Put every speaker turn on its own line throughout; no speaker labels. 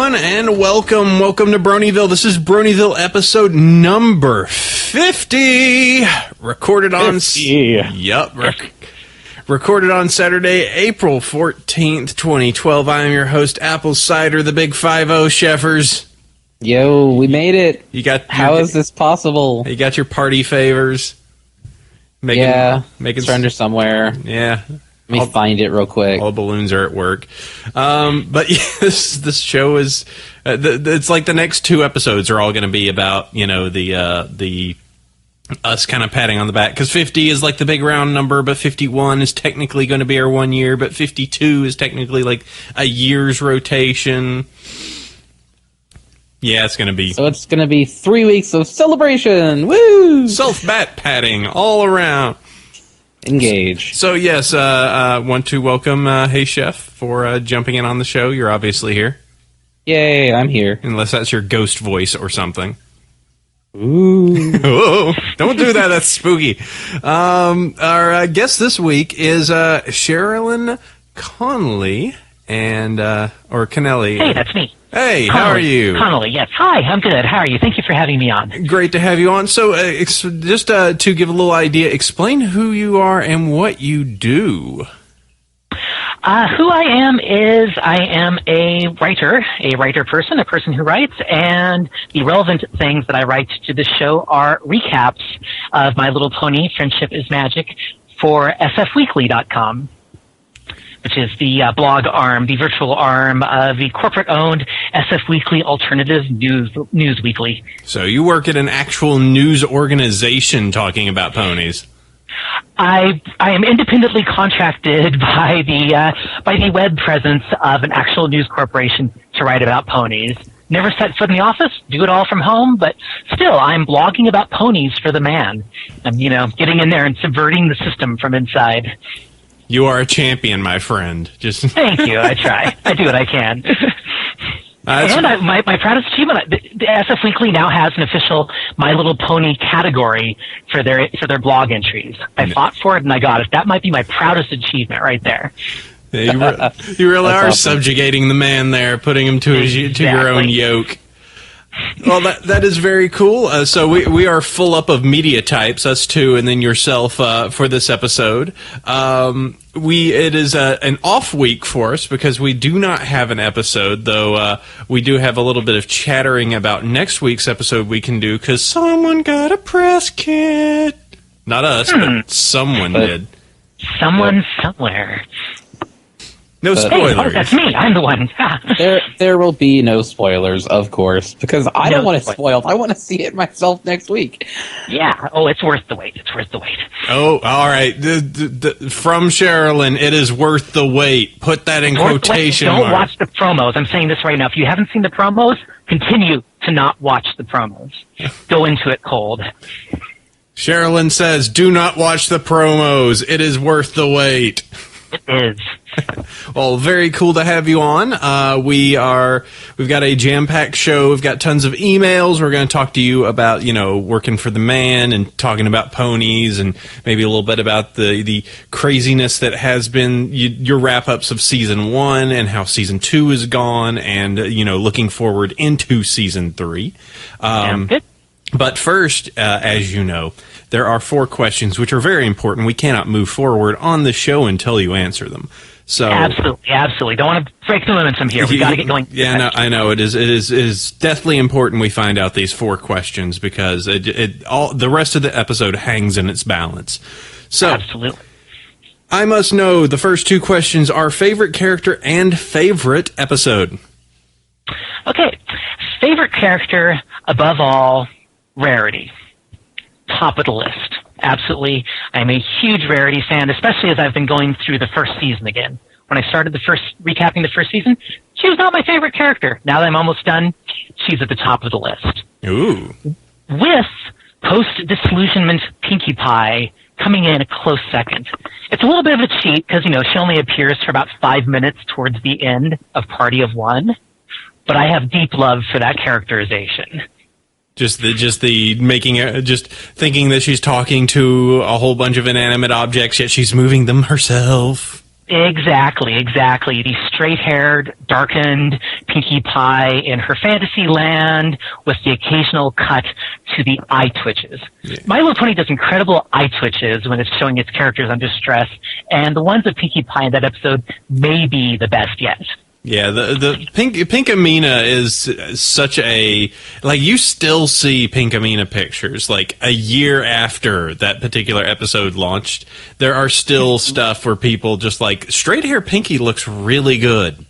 everyone, and welcome to Bronyville. This is Bronyville episode number 50, recorded on...
50.
Recorded on Saturday, April 14th, 2012. I am your host, Apple Cider, the Big 5-0 Chefers.
Yo, we made it.
How
is this possible?
You got your party favors.
It's under somewhere.
Yeah.
Let me find it real quick.
All the balloons are at work. But yeah, this show is... it's like the next two episodes are all going to be about, the us kind of patting on the back. Because 50 is like the big round number, but 51 is technically going to be our 1 year, but 52 is technically like a year's rotation. Yeah, it's going to be...
So it's going to be 3 weeks of celebration! Woo!
Self-bat patting all around.
Engage.
So yes, want to welcome Hey Chef for jumping in on the show. You're obviously here.
Yay, I'm here.
Unless that's your ghost voice or something.
Ooh.
Oh, don't do that, that's spooky. Our guest this week is Sherilyn Connelly, or Connelly.
Hey, that's me.
Hey,
Connelly.
How are you?
Connelly, yes. Hi, I'm good. How are you? Thank you for having me on.
Great to have you on. So, just to give a little idea, explain who you are and what you do.
Who I am is I am a writer person, a person who writes, and the relevant things that I write to the show are recaps of My Little Pony, Friendship is Magic, for SFWeekly.com. Which is the blog arm, the virtual arm of the corporate-owned SF Weekly Alternative News Weekly.
So you work at an actual news organization talking about ponies.
I am independently contracted by the web presence of an actual news corporation to write about ponies. Never set foot in the office, do it all from home, but still, I'm blogging about ponies for the man. I'm, getting in there and subverting the system from inside.
You are a champion, my friend.
Thank you. I try. I do what I can. And my proudest achievement, the SF Weekly now has an official My Little Pony category for their blog entries. I fought for it and I got it. That might be my proudest achievement right there.
Yeah, you really are awesome. Subjugating the man there, putting him to your own yoke. Well, that is very cool. So we are full up of media types, us two, and then yourself for this episode. It is an off week for us because we do not have an episode, though we do have a little bit of chattering about next week's episode we can do because someone got a press kit. Not us, but someone did.
Someone somewhere.
No spoilers.
Hey, that's me. I'm the one.
There will be no spoilers, of course, because I don't want it spoiled. I want to see it myself next week.
Yeah. Oh, it's worth the wait. It's worth the wait.
Oh, all right. From Sherilyn, it is worth the wait. Put that in quotation marks.
Don't watch the promos. I'm saying this right now. If you haven't seen the promos, continue to not watch the promos. Go into it cold.
Sherilyn says, do not watch the promos. It is worth the wait.
It is.
Well, very cool to have you on. We've got a jam-packed show. We've got tons of emails. We're going to talk to you about, working for the man and talking about ponies and maybe a little bit about the craziness that has been your wrap-ups of Season 1 and how Season 2 is gone and, looking forward into Season 3.
Good.
But first, as you know, there are 4 questions which are very important. We cannot move forward on the show until you answer them. So
absolutely. Don't want to break the momentum here. We got to get going.
Yeah, no, I know it is deathly important we find out these 4 questions because all the rest of the episode hangs in its balance. So
absolutely.
I must know the first 2 questions are favorite character and favorite episode.
Okay, favorite character above all, Rarity. Top of the list. Absolutely. I'm a huge Rarity fan, especially as I've been going through the first season again. When I started recapping the first season, she was not my favorite character. Now that I'm almost done, she's at the top of the list.
Ooh.
With post-disillusionment Pinkie Pie coming in a close second. It's a little bit of a cheat because, she only appears for about 5 minutes towards the end of Party of One. But I have deep love for that characterization.
Just thinking that she's talking to a whole bunch of inanimate objects, yet she's moving them herself.
Exactly. The straight-haired, darkened Pinkie Pie in her fantasy land with the occasional cut to the eye twitches. Yeah. My Little Pony does incredible eye twitches when it's showing its characters under stress, and the ones of Pinkie Pie in that episode may be the best yet.
Yeah, the Pinkamena is such a, like, you still see Pinkamena pictures, like, a year after that particular episode launched. There are still stuff where people just like, straight hair Pinky looks really good.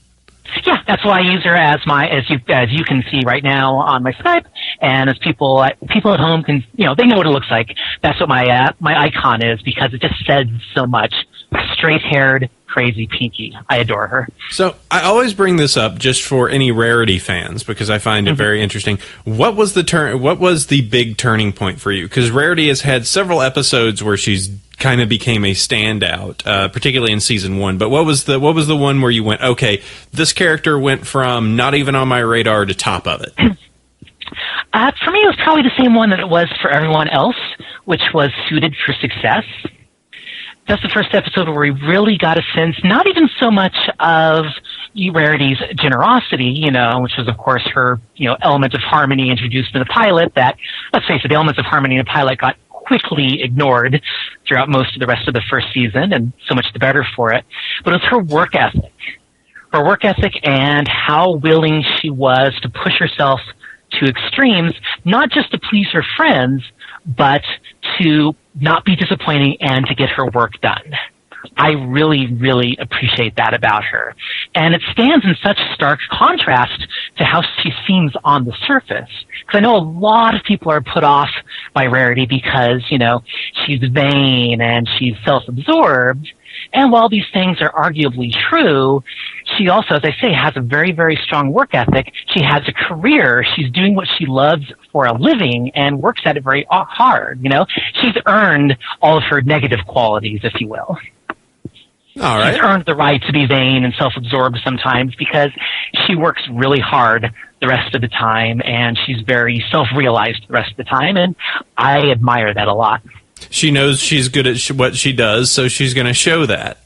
Yeah, that's why I use her as you can see right now on my Skype, and as people at home can, they know what it looks like. That's what my icon is, because it just says so much. Straight-haired, crazy Pinky. I adore her.
So I always bring this up just for any Rarity fans, because I find it very interesting. What was the big turning point for you? Because Rarity has had several episodes where she's kind of became a standout, particularly in season 1. But what was the one where you went, okay, this character went from not even on my radar to top of it?
For me, it was probably the same one that it was for everyone else, which was Suited for Success. That's the first episode where we really got a sense, not even so much of Rarity's generosity, which was, of course, her, element of harmony introduced in the pilot that, let's face it, the elements of harmony in the pilot got quickly ignored throughout most of the rest of the first season, and so much the better for it. But it was her work ethic. Her work ethic and how willing she was to push herself to extremes, not just to please her friends, but to not be disappointing and to get her work done. I really, really appreciate that about her. And it stands in such stark contrast to how she seems on the surface. Because I know a lot of people are put off by Rarity because, she's vain and she's self-absorbed. And while these things are arguably true, she also, as I say, has a very, very strong work ethic. She has a career. She's doing what she loves for a living and works at it very hard, She's earned all of her negative qualities, if you will.
All right.
She's earned the right to be vain and self-absorbed sometimes because she works really hard the rest of the time, and she's very self-realized the rest of the time, and I admire that a lot.
She knows she's good at what she does, so she's going to show that.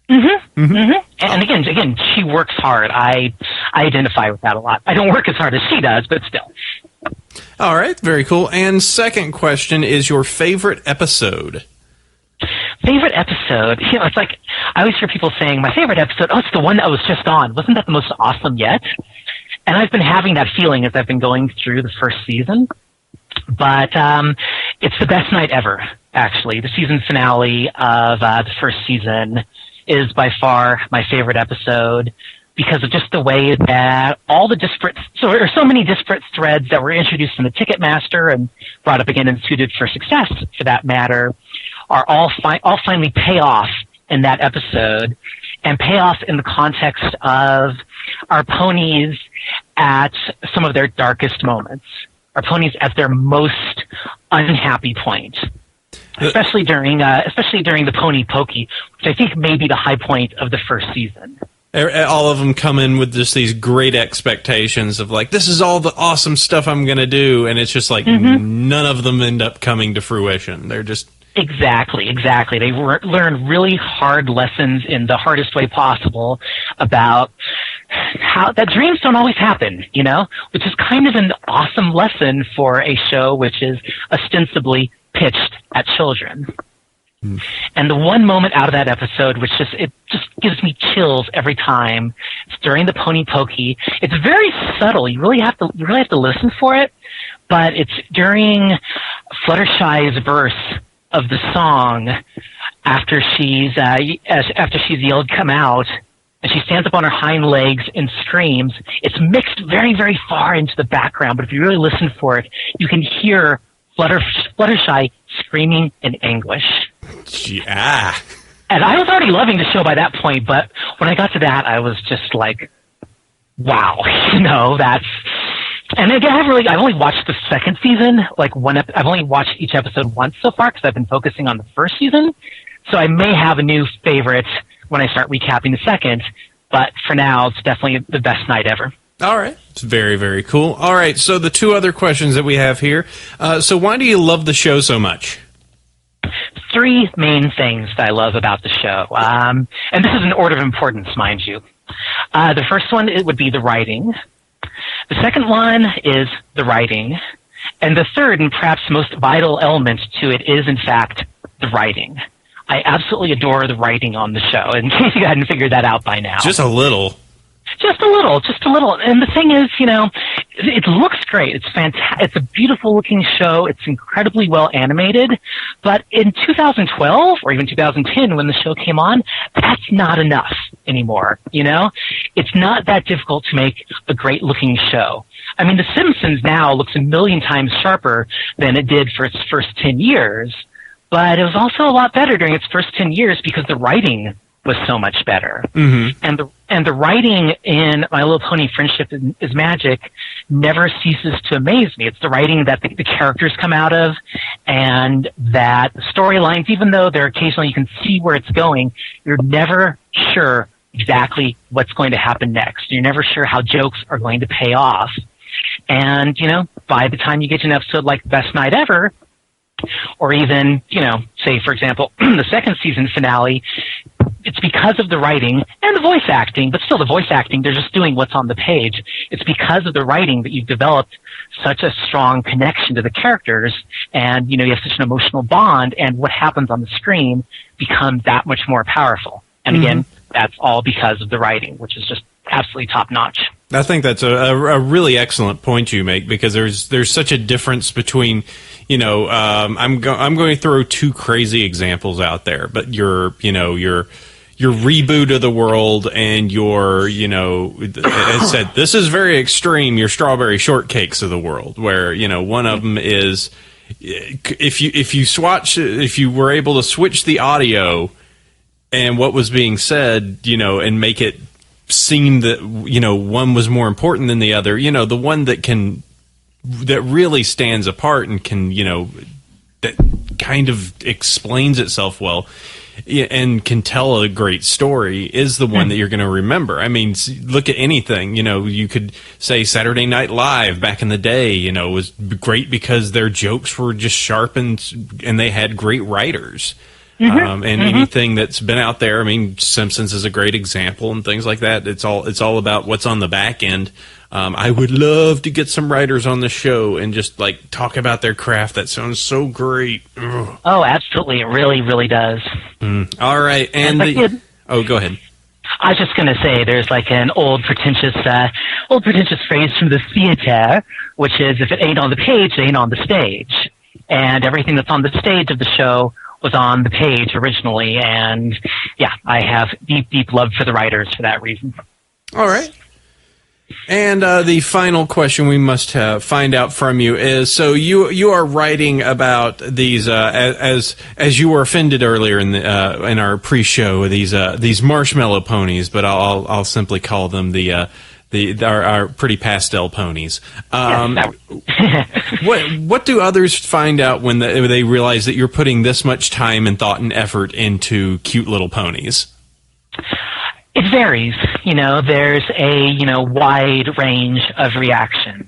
And again, she works hard. I identify with that a lot. I don't work as hard as she does, but still.
All right, very cool. And second question is your favorite episode.
Favorite episode? It's like, I always hear people saying, my favorite episode, it's the one that was just on. Wasn't that the most awesome yet? And I've been having that feeling as I've been going through the first season. But it's the best night ever, actually. The season finale of the first season is by far my favorite episode because of just the way that all the so many disparate threads that were introduced in the Ticketmaster and brought up again in Suited for Success, for that matter, are all finally pay off in that episode, and pay off in the context of our ponies at some of their darkest moments. Our ponies at their most unhappy point, especially during the Pony Pokey, which I think may be the high point of the first season.
All of them come in with just these great expectations of like, this is all the awesome stuff I'm going to do, and it's just like none of them end up coming to fruition. They're just...
Exactly. They learn really hard lessons in the hardest way possible about how that dreams don't always happen, which is kind of an awesome lesson for a show which is ostensibly pitched at children. And the one moment out of that episode, which just gives me chills every time, it's during the Pony Pokey. It's very subtle. You really have to listen for it, but it's during Fluttershy's verse of the song after she's yelled "come out," and she stands up on her hind legs and screams. It's mixed very, very far into the background, but if you really listen for it, you can hear Fluttershy screaming in anguish.
Yeah.
And I was already loving the show by that point, but when I got to that, I was just like, wow, that's... And again, I've only watched the second season, I've only watched each episode once so far because I've been focusing on the first season. So I may have a new favorite when I start recapping the second, but for now, it's definitely the best night ever.
All right. It's very, very cool. All right, so the two other questions that we have here. So why do you love the show so much?
three main things that I love about the show. And this is in order of importance, mind you. The first one, it would be the writing. The second one is the writing. And the third and perhaps most vital element to it is, in fact, the writing. I absolutely adore the writing on the show, in case you hadn't figured that out by now.
Just a little.
Just a little. And the thing is, it looks great. It's fantastic. It's a beautiful looking show. It's incredibly well animated. But in 2012 or even 2010 when the show came on, that's not enough anymore. It's not that difficult to make a great looking show. I mean, The Simpsons now looks a million times sharper than it did for its first 10 years. But it was also a lot better during its first 10 years because the writing was so much better. Mm-hmm. And the writing in My Little Pony Friendship is Magic never ceases to amaze me. It's the writing that the characters come out of, and that the storylines, even though they're occasionally you can see where it's going, you're never sure exactly what's going to happen next. You're never sure how jokes are going to pay off. And, by the time you get to an episode like Best Night Ever, or even, say, for example, the second season finale, it's because of the writing and the voice acting, but still the voice acting, they're just doing what's on the page. It's because of the writing that you've developed such a strong connection to the characters, and, you have such an emotional bond, and what happens on the screen becomes that much more powerful. And again, that's all because of the writing, which is just absolutely top-notch.
I think that's a really excellent point you make, because there's such a difference between, I'm going to throw two crazy examples out there, but your reboot of the world and your, as I said, this is very extreme, your Strawberry Shortcakes of the world, where, one of them is, if you were able to switch the audio and what was being said, and make it seem that, one was more important than the other, the one that really stands apart and can, that kind of explains itself well and can tell a great story is the one that you're going to remember. I mean, look at anything, you could say Saturday Night Live back in the day, was great because their jokes were just sharp and they had great writers. Anything that's been out there, I mean, Simpsons is a great example and things like that. It's all about what's on the back end. I would love to get some writers on the show and just talk about their craft. That sounds so great. Ugh.
Oh, absolutely. It really, really does.
All right. And go ahead.
I was just going to say there's an old pretentious phrase from the theater, which is, if it ain't on the page, it ain't on the stage. And everything that's on the stage of the show was on the page originally, and I have deep, deep love for the writers for that reason.
All right. And the final question we must find out from you is: so you are writing about these as you were offended earlier in our pre-show, these marshmallow ponies, but I'll simply call them our pretty pastel ponies. What do others find out when they realize that you're putting this much time and thought and effort into cute little ponies?
It varies. There's a wide range of reaction.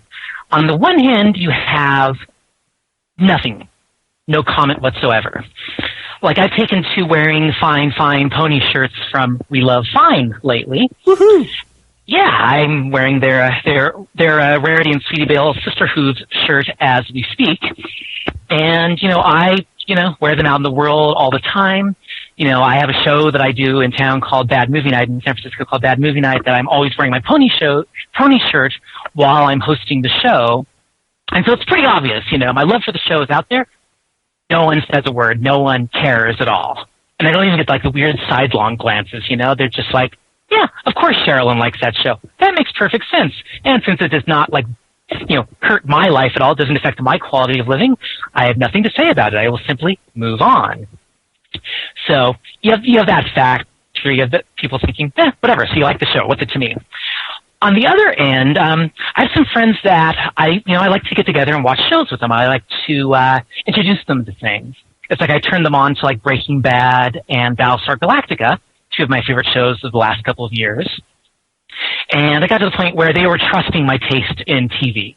On the one hand, you have nothing, no comment whatsoever. I've taken to wearing fine pony shirts from We Love Fine lately. Woohoo! Yeah, I'm wearing their Rarity and Sweetie Belle Sisterhood shirt as we speak. And, I, wear them out in the world all the time. I have a show that I do in town called Bad Movie Night in San Francisco called Bad Movie Night that I'm always wearing my pony shirt while I'm hosting the show. And so it's pretty obvious, my love for the show is out there. No one says a word. No one cares at all. And I don't even get the weird sidelong glances, They're just yeah, of course Sherilyn likes that show. That makes perfect sense. And since it does not, hurt my life at all, doesn't affect my quality of living, I have nothing to say about it. I will simply move on. So you have that factor. You have people thinking, whatever, so you like the show. What's it to me? On the other end, I have some friends that I like to get together and watch shows with them. I like to introduce them to things. It's I turn them on to Breaking Bad and Battlestar Galactica, two of my favorite shows of the last couple of years. And I got to the point where they were trusting my taste in TV.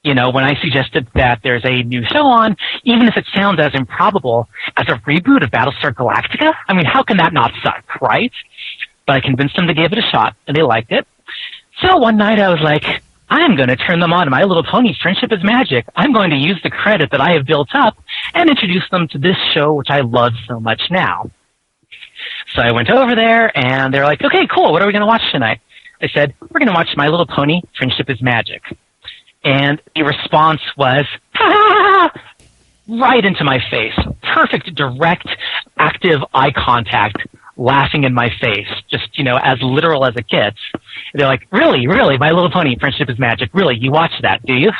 when I suggested that there's a new show on, even if it sounds as improbable as a reboot of Battlestar Galactica, I mean, how can that not suck, right? But I convinced them to give it a shot, and they liked it. So one night I was like, I'm going to turn them on to My Little Pony, Friendship is Magic. I'm going to use the credit that I have built up and introduce them to this show, which I love so much now. So I went over there, and they're like, okay, cool, what are we going to watch tonight? I said, we're going to watch My Little Pony, Friendship is Magic. And the response was, ha! Right into my face. Perfect, direct, active eye contact, laughing in my face, just, as literal as it gets. They're like, really, My Little Pony, Friendship is Magic. Really, you watch that, do you?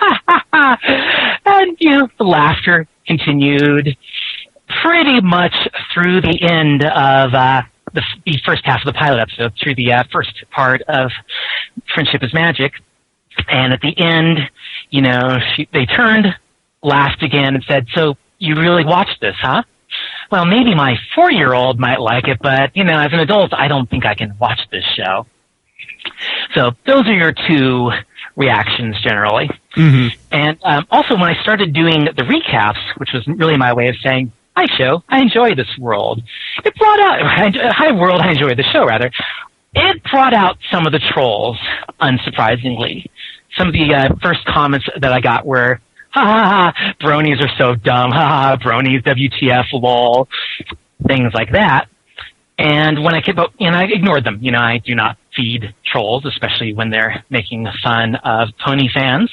And, the laughter continued pretty much through the end of the first half of the pilot episode, through the first part of Friendship is Magic. And at the end, they turned, laughed again, and said, so you really watched this, huh? Well, maybe my 4-year-old might like it, but, as an adult, I don't think I can watch this show. So those are your two reactions generally. Mm-hmm. And also when I started doing the recaps, which was really my way of saying, hi, show, I enjoy this world. It brought out, hi, world, I enjoy the show, rather. It brought out some of the trolls, unsurprisingly. Some of the first comments that I got were, ha, bronies are so dumb, ha, bronies, WTF, lol, things like that. And when I ignored them. I do not feed trolls, especially when they're making fun of pony fans.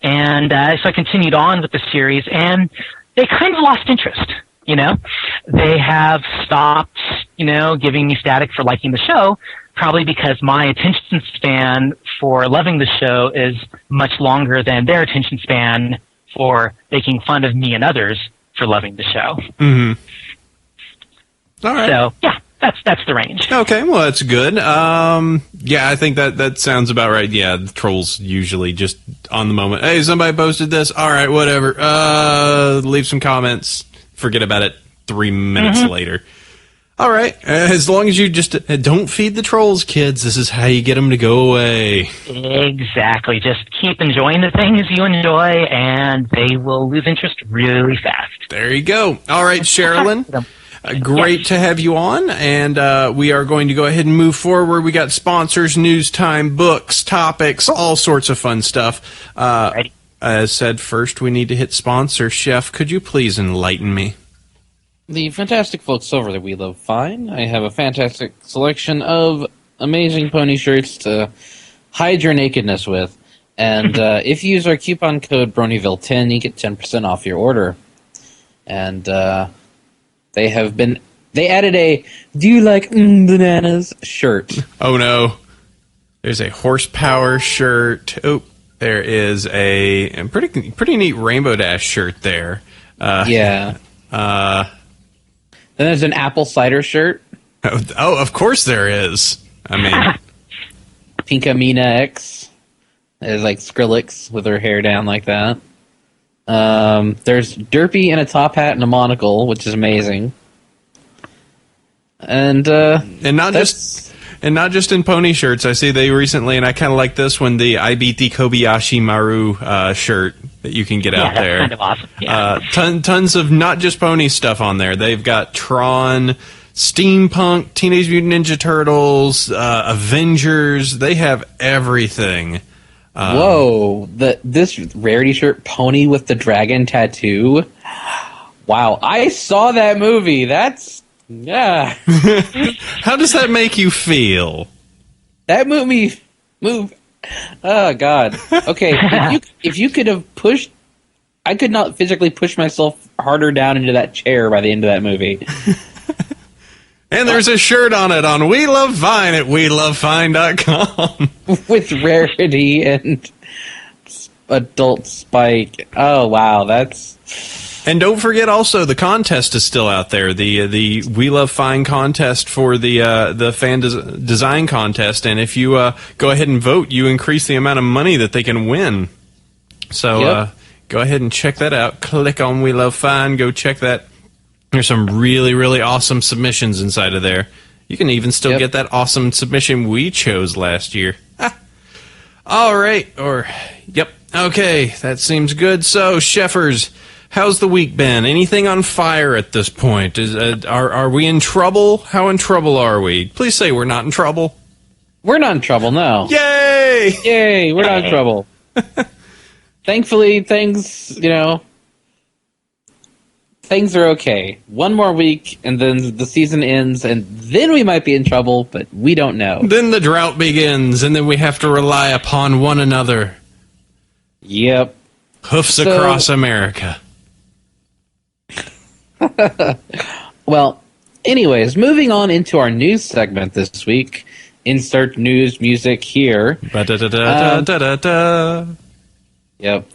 And so I continued on with the series, and they kind of lost interest. They have stopped, giving me static for liking the show, probably because my attention span for loving the show is much longer than their attention span for making fun of me and others for loving the show.
Mm-hmm. All right.
So, yeah, that's the range.
Okay, well, that's good. Yeah, I think that sounds about right. Yeah, the trolls usually just on the moment, hey, somebody posted this. All right, whatever. Leave some comments. Forget about it 3 minutes later. All right. As long as you just don't feed the trolls, kids. This is how you get them to go away.
Exactly. Just keep enjoying the things you enjoy, and they will lose interest really fast.
There you go. All right, Sherilyn. Great to have you on, and we are going to go ahead and move forward. We got sponsors, news time, books, topics, all sorts of fun stuff. As said, first we need to hit sponsor. Chef, could you please enlighten me?
The fantastic folks over at We Love Fine. I have a fantastic selection of amazing pony shirts to hide your nakedness with. And if you use our coupon code Bronyville10, you get 10% off your order. And they added a "Do you like bananas?" shirt.
Oh no. There's a horsepower shirt. Oh, there is a pretty neat Rainbow Dash shirt there.
Yeah. Then there's an apple cider shirt.
Oh, of course there is. I mean,
Pinkamena X. There's like Skrillex with her hair down like that. There's Derpy in a top hat and a monocle, which is amazing. And
not just in pony shirts. I see they recently, and I kind of like this one, the I Beat the Kobayashi Maru shirt that you can get out there.
Kind of awesome. Yeah.
Tons of not just pony stuff on there. They've got Tron, Steampunk, Teenage Mutant Ninja Turtles, Avengers. They have everything.
Whoa! This rarity shirt, Pony with the dragon tattoo. Wow! I saw that movie. Yeah.
How does that make you feel?
That movie. Oh God. Okay. If you could have pushed, I could not physically push myself harder down into that chair by the end of that movie.
And there's a shirt on it on We Love Vine at WeLoveVine.com.
With rarity and adult Spike. Oh wow, that's.
And don't forget also the contest is still out there. The We Love Fine contest for the fan design contest. And if you go ahead and vote, you increase the amount of money that they can win. So go ahead and check that out. Click on We Love Fine. Go check that. There's some really, really awesome submissions inside of there. You can even still get that awesome submission we chose last year. All right. Okay, that seems good. So, Sheffers, how's the week been? Anything on fire at this point? Are we in trouble? How in trouble are we? Please say we're not in trouble.
We're not in trouble, no.
Yay!
Yay, we're not in trouble. Thankfully, things are okay. One more week, and then the season ends, and then we might be in trouble, but we don't know.
Then the drought begins, and then we have to rely upon one another.
Yep.
Hoofs across America.
Well, anyways, moving on into our news segment this week. Insert news music here. Yep.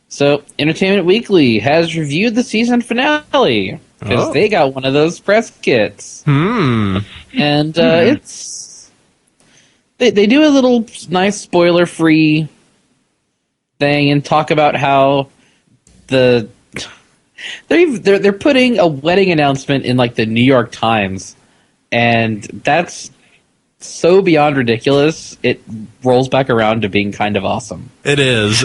So, Entertainment Weekly has reviewed the season finale because they got one of those press kits. And it's they do a little nice spoiler-free thing and talk about how they're putting a wedding announcement in like the New York Times, and that's so beyond ridiculous. It rolls back around to being kind of awesome.
It is.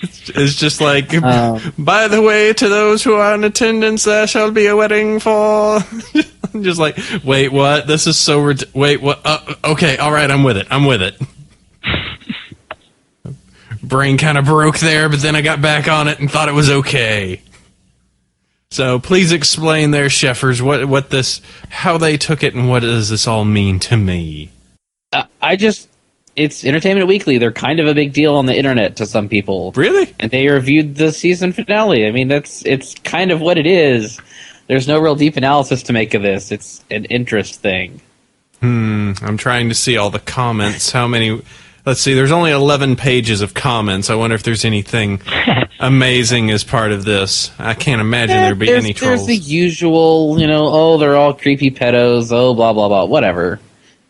It's just like, by the way, to those who are in attendance, there shall be a wedding for... I'm just like, wait, what? This is so... wait, what? Okay, all right, I'm with it. Brain kind of broke there, but then I got back on it and thought it was okay. So please explain there, Sheffers, what this... how they took it and what does this all mean to me? It's Entertainment Weekly. They're kind of a big deal on the internet to some people. Really?
And they reviewed the season finale. I mean, it's kind of what it is. There's no real deep analysis to make of this. It's an interest thing.
I'm trying to see all the comments. How many... Let's see, there's only 11 pages of comments. I wonder if there's anything amazing as part of this. I can't imagine there'd be any trolls.
There's the usual, they're all creepy pedos, blah, blah, blah, whatever.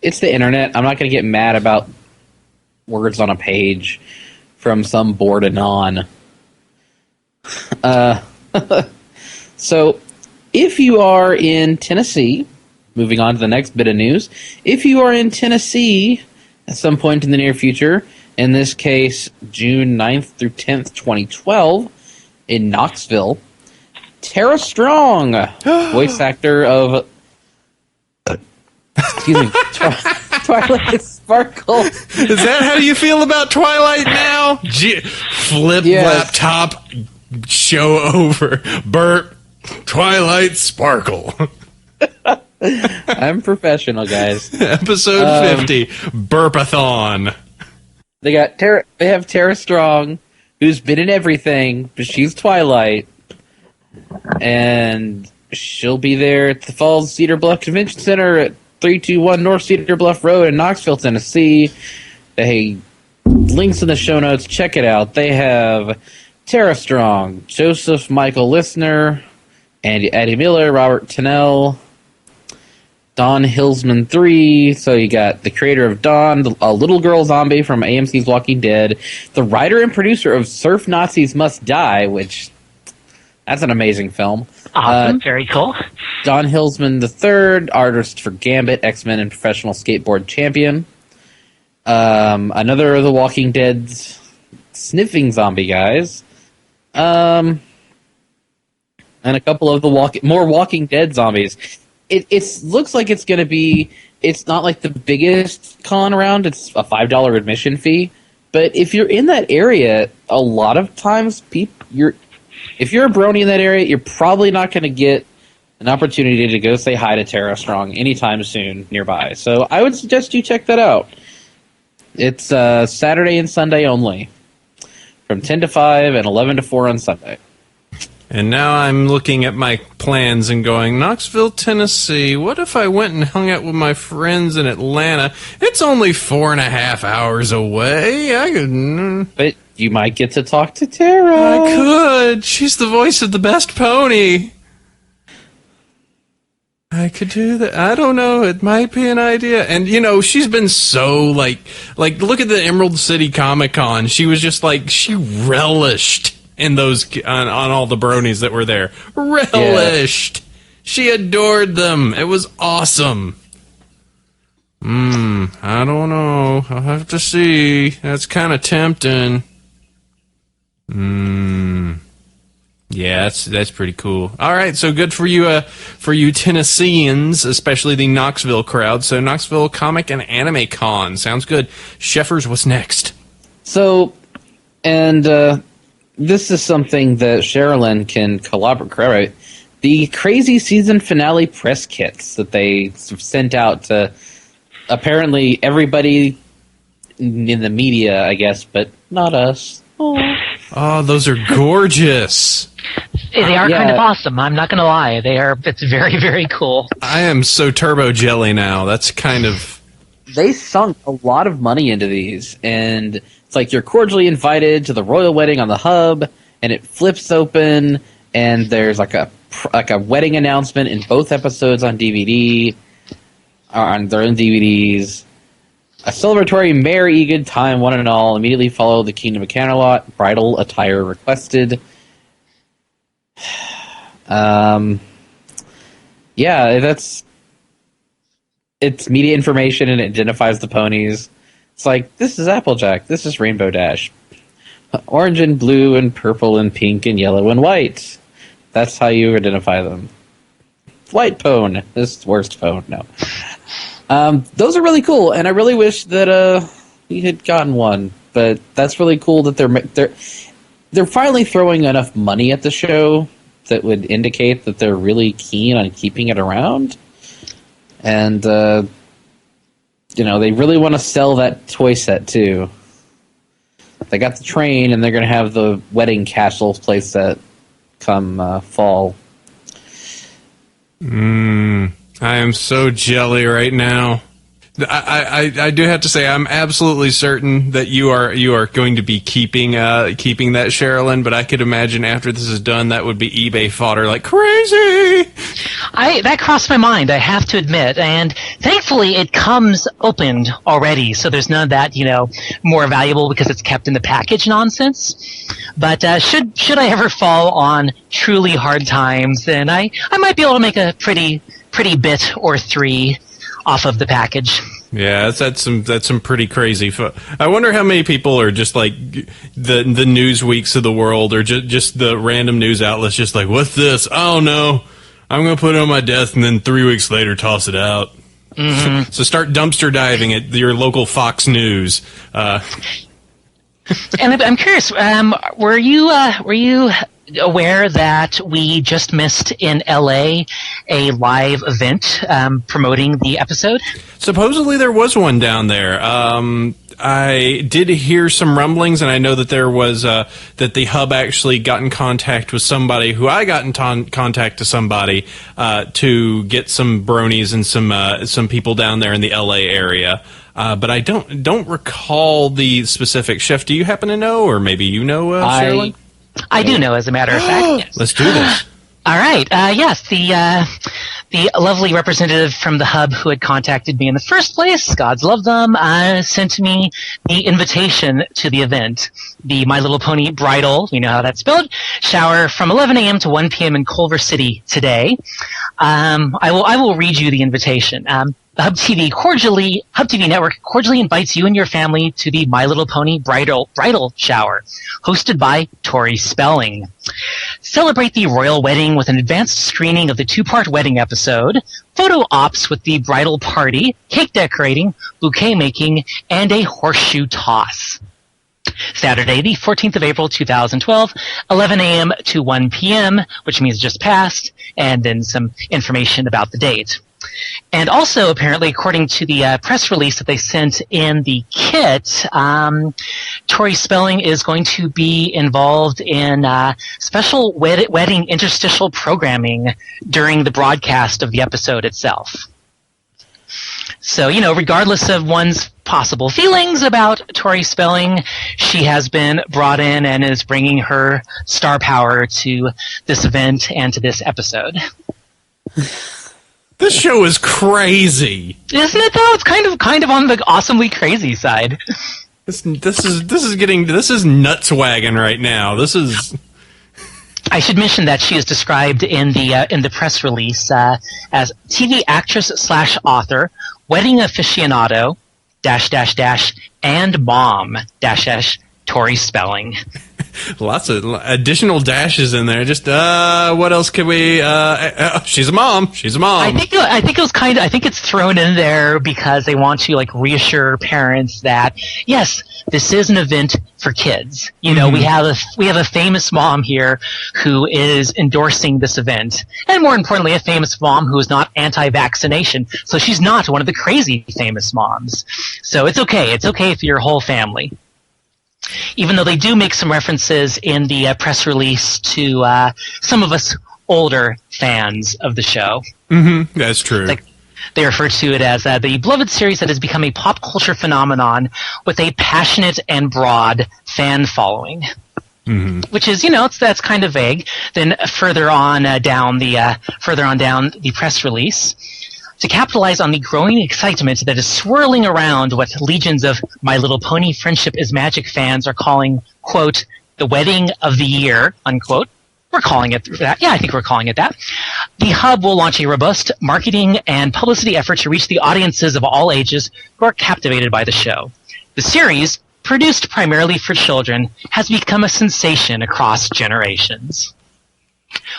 It's the internet. I'm not going to get mad about words on a page from some bored anon. So, if you are in Tennessee, moving on to the next bit of news, if you are in Tennessee at some point in the near future, in this case, June 9th through 10th, 2012, in Knoxville, Tara Strong, voice actor of... excuse me, Twilight Sparkle.
Is that how you feel about Twilight now? Flip laptop, show over, burp, Twilight Sparkle.
I'm professional, guys.
Episode 50, Burpathon.
They have Tara Strong, who's been in everything, but she's Twilight, and she'll be there at the Falls Cedar Bluff Convention Center at 321 North Cedar Bluff Road in Knoxville, Tennessee. Hey, links in the show notes. Check it out. They have Tara Strong, Joseph Michael Listner, Eddie Miller, Robert Tennell, Don Hillsman 3, so you got the creator of Dawn, a little girl zombie from AMC's Walking Dead, the writer and producer of Surf Nazis Must Die, which, that's an amazing film.
Awesome, very cool.
Don Hillsman III, artist for Gambit, X-Men, and professional skateboard champion. Another of the Walking Dead's sniffing zombie guys. And a couple of the more Walking Dead zombies. It looks like it's going to be... It's not like the biggest con around. It's a $5 admission fee. But if you're in that area, a lot of times if you're a brony in that area, you're probably not going to get an opportunity to go say hi to Tara Strong anytime soon nearby. So I would suggest you check that out. It's Saturday and Sunday only, from 10 to 5 and 11 to 4 on Sunday.
And now I'm looking at my plans and going, Knoxville, Tennessee, what if I went and hung out with my friends in Atlanta? It's only 4.5 hours away. I could...
But you might get to talk to Tara.
I could. She's the voice of the best pony. I could do that. I don't know. It might be an idea. And, she's been so, like, look at the Emerald City Comic Con. She was just like, she relished in those, on all the bronies that were there. Relished. Yeah. She adored them. It was awesome. I don't know. I'll have to see. That's kind of tempting. Yeah, that's pretty cool. All right, so good for you Tennesseans, especially the Knoxville crowd. So Knoxville Comic and Anime Con sounds good. Sheffers, what's next?
So, and this is something that Sherilyn can collaborate. The crazy season finale press kits that they sent out to apparently everybody in the media, I guess, but not us.
Oh, those are gorgeous.
They are kind of awesome. I'm not going to lie. It's very, very cool.
I am so turbo jelly now. That's kind of...
They sunk a lot of money into these, and it's like you're cordially invited to the royal wedding on the hub, and it flips open, and there's like a wedding announcement in both episodes on DVD, on their own DVDs. A celebratory merry good time, one and all. Immediately follow the Kingdom of Camelot. Bridal attire requested. It's media information and it identifies the ponies. It's like, this is Applejack, this is Rainbow Dash. Orange and blue and purple and pink and yellow and white. That's how you identify them. White pone. This worst pone, no. Those are really cool, and I really wish that we had gotten one. But that's really cool that they're finally throwing enough money at the show that would indicate that they're really keen on keeping it around. And they really want to sell that toy set too. They got the train, and they're going to have the wedding castle play set come fall.
I am so jelly right now. I do have to say I'm absolutely certain that you are going to be keeping that, Sherilyn, but I could imagine after this is done that would be eBay fodder like crazy.
That crossed my mind, I have to admit, and thankfully it comes opened already, so there's none of that, more valuable because it's kept in the package nonsense. But should I ever fall on truly hard times, then I might be able to make a pretty bit or three off of the package.
Yeah, that's some pretty crazy. I wonder how many people are just like the news weeks of the world, or just the random news outlets, just like, what's this? Oh no, I'm gonna put it on my desk and then 3 weeks later toss it out. Mm-hmm. So start dumpster diving at your local Fox News. And
I'm curious, were you aware that we just missed in LA a live event promoting the episode?
Supposedly there was one down there. I did hear some rumblings, and I know that there was that the hub actually got in contact with somebody who I got in contact to somebody to get some bronies and some people down there in the LA area. But I don't recall the specific. Chef, do you happen to know, or maybe you know, Sherilyn?
I do know, as a matter of fact. Yes.
Let's do this.
All right. Yes, the lovely representative from the hub who had contacted me in the first place, gods love them, sent me the invitation to the event. The My Little Pony Bridal, we know how that's spelled, shower from 11 a.m. to 1 p.m. in Culver City today. I will read you the invitation. The Hub TV Network cordially invites you and your family to the My Little Pony Bridal Shower, hosted by Tori Spelling. Celebrate the royal wedding with an advanced screening of the two-part wedding episode, photo ops with the bridal party, cake decorating, bouquet making, and a horseshoe toss. Saturday, the 14th of April, 2012, 11 a.m. to 1 p.m., which means just passed, and then some information about the date. And also, apparently, according to the press release that they sent in the kit, Tori Spelling is going to be involved in special wedding interstitial programming during the broadcast of the episode itself. So, regardless of one's possible feelings about Tori Spelling, she has been brought in and is bringing her star power to this event and to this episode.
This show is crazy,
isn't it? Though it's kind of on the awesomely crazy side. This
is nuts wagon right now. This is.
I should mention that she is described in the press release as TV actress / author, wedding aficionado -- and mom -- Tori Spelling.
Lots of additional dashes in there. Just what else could we? She's a mom. She's a mom.
I think it's thrown in there because they want to like reassure parents that yes, this is an event for kids. You know, we have a famous mom here who is endorsing this event, and more importantly, a famous mom who is not anti-vaccination. So she's not one of the crazy famous moms. So it's okay. It's okay for your whole family. Even though they do make some references in the press release to some of us older fans of the show.
Mm-hmm. That's true.
Like, they refer to it as the beloved series that has become a pop culture phenomenon with a passionate and broad fan following. Mm-hmm. Which is, that's kind of vague. Then further on down the press release, to capitalize on the growing excitement that is swirling around what legions of My Little Pony Friendship is Magic fans are calling, quote, the wedding of the year, unquote. We're calling it that. Yeah, I think we're calling it that. The Hub will launch a robust marketing and publicity effort to reach the audiences of all ages who are captivated by the show. The series, produced primarily for children, has become a sensation across generations.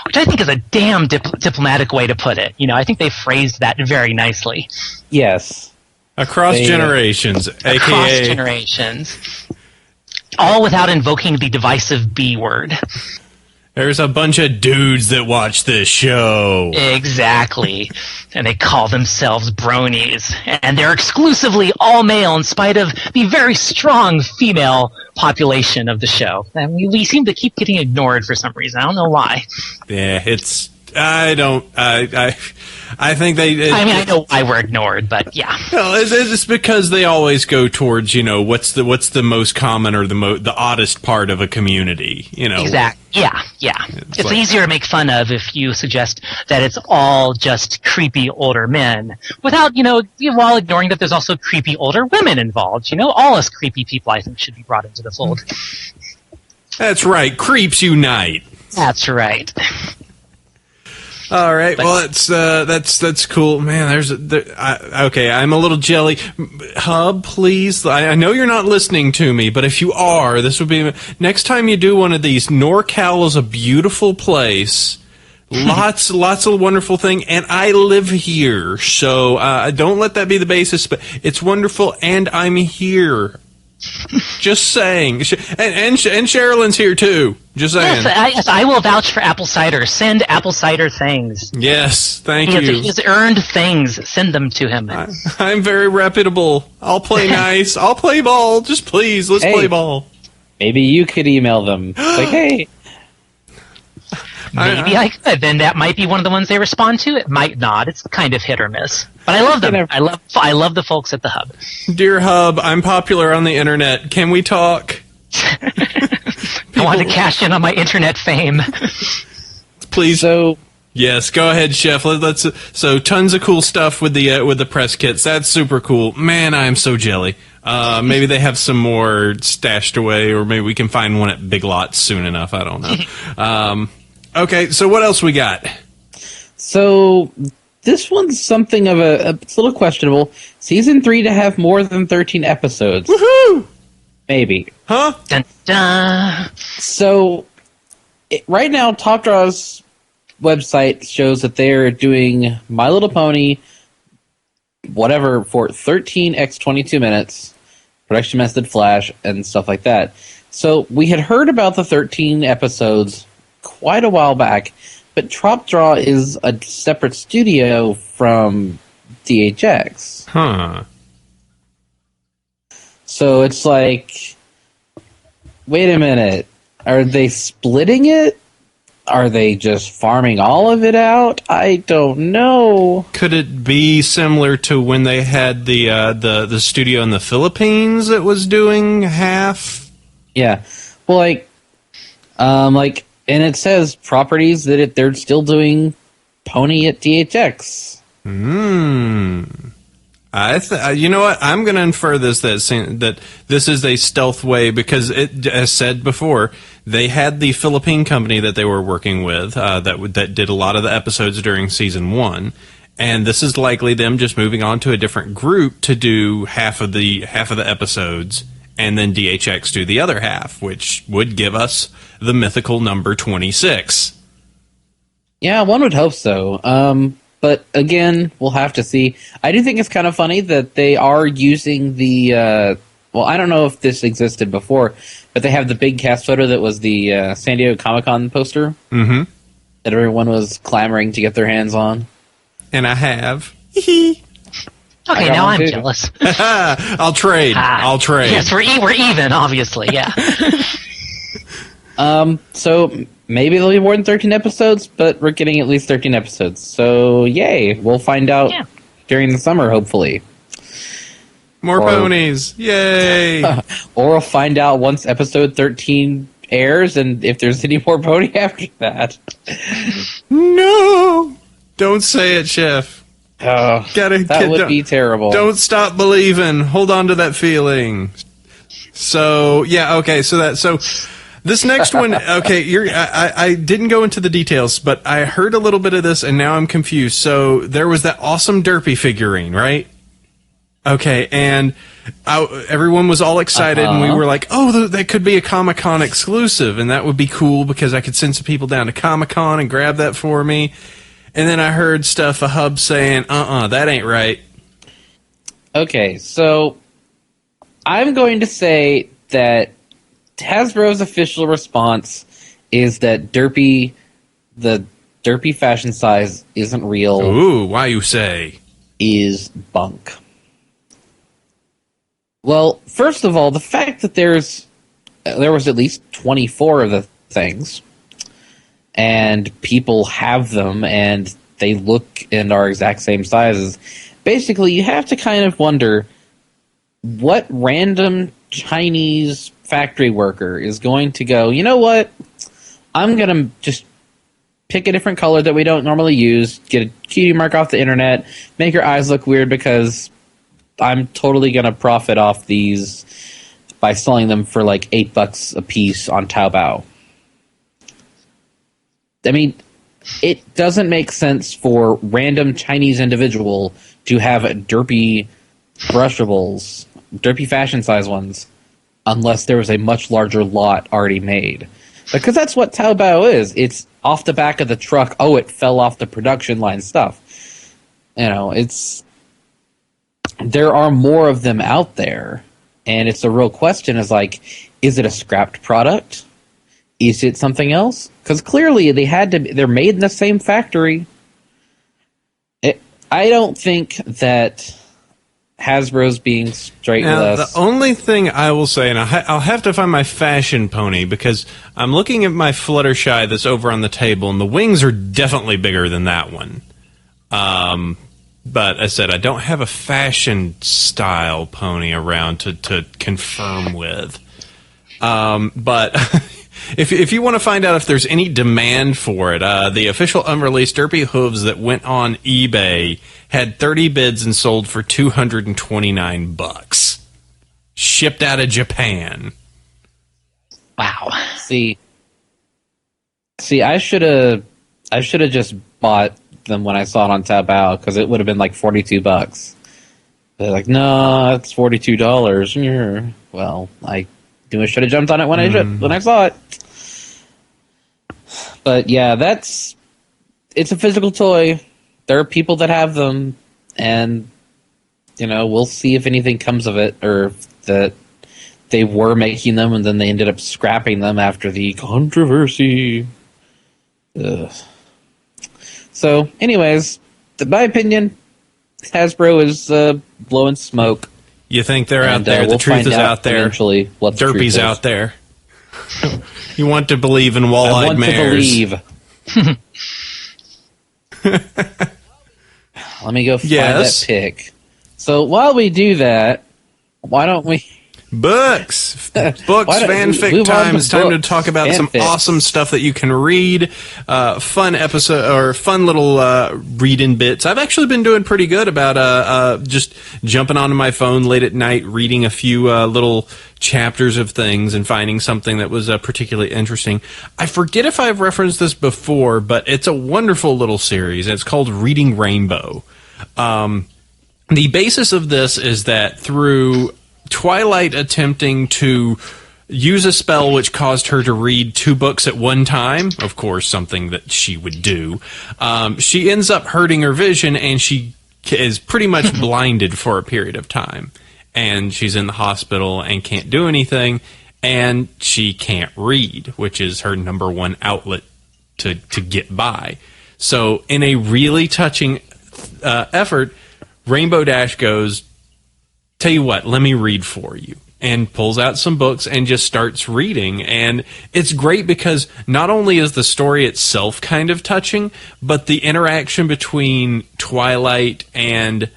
Which I think is a damn diplomatic way to put it. I think they phrased that very nicely.
Yes.
Across generations, a.k.a.
Across generations. All without invoking the divisive B word.
There's a bunch of dudes that watch this show.
Exactly. And they call themselves bronies. And they're exclusively all male in spite of the very strong female population of the show. And we seem to keep getting ignored for some reason. I don't know why.
Yeah, I think they...
I know why we're ignored, but yeah.
No, it's because they always go towards, what's the most common or the oddest part of a community,
Exactly. Yeah. It's like, easier to make fun of if you suggest that it's all just creepy older men without, while ignoring that there's also creepy older women involved. All us creepy people, I think, should be brought into the fold.
That's right. Creeps unite.
That's right.
All right. Well, that's cool, man. Okay. I'm a little jelly. Hub, please. I know you're not listening to me, but if you are, this would be next time you do one of these. NorCal is a beautiful place. Lots of wonderful thing, and I live here, so don't let that be the basis. But it's wonderful, and I'm here. Just saying, and Sherilyn's here too. Just saying.
Yes, I will vouch for apple cider. Send apple cider things.
Yes, thank you.
He's earned things. Send them to him.
I'm very reputable. I'll play nice. I'll play ball. Just please, let's play ball.
Maybe you could email them. Like, hey.
Maybe I could. Then that might be one of the ones they respond to. It might not. It's kind of hit or miss. But I love them. I love the folks at the Hub.
Dear Hub, I'm popular on the internet. Can we talk?
I want to cash in on my internet fame.
Please. Yes, go ahead, Chef. So tons of cool stuff with the press kits. That's super cool. Man, I am so jelly. Maybe they have some more stashed away, or maybe we can find one at Big Lots soon enough. I don't know. Okay, so what else we got?
So this one's something of it's a little questionable. Season 3 to have more than 13 episodes.
Woohoo!
Maybe.
Huh?
Dun, dun.
So right now, Top Draw's website shows that they're doing My Little Pony, whatever, for 13 x 22 minutes, production method Flash, and stuff like that. So we had heard about the 13 episodes quite a while back, but Top Draw is a separate studio from DHX.
Huh.
So it's like, wait a minute, are they splitting it? Are they just farming all of it out? I don't know.
Could it be similar to when they had the studio in the Philippines that was doing half?
Yeah. Well, and it says properties that they're still doing Pony at DHX.
You know what? I'm going to infer that this is a stealth way because, as said before, they had the Philippine company that they were working with that did a lot of the episodes during season 1, and this is likely them just moving on to a different group to do half of the episodes, and then DHX do the other half, which would give us the mythical number 26.
Yeah, one would hope so. But again, we'll have to see. I do think it's kind of funny that they are using the... well, I don't know if this existed before, but they have the big cast photo that was the San Diego Comic-Con poster that everyone was clamoring to get their hands on.
And I have.
Okay, now I'm jealous.
I'll trade.
Yes, we're even, obviously, yeah.
So maybe there'll be more than 13 episodes, but we're getting at least 13 episodes. So yay, we'll find out during the summer, hopefully.
More ponies, yay!
Or we'll find out once episode 13 airs, and if there's any more pony after that.
No! Don't say it, Chef.
That would be terrible.
Don't stop believing. Hold on to that feeling. So, yeah, okay, so this next one, okay, I didn't go into the details, but I heard a little bit of this, and now I'm confused. So there was that awesome Derpy figurine, right? Okay, and everyone was all excited, and we were like, oh, that could be a Comic-Con exclusive, and that would be cool because I could send some people down to Comic-Con and grab that for me. And then I heard stuff, a hub saying, that ain't right.
Okay, so I'm going to say that Hasbro's official response is that the Derpy fashion size isn't real.
Ooh, why you say?
Is bunk. Well, first of all, the fact that there was at least 24 of the things, and people have them, and they look and are exact same sizes, basically you have to kind of wonder what random Chinese factory worker is going to go, you know what, I'm going to just pick a different color that we don't normally use, get a cutie mark off the internet, make your eyes look weird because I'm totally going to profit off these by selling them for like $8 a piece on Taobao. I mean, it doesn't make sense for random Chinese individual to have derpy brushables, derpy fashion size ones, unless there was a much larger lot already made. Because that's what Taobao is. It's off the back of the truck. Oh, it fell off the production line stuff. You know, there are more of them out there. And it's a real question is like, is it a scrapped product? Is it something else? Because clearly they're made in the same factory. I don't think that Hasbro's being straight with us.
The only thing I will say, and I'll have to find my fashion pony, because I'm looking at my Fluttershy that's over on the table, and the wings are definitely bigger than that one. But as I said, I don't have a fashion style pony around to confirm with. But if you want to find out if there's any demand for it, the official unreleased Derpy Hooves that went on eBay had 30 bids and sold for $229. Shipped out of Japan.
Wow.
See, I should have just bought them when I saw it on Taobao because it would have been like $42. They're like, no, it's $42. Well, I should have jumped on it when I saw it. But yeah, it's a physical toy. There are people that have them, and we'll see if anything comes of it, or that they were making them and then they ended up scrapping them after the controversy. Ugh. So, anyways, in my opinion, Hasbro is blowing smoke.
You think they're out there? The truth is out there.
Eventually, what the
Derpy's out there. You want to believe in wall-eyed mares.
I want to believe. Let me go find that pic. So while we do that, why don't we
Books, fanfic time. It's time to talk about some awesome stuff that you can read. Fun episode or fun little read-in bits. I've actually been doing pretty good about just jumping onto my phone late at night, reading a few little chapters of things and finding something that was particularly interesting. I forget if I've referenced this before, but it's a wonderful little series. It's called Reading Rainbow. The basis of this is that through Twilight attempting to use a spell which caused her to read 2 books at one time, of course, something that she would do, she ends up hurting her vision, and she is pretty much blinded for a period of time. And she's in the hospital and can't do anything, and she can't read, which is her number one outlet to get by. So in a really touching effort, Rainbow Dash goes, tell you what, let me read for you, and pulls out some books and just starts reading. And it's great because not only is the story itself kind of touching, but the interaction between Twilight and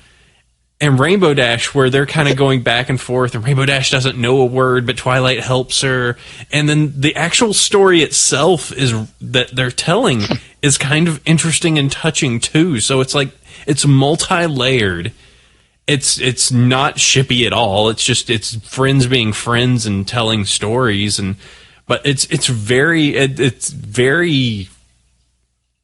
Rainbow Dash, where they're kind of going back and forth, and Rainbow Dash doesn't know a word, but Twilight helps her. And then the actual story itself is that they're telling is kind of interesting and touching too. So it's like, it's multi-layered. It's not shippy at all. It's friends being friends and telling stories, but it's very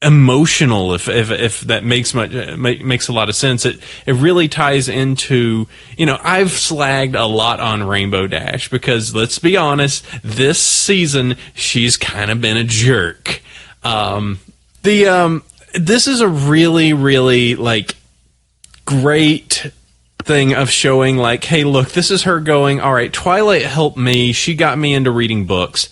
emotional, if that makes a lot of sense. It really ties into, I've slagged a lot on Rainbow Dash because, let's be honest, this season she's kind of been a jerk. This is a really, really great thing of showing hey, look, this is her going, all right, Twilight helped me. She got me into reading books.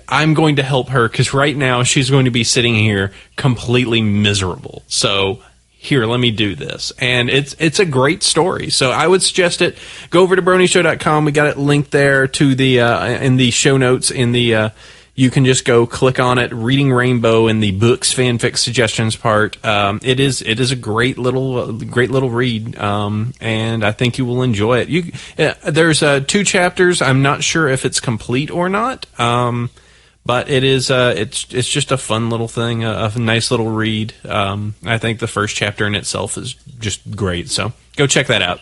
I'm going to help her because right now she's going to be sitting here completely miserable. So here, let me do this. And it's a great story. So I would suggest it. Go over to BronyShow.com. We got it linked there to the in the show notes in the you can just go click on it, Reading Rainbow, in the books, fanfic suggestions part. It is a great little read, and I think you will enjoy it. There's 2 chapters. I'm not sure if it's complete or not, but it is. It's just a fun little thing, a nice little read. I think the first chapter in itself is just great. So go check that out.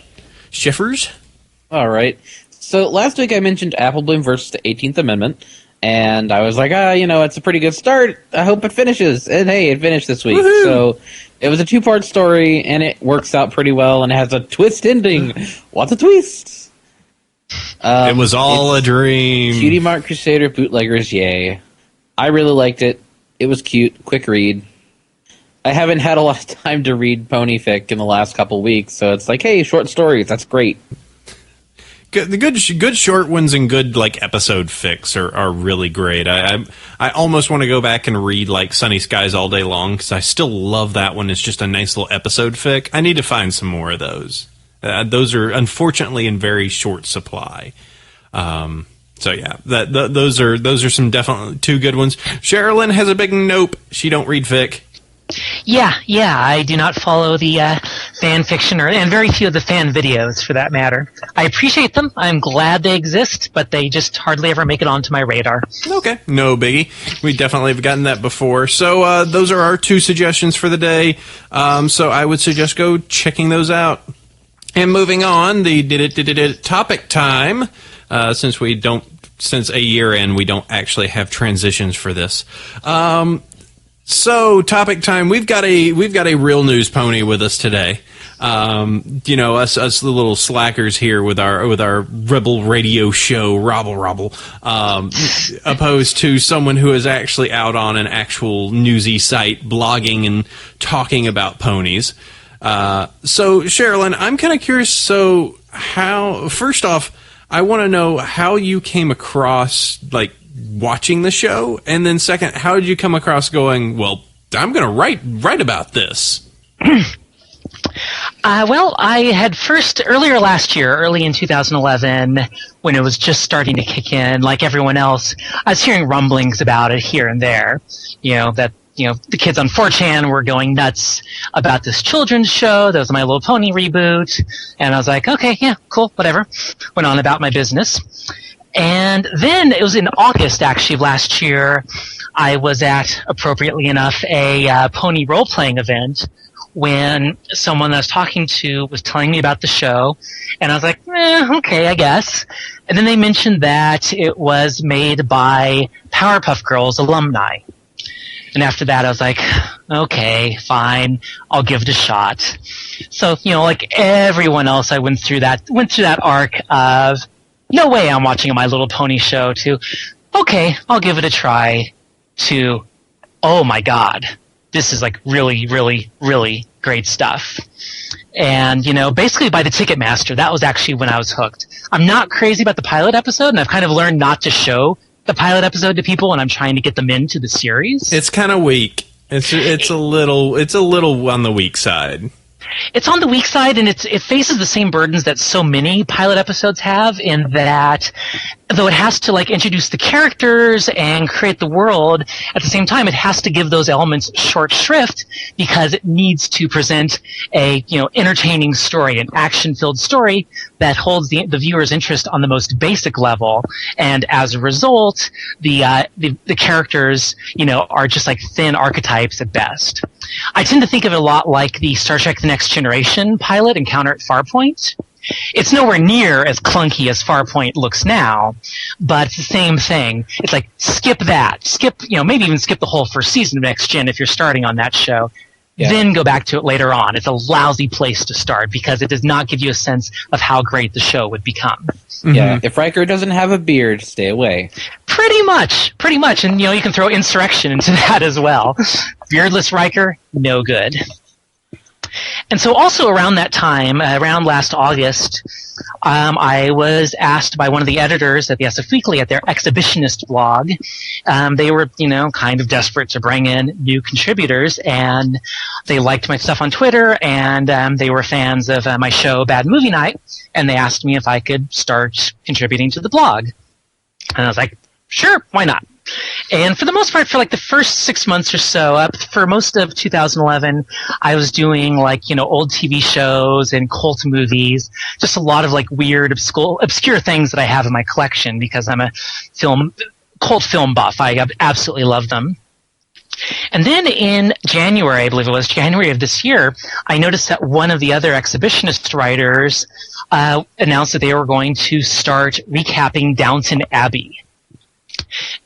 Schiffers?
All right. So last week I mentioned Apple Bloom versus the 18th Amendment. And I was like, it's a pretty good start. I hope it finishes. And hey, it finished this week. Woohoo! So it was a 2-part story, and it works out pretty well, and it has a twist ending. What's a twist?
It was all a dream.
Cutie Mark Crusader bootleggers, yay. I really liked it. It was cute, quick read. I haven't had a lot of time to read pony fic in the last couple weeks, so it's like, hey, short stories, that's great.
The good short ones and good episode fics are really great. I almost want to go back and read Sunny Skies All Day Long because I still love that one. It's just a nice little episode fic. I need to find some more of those. Those are unfortunately in very short supply. So yeah, those are some definitely 2 good ones. Sherilyn has a big nope. She don't read fic.
Yeah, I do not follow the fan fiction and very few of the fan videos, for that matter. I appreciate them. I'm glad they exist, but they just hardly ever make it onto my radar.
Okay, no biggie. We definitely have gotten that before. So those are our 2 suggestions for the day. So I would suggest go checking those out. And moving on, the topic time. Since a year in, we don't actually have transitions for this. So, topic time. We've got a real news pony with us today. Us the little slackers here with our rebel radio show, Robble, opposed to someone who is actually out on an actual newsy site, blogging and talking about ponies. So, Sherilyn, I'm kind of curious. So, first off, I want to know how you came across watching the show, and then second, how did you come across going, well, I'm going to write about this?
Well, I had first, earlier last year, early in 2011, when it was just starting to kick in, like everyone else, I was hearing rumblings about it here and there, that the kids on 4chan were going nuts about this children's show. That was My Little Pony reboot. And I was like, okay, yeah, cool, whatever. Went on about my business. And then it was in August, actually, of last year, I was at, appropriately enough, a pony role-playing event when someone I was talking to was telling me about the show. And I was like, okay, I guess. And then they mentioned that it was made by Powerpuff Girls alumni. And after that, I was like, okay, fine, I'll give it a shot. So, like everyone else, I went through that arc of, no way I'm watching a My Little Pony show, to, okay, I'll give it a try, to, oh my god, this is like really, really, really great stuff. And, basically by the Ticketmaster, that was actually when I was hooked. I'm not crazy about the pilot episode, and I've kind of learned not to show the pilot episode to people when I'm trying to get them into the series.
It's kind of weak. It's a little on the weak side.
It's on the weak side, and it faces the same burdens that so many pilot episodes have, in that though it has to introduce the characters and create the world, at the same time it has to give those elements short shrift because it needs to present a entertaining story, an action-filled story that holds the viewer's interest on the most basic level. And as a result, the characters are just like thin archetypes at best. I tend to think of it a lot like the Star Trek The Next Generation pilot, Encounter at Farpoint. It's nowhere near as clunky as Farpoint looks now, but it's the same thing. It's like, skip that. Maybe even skip the whole first season of Next Gen if you're starting on that show. Yeah. Then go back to it later on. It's a lousy place to start because it does not give you a sense of how great the show would become.
Yeah, if Riker doesn't have a beard, stay away.
Pretty much. And, you can throw Insurrection into that as well. Beardless Riker, no good. And so also around that time, around last August, I was asked by one of the editors at the SFWeekly at their exhibitionist blog. They were, kind of desperate to bring in new contributors, and they liked my stuff on Twitter, and they were fans of my show Bad Movie Night, and they asked me if I could start contributing to the blog. And I was like, sure, why not? And for the most part, for the first 6 months or so, for most of 2011, I was doing old TV shows and cult movies, just a lot of weird, obscure things that I have in my collection because I'm a cult film buff. I absolutely love them. And then in January, I believe it was January of this year, I noticed that one of the other exhibitionist writers announced that they were going to start recapping Downton Abbey.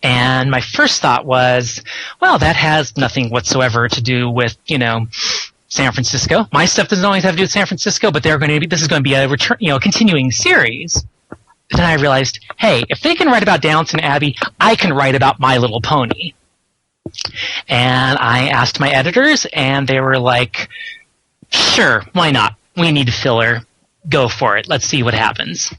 And my first thought was, well, that has nothing whatsoever to do with, San Francisco. My stuff doesn't always have to do with San Francisco, but this is going to be a continuing series. Then I realized, hey, if they can write about Downton Abbey, I can write about My Little Pony. And I asked my editors, and they were like, sure, why not? We need a filler. Go for it. Let's see what happens.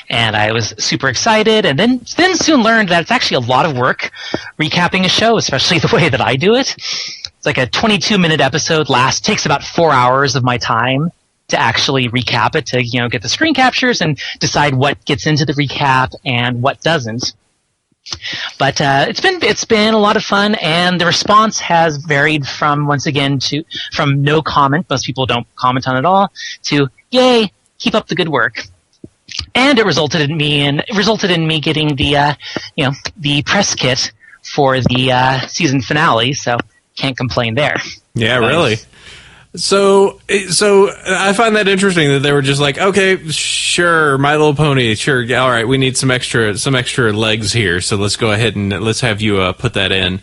And I was super excited, and then soon learned that it's actually a lot of work recapping a show, especially the way that I do it. It's like a 22-minute episode takes about 4 hours of my time to actually recap it, to get the screen captures and decide what gets into the recap and what doesn't. But it's been a lot of fun, and the response has varied from no comment, most people don't comment on it at all, to yay, keep up the good work. And it resulted in me getting the press kit for the season finale, so can't complain there.
Yeah, nice. Really. So I find that interesting that they were just like, okay, sure, My Little Pony, sure, all right, we need some extra legs here, so let's go ahead and let's have you put that in.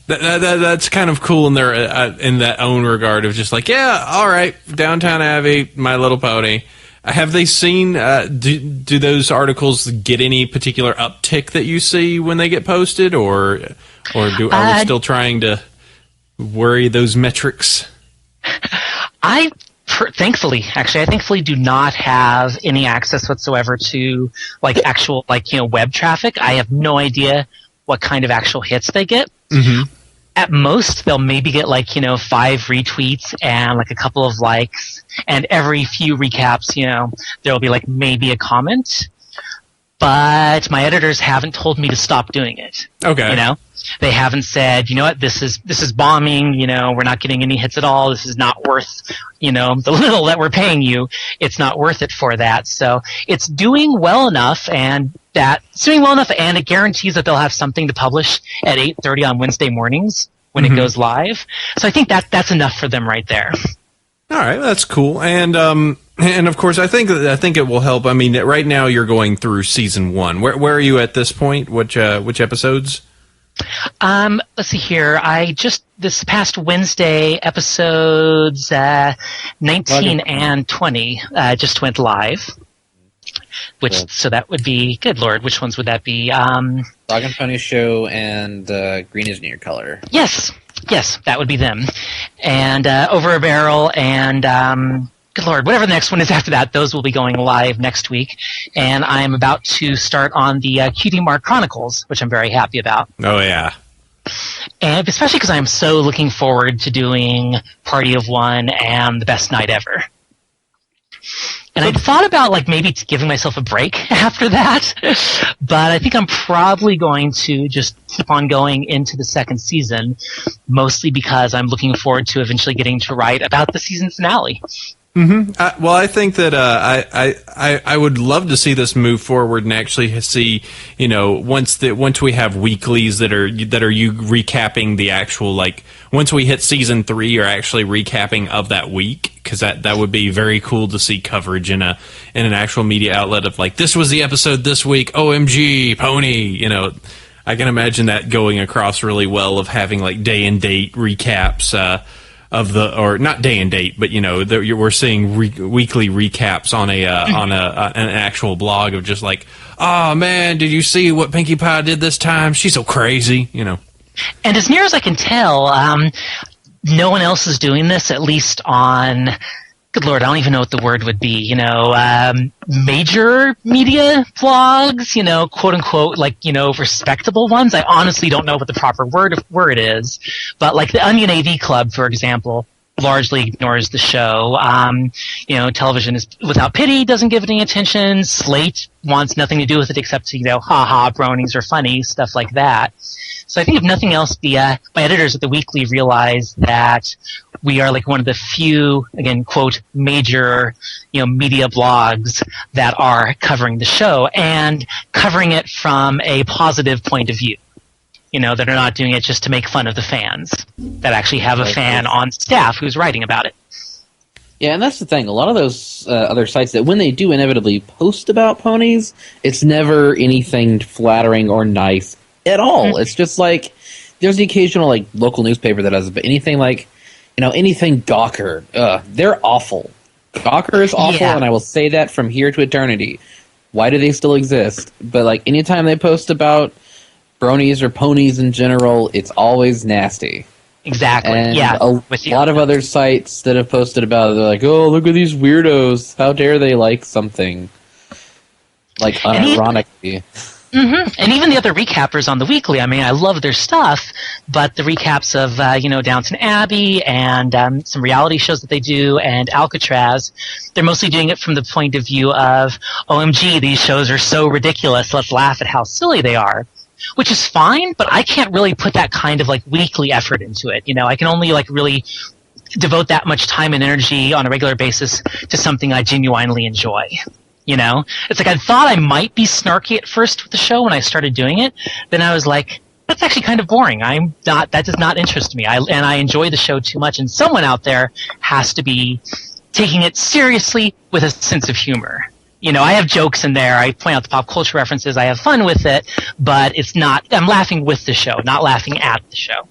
That's kind of cool in their in that own regard of just like, yeah, all right, Downtown Abbey, My Little Pony. Have they seen, do those articles get any particular uptick that you see when they get posted, or are we still trying to worry those metrics?
I thankfully do not have any access whatsoever to actual web traffic. I have no idea what kind of actual hits they get. Mm-hmm. At most, they'll maybe get 5 retweets and a couple of likes, and every few recaps, there'll be maybe a comment. but my editors haven't told me to stop doing it.
Okay.
You know, they haven't said, you know what, this is bombing. You know, we're not getting any hits at all. This is not worth, you know, the little that we're paying you. It's not worth it for that. So it's doing well enough, and it guarantees that they'll have something to publish at 8:30 on Wednesday mornings when it goes live. So I think that's enough for them right there.
All right, that's cool. And of course, I think it will help. I mean, right now you're going through season 1. Where are you at this point? Which episodes?
Let's see here. I just this past Wednesday, episodes 19 and 20 just went live. So that would be, good Lord, which ones would that be?
Dog and Pony Show and Green Isn't Your Color.
Yes, that would be them. And Over a Barrel and good Lord, whatever the next one is after that, those will be going live next week. And I'm about to start on the Cutie Mark Chronicles, which I'm very happy about.
Oh, yeah.
And especially because I'm so looking forward to doing Party of One and The Best Night Ever. And I'd thought about maybe giving myself a break after that, but I think I'm probably going to just keep on going into the second season, mostly because I'm looking forward to eventually getting to write about the season finale.
Mm-hmm. Well, I think that I would love to see this move forward and actually see, you know, once we have weeklies that are you recapping the actual, once we hit season 3, you're actually recapping of that week, because that would be very cool to see coverage in an actual media outlet of this was the episode this week, OMG Pony, you know. I can imagine that going across really well, of having day and date recaps. Or not day and date, but you know, we're seeing weekly recaps on an actual blog of just oh man, did you see what Pinkie Pie did this time? She's so crazy, you know.
And as near as I can tell, no one else is doing this, at least on, good Lord, I don't even know what the word would be, you know, major media blogs, you know, quote unquote, respectable ones. I honestly don't know what the proper word is, but the Onion AV Club, for example, largely ignores the show. You know, Television is Without Pity doesn't give it any attention. Slate wants nothing to do with it except, you know, haha, bronies are funny, stuff like that. So I think if nothing else, my editors at the Weekly realize that we are one of the few, again, quote, major, you know, media blogs that are covering the show and covering it from a positive point of view. You know, that are not doing it just to make fun of the fans, that actually have a fan on staff who's writing about it.
Yeah, and that's the thing. A lot of those other sites, that when they do inevitably post about ponies, it's never anything flattering or nice at all. Mm-hmm. It's just there's the occasional local newspaper that has anything anything Gawker. They're awful. Gawker is awful, and I will say that from here to eternity. Why do they still exist? But anytime they post about bronies or ponies in general, it's always nasty.
Exactly.
And
yeah.
A lot of other sites that have posted about it, they're oh, look at these weirdos. How dare they like something? Unironically.
Mm-hmm. And even the other recappers on the Weekly, I mean, I love their stuff, but the recaps of, Downton Abbey and some reality shows that they do and Alcatraz, they're mostly doing it from the point of view of, OMG, these shows are so ridiculous, let's laugh at how silly they are. Which is fine, but I can't really put that kind of weekly effort into it. You know, I can only really devote that much time and energy on a regular basis to something I genuinely enjoy. You know, it's I thought I might be snarky at first with the show when I started doing it. Then I was that's actually kind of boring. That does not interest me. I enjoy the show too much, and someone out there has to be taking it seriously with a sense of humor. You know, I have jokes in there. I point out the pop culture references. I have fun with it, but it's not. I'm laughing with the show, not laughing at the show.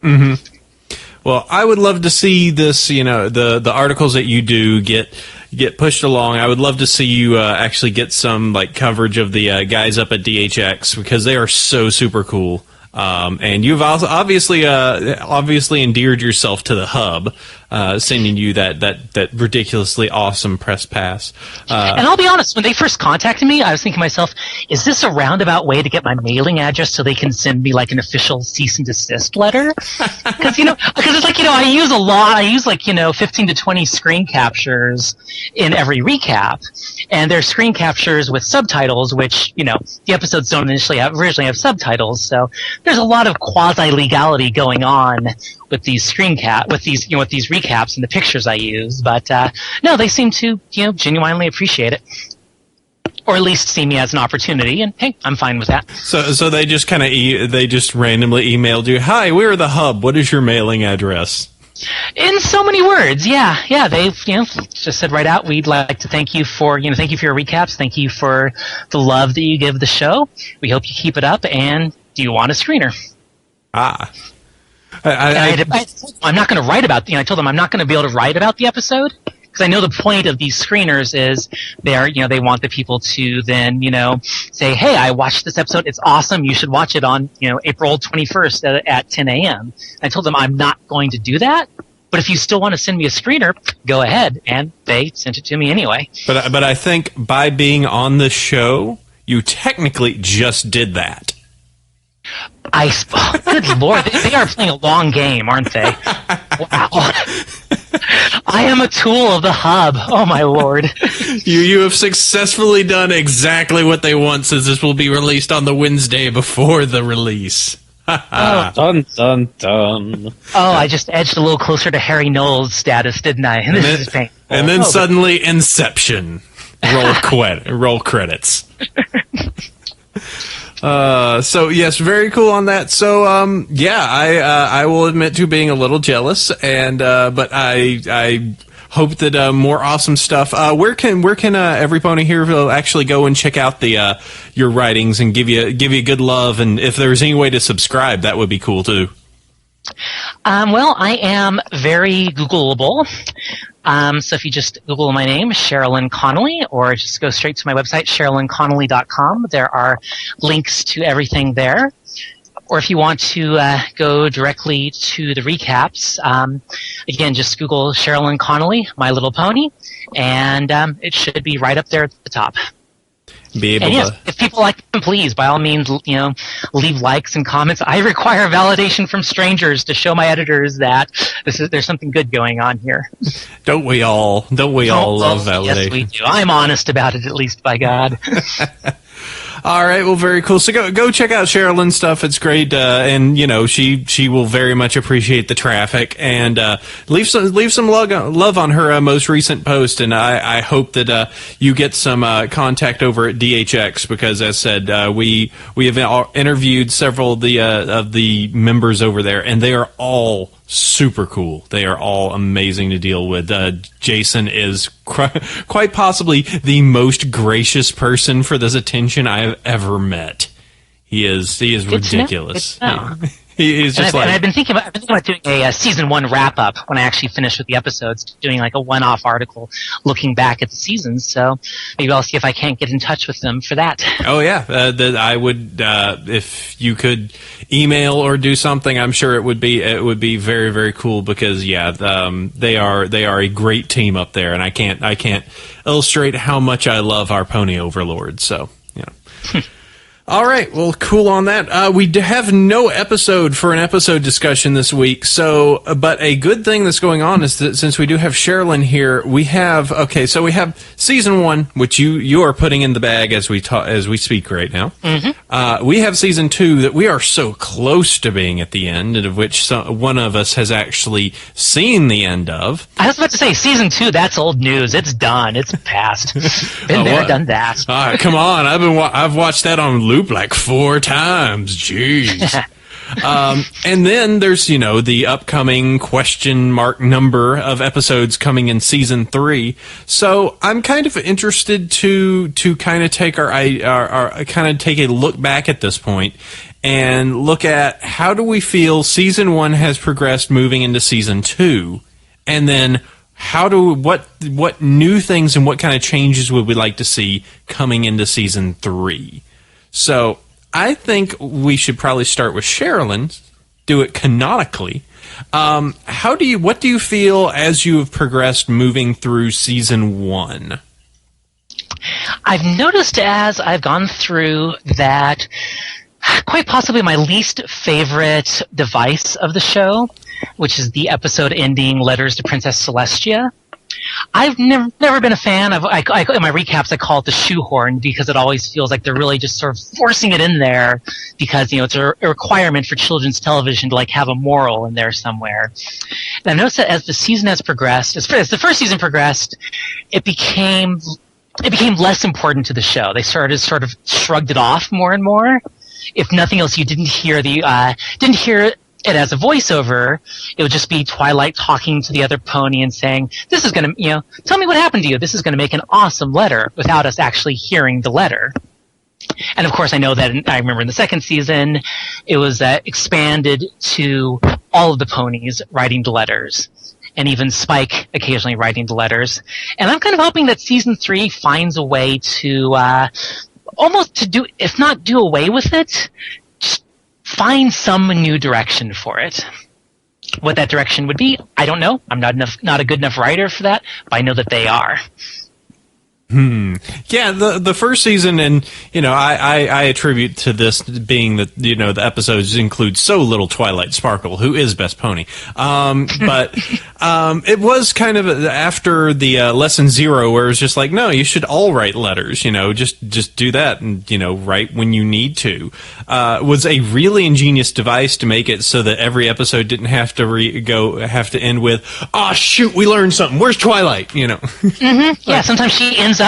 Mm-hmm. Well, I would love to see this. You know, the articles that you do get pushed along. I would love to see you actually get some coverage of the guys up at DHX, because they are so super cool. And you've also obviously endeared yourself to the hub. sending you that ridiculously awesome press pass.
And I'll be honest, when they first contacted me, I was thinking to myself, is this a roundabout way to get my mailing address so they can send me like an official cease and desist letter? Because it's like, I use a lot. I use 15 to 20 screen captures in every recap. And they're screen captures with subtitles, which, the episodes don't originally have subtitles. So there's a lot of quasi-legality going on with these with these recaps and the pictures I use. But, no, they seem to, genuinely appreciate it. Or at least see me as an opportunity, and hey, I'm fine with that.
So they just they just randomly emailed you, "Hi, we're the Hub. What is your mailing address?"
In so many words, yeah. They've just said right out, we'd like to thank you for your recaps. Thank you for the love that you give the show. We hope you keep it up. And do you want a screener? I'm not going to write about. I told them I'm not going to be able to write about the episode. Because I know the point of these screeners is they want the people to then, say, hey, I watched this episode. It's awesome. You should watch it on, April 21st at 10 a.m. I told them I'm not going to do that. But if you still want to send me a screener, go ahead. And they sent it to me anyway.
But I think by being on the show, you technically just did that.
Good Lord, they are playing a long game, aren't they? Wow. I am a tool of the Hub. Oh, my Lord.
You have successfully done exactly what they want, since this will be released on the Wednesday before the release.
Dun, dun, dun.
Oh, I just edged a little closer to Harry Knowles' status, didn't I? And this is painful.
And then suddenly, Inception. Roll credits. So yes, very cool on that. So I will admit to being a little jealous, and but I hope that more awesome stuff. Where can every pony here will actually go and check out the your writings and give you good love, and if there's any way to subscribe, that would be cool too.
Well, I am very Googleable. So if you just Google my name, Sherilyn Connelly, or just go straight to my website, SherilynConnelly.com, there are links to everything there. Or if you want to go directly to the recaps, again, just Google Sherilyn Connelly, My Little Pony, and it should be right up there at the top. If people like them, please, by all means, leave likes and comments. I require validation from strangers to show my editors that there's something good going on here.
Don't we all love validation?
Yes, we do. I'm honest about it, at least, by God.
All right, well, very cool. So go check out Sherilyn's stuff. It's great, and she will very much appreciate the traffic. And leave some love on her most recent post. And I hope that you get some contact over at DHX, because, as said, we have interviewed several of the members over there, and they are all super cool. They are all amazing to deal with. Jason is quite possibly the most gracious person for this attention I have ever met. He is ridiculous. He's just
I've been thinking about doing a season 1 wrap up when I actually finish with the episodes, doing like a one-off article looking back at the seasons. So maybe I'll see if I can't get in touch with them for that.
Oh yeah, I would if you could email or do something. I'm sure it would be very, very cool, because they are a great team up there, and I can't illustrate how much I love our pony overlords. So All right, well, cool on that. We have no episode for an episode discussion this week, but a good thing that's going on is that since we do have Sherilyn here, we have season 1, which you are putting in the bag as we speak right now. Mm-hmm. We have season 2 that we are so close to being at the end, and of which one of us has actually seen the end of.
I was about to say, season 2, that's old news. It's done. It's past. Been there, done that.
Come on, I've watched that on loop like 4 times. Jeez. And then there's, the upcoming question mark number of episodes coming in season 3. So I'm kind of interested to kind of take take a look back at this point and look at how do we feel season 1 has progressed moving into season 2, and then what new things and what kind of changes would we like to see coming into season 3. So I think we should probably start with Sherilyn, do it canonically, What do you feel as you have progressed moving through season 1?
I've noticed as I've gone through that quite possibly my least favorite device of the show, which is the episode ending Letters to Princess Celestia. I've never been a fan of. In my recaps, I call it the shoehorn because it always feels like they're really just sort of forcing it in there because it's a requirement for children's television to have a moral in there somewhere. And I noticed that as the season has progressed, as the first season progressed, it became less important to the show. They sort of shrugged it off more and more. If nothing else, you didn't hear it as a voiceover. It would just be Twilight talking to the other pony and saying, "This is going to, tell me what happened to you. This is going to make an awesome letter," without us actually hearing the letter. And of course, I know that I remember in the second season, it was expanded to all of the ponies writing the letters, and even Spike occasionally writing the letters. And I'm kind of hoping that season 3 finds a way to almost to do, if not do away with it, just find some new direction for it. What that direction would be, I don't know. I'm not a good enough writer for that, but I know that they are.
Yeah, the first season, and I attribute to this being that the episodes include so little Twilight Sparkle, who is best pony. But it was kind of after the lesson 0, where it was just like, no, you should all write letters. Just do that, and write when you need to. Was a really ingenious device to make it so that every episode didn't have to end with, "Oh shoot, we learned something. Where's Twilight?"
Mm-hmm. Yeah, sometimes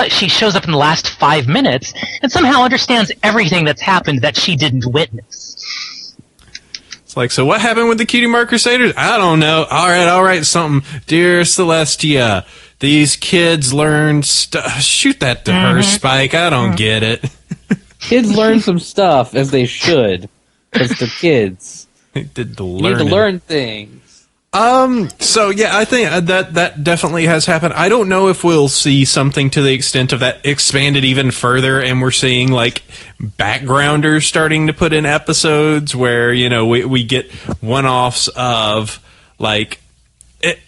she shows up in the last 5 minutes and somehow understands everything that's happened that she didn't witness.
It's like, so what happened with the Cutie Mark Crusaders? I don't know. All right, I'll write something. "Dear Celestia, these kids learned stuff." Shoot that to her, Spike. I don't get it.
Kids learn some stuff, as they should, because they're kids.
They did the
You need to learn things.
So yeah, I think that definitely has happened. I don't know if we'll see something to the extent of that expanded even further, and we're seeing backgrounders starting to put in episodes where we get one-offs of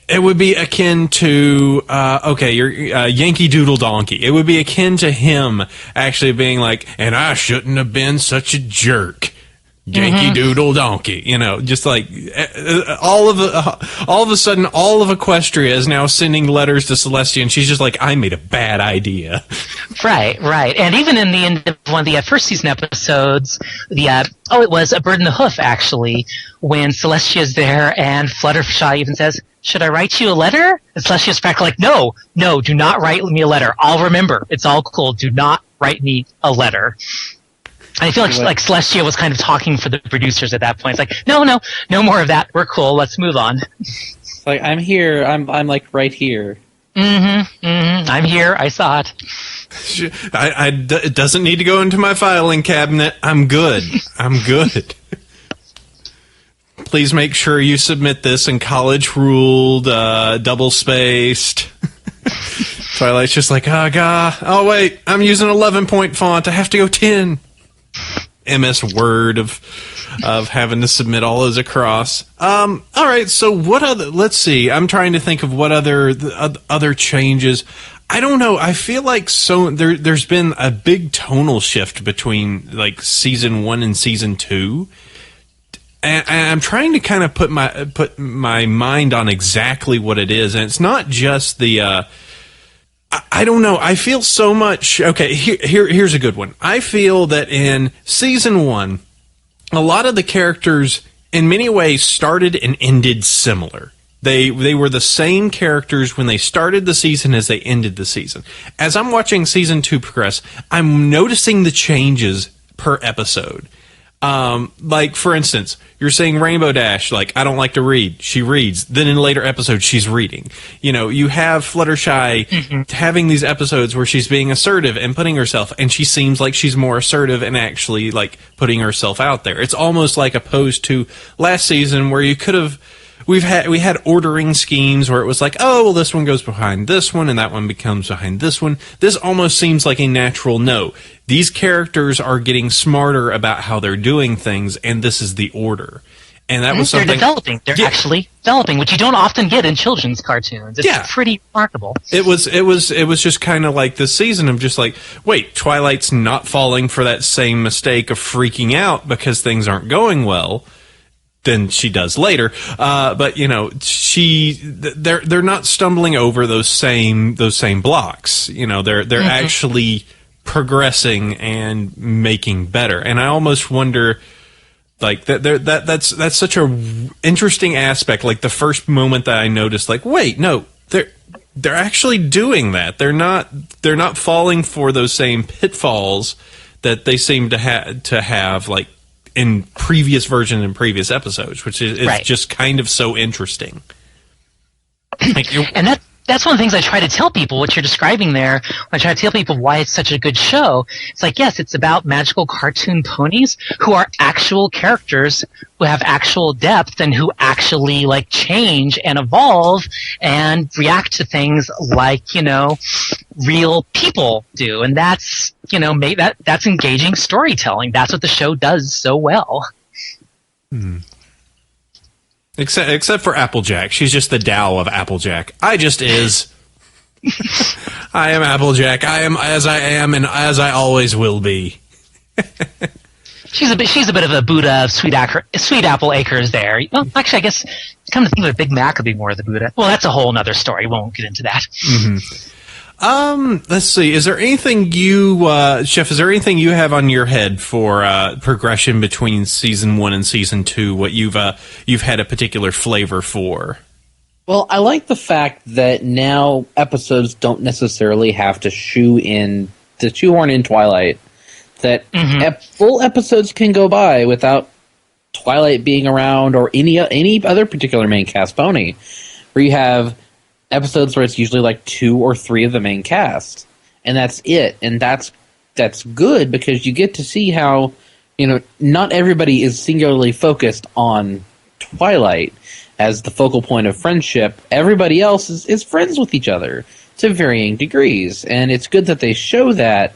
it would be akin to your Yankee Doodle Donkey. It would be akin to him actually being like, "And I shouldn't have been such a jerk. Yankee Doodle Donkey," just like all of a sudden, all of Equestria is now sending letters to Celestia, and she's just like, "I made a bad idea."
Right. And even in the end of one of the first season episodes, it was A Bird in the Hoof, actually, when Celestia's there and Fluttershy even says, "Should I write you a letter?" And Celestia's back like, No, do not write me a letter. I'll remember. It's all cool. Do not write me a letter. I feel like Celestia was kind of talking for the producers at that point. It's like, no more of that. We're cool. Let's move on.
It's like, I'm here. I'm like right here.
I'm here. I saw it.
It doesn't need to go into my filing cabinet. I'm good. Please make sure you submit this in college-ruled, double-spaced. Twilight's just like, "Oh, God. Oh, wait. I'm using 11-point font. I have to go 10. MS Word of having to submit all those across. All right, so what other? Let's see. I'm trying to think of what other changes. I don't know. I feel like there's been a big tonal shift between season 1 and season 2, and I'm trying to kind of put my mind on exactly what it is, and it's not just the. I don't know. I feel so much. Okay, here's a good one. I feel that in season 1, a lot of the characters, in many ways, started and ended similar. They were the same characters when they started the season as they ended the season. As I'm watching season 2 progress, I'm noticing the changes per episode. For instance, you're saying Rainbow Dash, I don't like to read. She reads. Then in later episodes, she's reading. You have Fluttershy having these episodes where she's being assertive and putting herself, and she seems like she's more assertive and actually, putting herself out there. It's almost like opposed to last season where you could have... We had ordering schemes where it was like, oh, well, this one goes behind this one, and that one becomes behind this one. This almost seems like a natural no. These characters are getting smarter about how they're doing things, and this is the order. And that was something...
They're developing. They're actually developing, which you don't often get in children's cartoons. It's pretty remarkable.
It was just kind of like this season of just like, wait, Twilight's not falling for that same mistake of freaking out because things aren't going well than she does later. But you know, they're not stumbling over those same blocks. You know, they're actually progressing and making better. And I almost wonder, like, that's such a interesting aspect. Like the first moment that I noticed, like, wait, no, they're actually doing that. They're not falling for those same pitfalls that they seem to have like in previous versions and previous episodes, which is just kind of so interesting. Like,
and that's one of the things I try to tell people, what you're describing there. I try to tell people why it's such a good show. It's like, yes, it's about magical cartoon ponies who are actual characters, who have actual depth, and who actually, like, change and evolve and react to things like, you know, real people do. And that's, you know, that's engaging storytelling. That's what the show does so well.
Except for Applejack. She's just the Tao of Applejack. I just is. I am Applejack. I am as I am and as I always will be.
She's a bit of a Buddha of Sweet Apple Acres there. Well, actually, I guess, come to think of it, Big Mac would be more of the Buddha. Well, that's a whole other story. We won't get into that.
Let's see. Is there anything Chef, is there anything you have on your head for progression between season 1 and season 2? What you've had a particular flavor for?
Well, I like the fact that now episodes don't necessarily have to shoehorn in Twilight. That full episodes can go by without Twilight being around or any other particular main cast pony, where you have episodes where it's usually like 2 or 3 of the main cast, and that's it. And that's good because you get to see how, you know, not everybody is singularly focused on Twilight as the focal point of friendship. Everybody else is friends with each other to varying degrees, and it's good that they show that.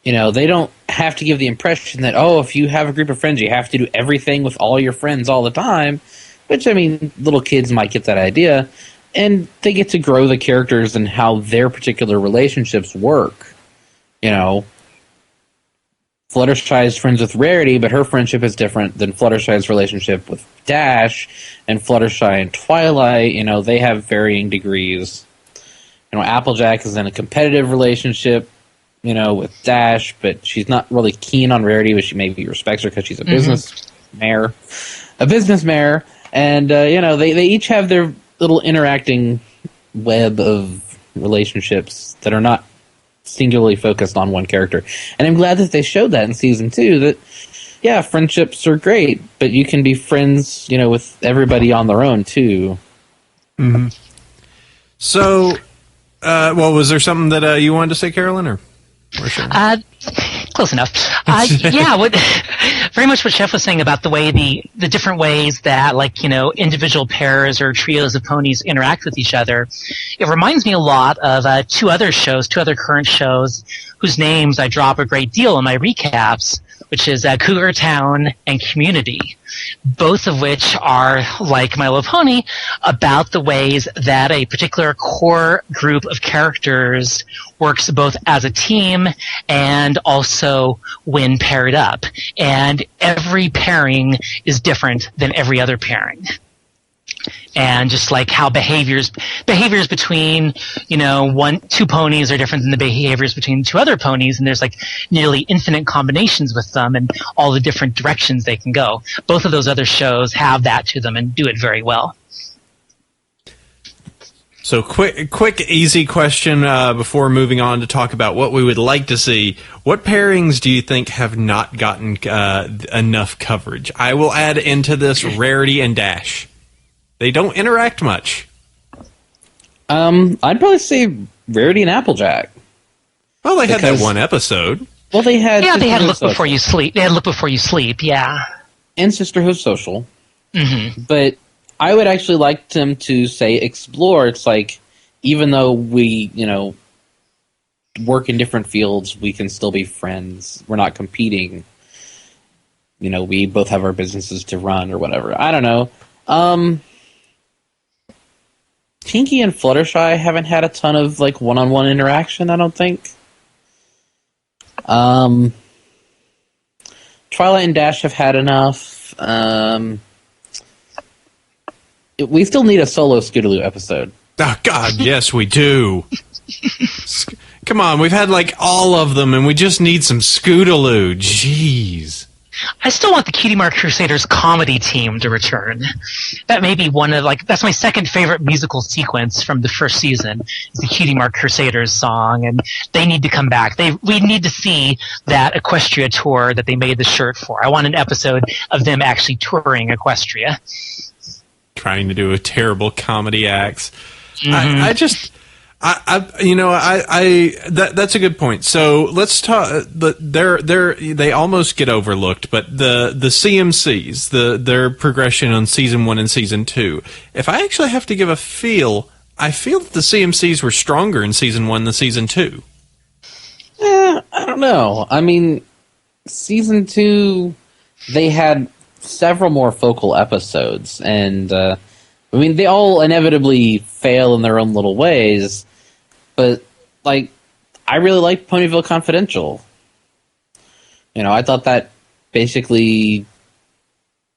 You know, they don't have to give the impression that, oh, if you have a group of friends, you have to do everything with all your friends all the time, which, I mean, little kids might get that idea. And they get to grow the characters and how their particular relationships work. You know, Fluttershy is friends with Rarity, but her friendship is different than Fluttershy's relationship with Dash, and Fluttershy and Twilight, you know, they have varying degrees. You know, Applejack is in a competitive relationship, you know, with Dash, but she's not really keen on Rarity, but she maybe respects her because she's a business mare. And, you know, they each have their little interacting web of relationships that are not singularly focused on one character. And I'm glad that they showed that in season 2, that, yeah, friendships are great, but you can be friends, you know, with everybody on their own, too.
So, well, was there something that you wanted to say, Carolyn, or sure?
Close enough. Yeah, very much what Chef was saying about the different ways that, like, you know, individual pairs or trios of ponies interact with each other. It reminds me a lot of two other current shows whose names I drop a great deal in my recaps, which is Cougar Town and Community, both of which are, like My Little Pony, about the ways that a particular core group of characters works both as a team and also when paired up. And every pairing is different than every other pairing. And just like how behaviors between, you know, 2 ponies are different than the behaviors between 2 other ponies, and there's like nearly infinite combinations with them and all the different directions they can go. Both of those other shows have that to them and do it very well.
So quick, easy question before moving on to talk about what we would like to see. What pairings do you think have not gotten enough coverage? I will add into this Rarity and Dash. They don't interact much.
I'd probably say Rarity and Applejack.
Well, they had that one episode.
Well, they had
Look Before You Sleep. They had Look Before You Sleep, yeah.
And Sisterhood Social. But I would actually like them to say explore. It's like, even though we, you know, work in different fields, we can still be friends. We're not competing. we both have our businesses to run or whatever. I don't know. Pinky and Fluttershy haven't had a ton of one-on-one interaction, I don't think. Twilight and Dash have had enough. We still need a solo Scootaloo episode.
Oh, God, yes, we do. Come on, we've had all of them, and we just need some Scootaloo. Jeez.
I still want the Cutie Mark Crusaders comedy team to return. That may be one of that's my second favorite musical sequence from the first season. Is the Cutie Mark Crusaders song, and they need to come back. We need to see that Equestria tour that they made the shirt for. I want an episode of them actually touring Equestria.
Trying to do a terrible comedy acts.
Mm-hmm.
That's a good point. So let's talk. But they almost get overlooked. But the CMCs, their progression on season 1 and season 2. If I actually have to give a feel, I feel that the CMCs were stronger in season 1 than season 2.
I don't know. I mean, season 2, they had several more focal episodes, and they all inevitably fail in their own little ways. But, I really liked Ponyville Confidential. I thought that basically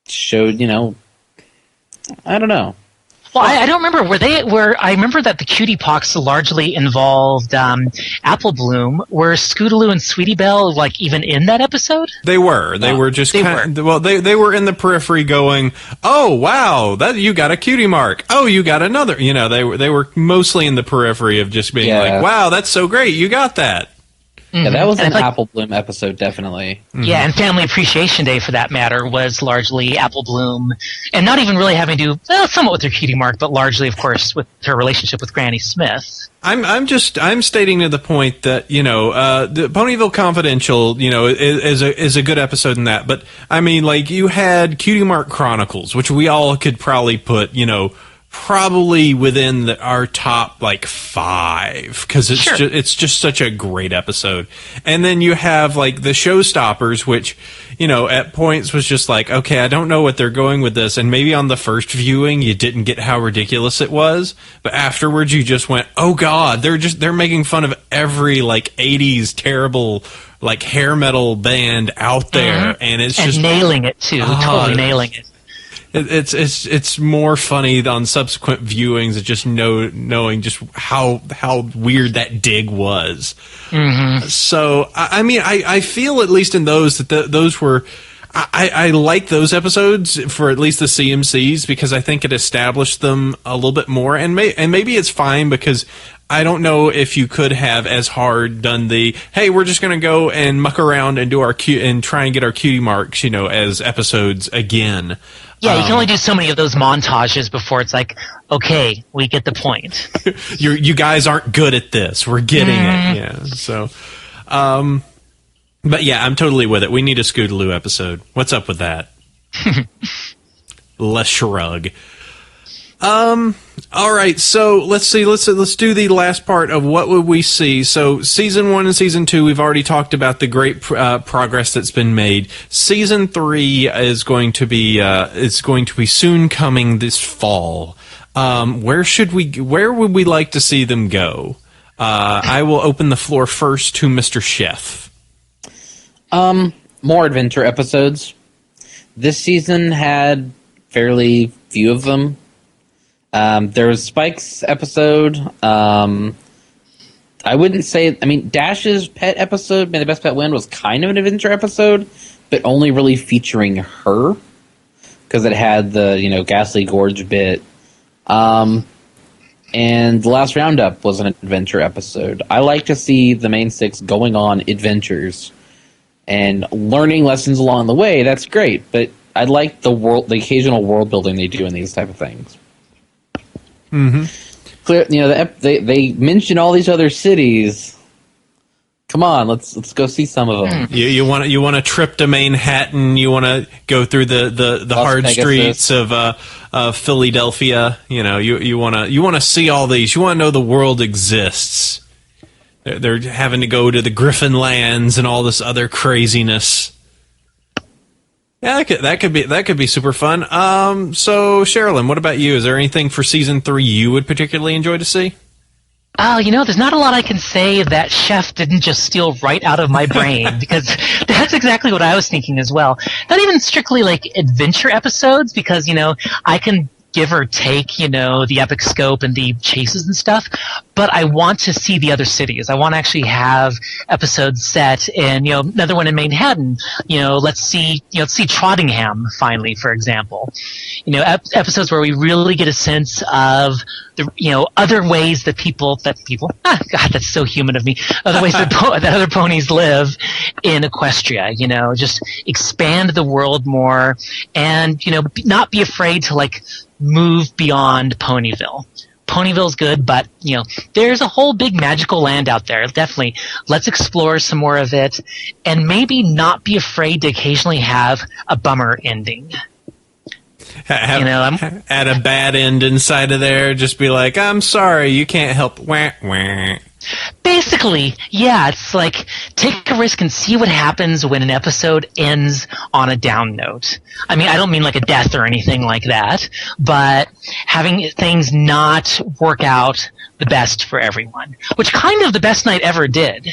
showed, I don't know.
Well, I don't remember. I remember that the Cutie Pox largely involved Apple Bloom. Were Scootaloo and Sweetie Belle even in that episode?
They were. They were just they were in the periphery going, "Oh wow, that you got a Cutie Mark. Oh, you got another." They were mostly in the periphery of just being "Wow, that's so great. You got that."
Yeah, that was an Apple Bloom episode, definitely.
Yeah, and Family Appreciation Day, for that matter, was largely Apple Bloom, and not even really having to do somewhat with her Cutie Mark, but largely, of course, with her relationship with Granny Smith.
I'm stating to the point that the Ponyville Confidential, is a good episode in that, but I mean, you had Cutie Mark Chronicles, which we all could probably put, probably within our top 5 because it's just such a great episode. And then you have the Showstoppers, which at points was just okay, I don't know what they're going with this, and maybe on the first viewing you didn't get how ridiculous it was, but afterwards you just went, oh god, they're making fun of every 80s terrible hair metal band out there, and it's just
nailing it too, totally nailing it.
It's more funny on subsequent viewings of just knowing just how weird that dig was. Mm-hmm. So I feel at least in those that those were. I like those episodes for at least the CMCs because I think it established them a little bit more, and maybe it's fine because I don't know if you could have as hard done the hey, we're just going to go and muck around and do our and try and get our Cutie Marks as episodes again.
Yeah, you can only do so many of those montages before it's okay, we get the point.
You guys aren't good at this. We're getting it. Yeah. So, but yeah, I'm totally with it. We need a Scootaloo episode. What's up with that? Less shrug. All right, so let's see. Let's do the last part of what would we see. So season 1 and season 2, we've already talked about the great progress that's been made. Season 3 is going to be soon coming this fall. Where would we like to see them go? I will open the floor first to Mr. Chef.
More adventure episodes. This season had fairly few of them. There was Spike's episode. I wouldn't say... I mean, Dash's pet episode, May the Best Pet Win, was kind of an adventure episode, but only really featuring her, because it had the, Ghastly Gorge bit. And the last Roundup was an adventure episode. I like to see the main 6 going on adventures and learning lessons along the way. That's great, but I like the occasional world building they do in these type of things.
Mm-hmm.
Clear, they mention all these other cities. Come on, let's go see some of them.
You want a trip to Manhattan? You want to go through the hard streets of Philadelphia? You want to see all these. You want to know the world exists. They're having to go to the Griffin Lands and all this other craziness. Yeah, that could be super fun. So Sherilyn, what about you? Is there anything for season 3 you would particularly enjoy to see?
Oh, there's not a lot I can say that Chef didn't just steal right out of my brain, because that's exactly what I was thinking as well. Not even strictly like adventure episodes, because, I can give or take, the epic scope and the chases and stuff, but I want to see the other cities. I want to actually have episodes set in, another one in Manhattan. Let's see Trottingham finally, for example. Episodes where we really get a sense of the, other ways that people, God, that's so human of me. Other ways that other ponies live in Equestria. Just expand the world more, and not be afraid to move beyond Ponyville. Ponyville's good, but there's a whole big magical land out there. Definitely, let's explore some more of it, and maybe not be afraid to occasionally have a bummer ending.
Add a bad end inside of there. Just be like, I'm sorry, you can't help. Wah, wah.
Basically, yeah, it's like take a risk and see what happens when an episode ends on a down note. I mean, I don't mean like a death or anything like that, but having things not work out the best for everyone, which kind of the Best Night Ever did,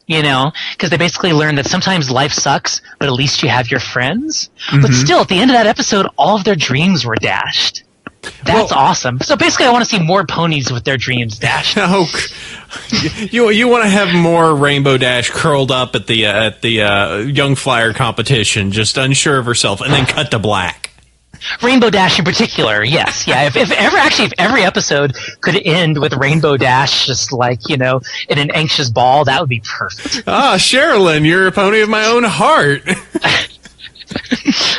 because they basically learned that sometimes life sucks, but at least you have your friends. Mm-hmm. But still, at the end of that episode, all of their dreams were dashed. That's awesome. So basically, I want to see more ponies with their dreams dashed.
Oh, you want to have more Rainbow Dash curled up at the Young Flyer competition, just unsure of herself, and then cut to black.
Rainbow Dash in particular, yes, yeah. If every episode could end with Rainbow Dash, just in an anxious ball, that would be perfect.
Ah, Sherilyn, you're a pony of my own heart.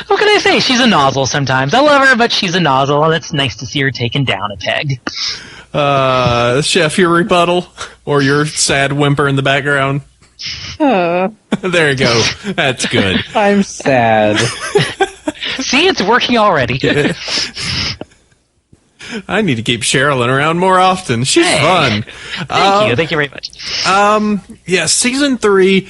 What can I say? She's a nozzle sometimes. I love her, but she's a nozzle, and it's nice to see her taken down a peg.
Chef, your rebuttal? Or your sad whimper in the background? There you go. That's good.
I'm sad.
See, it's working already.
I need to keep Sherilyn around more often. She's fun.
Thank you. Thank you very much.
Yeah, season 3...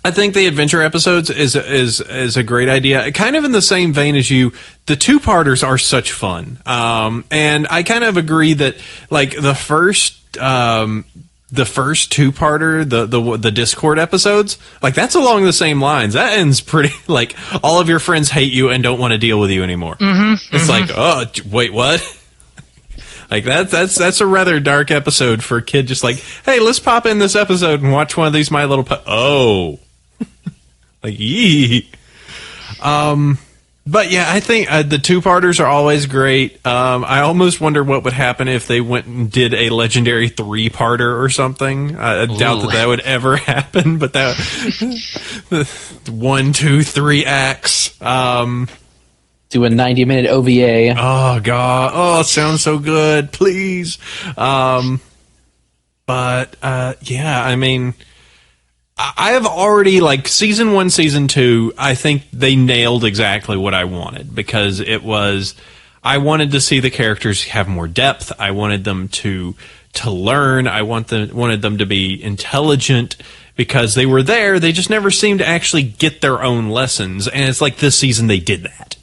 I think the adventure episodes is a great idea. Kind of in the same vein as you, the two-parters are such fun. And I kind of agree that the first two-parter, the Discord episodes, that's along the same lines. That ends pretty all of your friends hate you and don't want to deal with you anymore. Mm-hmm, it's oh, wait, what? That's a rather dark episode for a kid. Just hey, let's pop in this episode and watch one of these My Little oh. Yee. But yeah, I think the two-parters are always great. I almost wonder what would happen if they went and did a legendary 3-parter or something. I doubt that would ever happen, but that 1, 2, 3 acts. Do
a 90-minute OVA.
Oh god! Oh, it sounds so good. Please. Yeah, I mean. I have already, season 1, season 2, I think they nailed exactly what I wanted, because I wanted to see the characters have more depth. I wanted them to learn. I wanted them to be intelligent, because they were there. They just never seemed to actually get their own lessons. And it's this season they did that.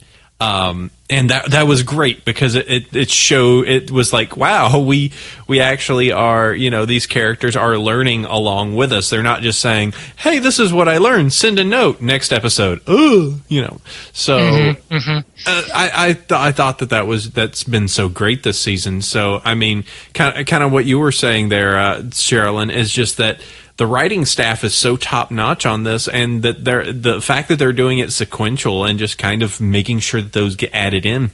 And that was great, because it was wow, we actually are, these characters are learning along with us. They're not just saying, hey, this is what I learned, send a note, next episode. So I thought that's been so great this season. So I mean, kind of what you were saying there, Sherilyn, is just that the writing staff is so top notch on this, and that the fact that they're doing it sequential and just kind of making sure that those get added in,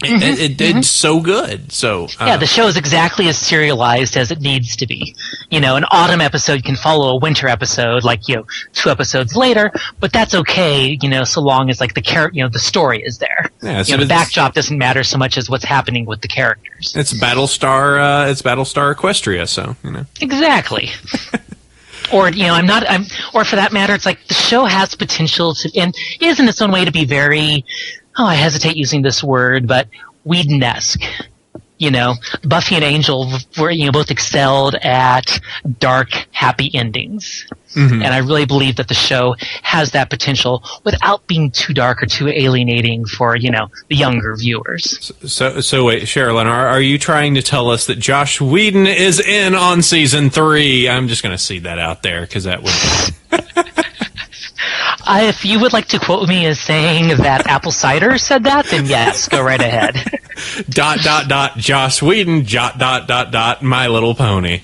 it did so good. So
yeah, the show is exactly as serialized as it needs to be. An autumn episode can follow a winter episode, 2 episodes later, but that's okay. So long as the story is there. Yeah, so the backdrop doesn't matter so much as what's happening with the characters.
It's Battlestar. It's Battlestar Equestria. So
exactly. Or or for that matter, it's the show has potential to, and is in its own way, to be very, I hesitate using this word, but Whedon-esque. Buffy and Angel were, both excelled at dark, happy endings. Mm-hmm. And I really believe that the show has that potential without being too dark or too alienating for, the younger viewers.
So wait, Sherilyn, are you trying to tell us that Joss Whedon is in on season 3? I'm just going to see that out there because that would...
If you would like to quote me as saying that Apple Cider said that, then yes, go right ahead. ...
Joss Whedon, ... My Little Pony.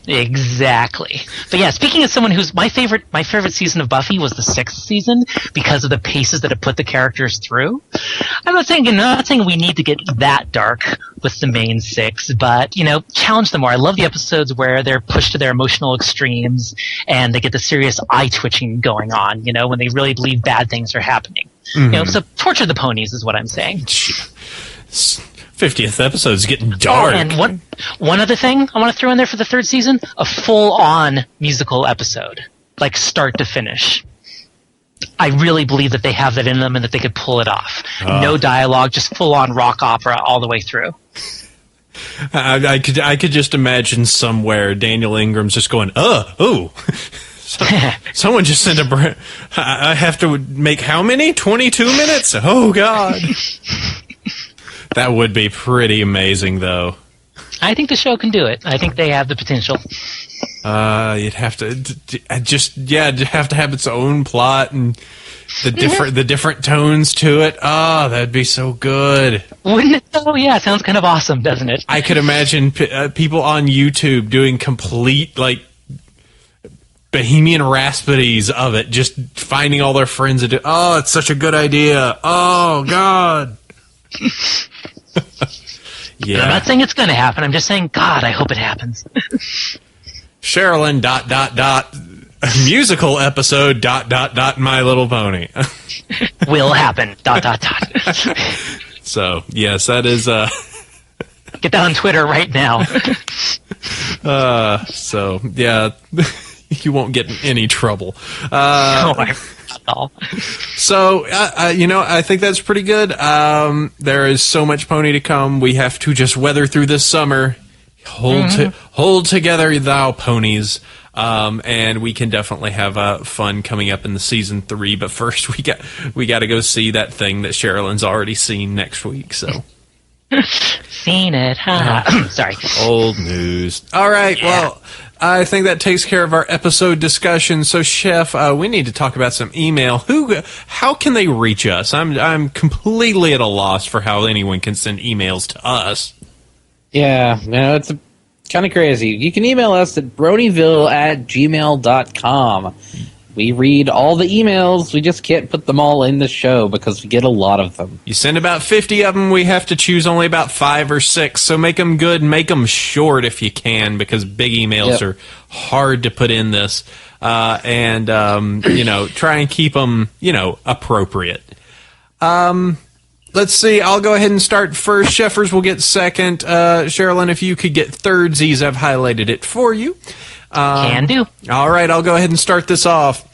Exactly. But yeah, speaking of someone who's my favorite season of Buffy was the 6th season because of the paces that it put the characters through. I'm not saying we need to get that dark with the main 6, but challenge them more. I love the episodes where they're pushed to their emotional extremes and they get the serious eye twitching going on, when they really believe bad things are happening.
Mm-hmm.
So torture the ponies is what I'm saying.
50th episode is getting dark.
Oh, and one other thing I want to throw in there for the 3rd season, a full-on musical episode, like start to finish. I really believe that they have that in them and that they could pull it off. No dialogue, just full-on rock opera all the way through.
I could just imagine somewhere Daniel Ingram's just going, ooh. Someone just sent I have to make how many? 22 minutes? Oh, God. That would be pretty amazing, though.
I think the show can do it. I think they have the potential.
You'd have to have to have its own plot and the different tones to it. Oh, that'd be so good.
Wouldn't it? Oh, yeah. Sounds kind of awesome, doesn't it?
I could imagine people on YouTube doing complete Bohemian Rhapsodies of it, just finding all their friends and do. Oh, it's such a good idea. Oh, God. Yeah.
I'm not saying it's going to happen. I'm just saying, God, I hope it happens.
Sherilyn ... musical episode ... My Little Pony.
Will happen ...
So yes, that is.
Get that on Twitter right now.
So yeah, you won't get in any trouble. So, I think that's pretty good. There is so much pony to come. We have to just weather through this summer. Hold together, thou ponies. And we can definitely have fun coming up in the season 3. But first, we got to go see that thing that Sherilyn's already seen next week. So.
Seen it, Sorry.
Old news. All right, well, I think that takes care of our episode discussion. So, Chef, we need to talk about some email. How can they reach us? I'm completely at a loss for how anyone can send emails to us.
Yeah, it's kind of crazy. You can email us at bronyville@gmail.com. We read all the emails. We just can't put them all in the show because we get a lot of them.
You send about 50 of them. We have to choose only about 5 or 6. So make them good. Make them short if you can, because big emails are hard to put in this. Try and keep them, appropriate. Let's see. I'll go ahead and start first. Sheffers will get second. Sherilyn, if you could get thirdsies, I've highlighted it for you.
Can do.
All right, I'll go ahead and start this off.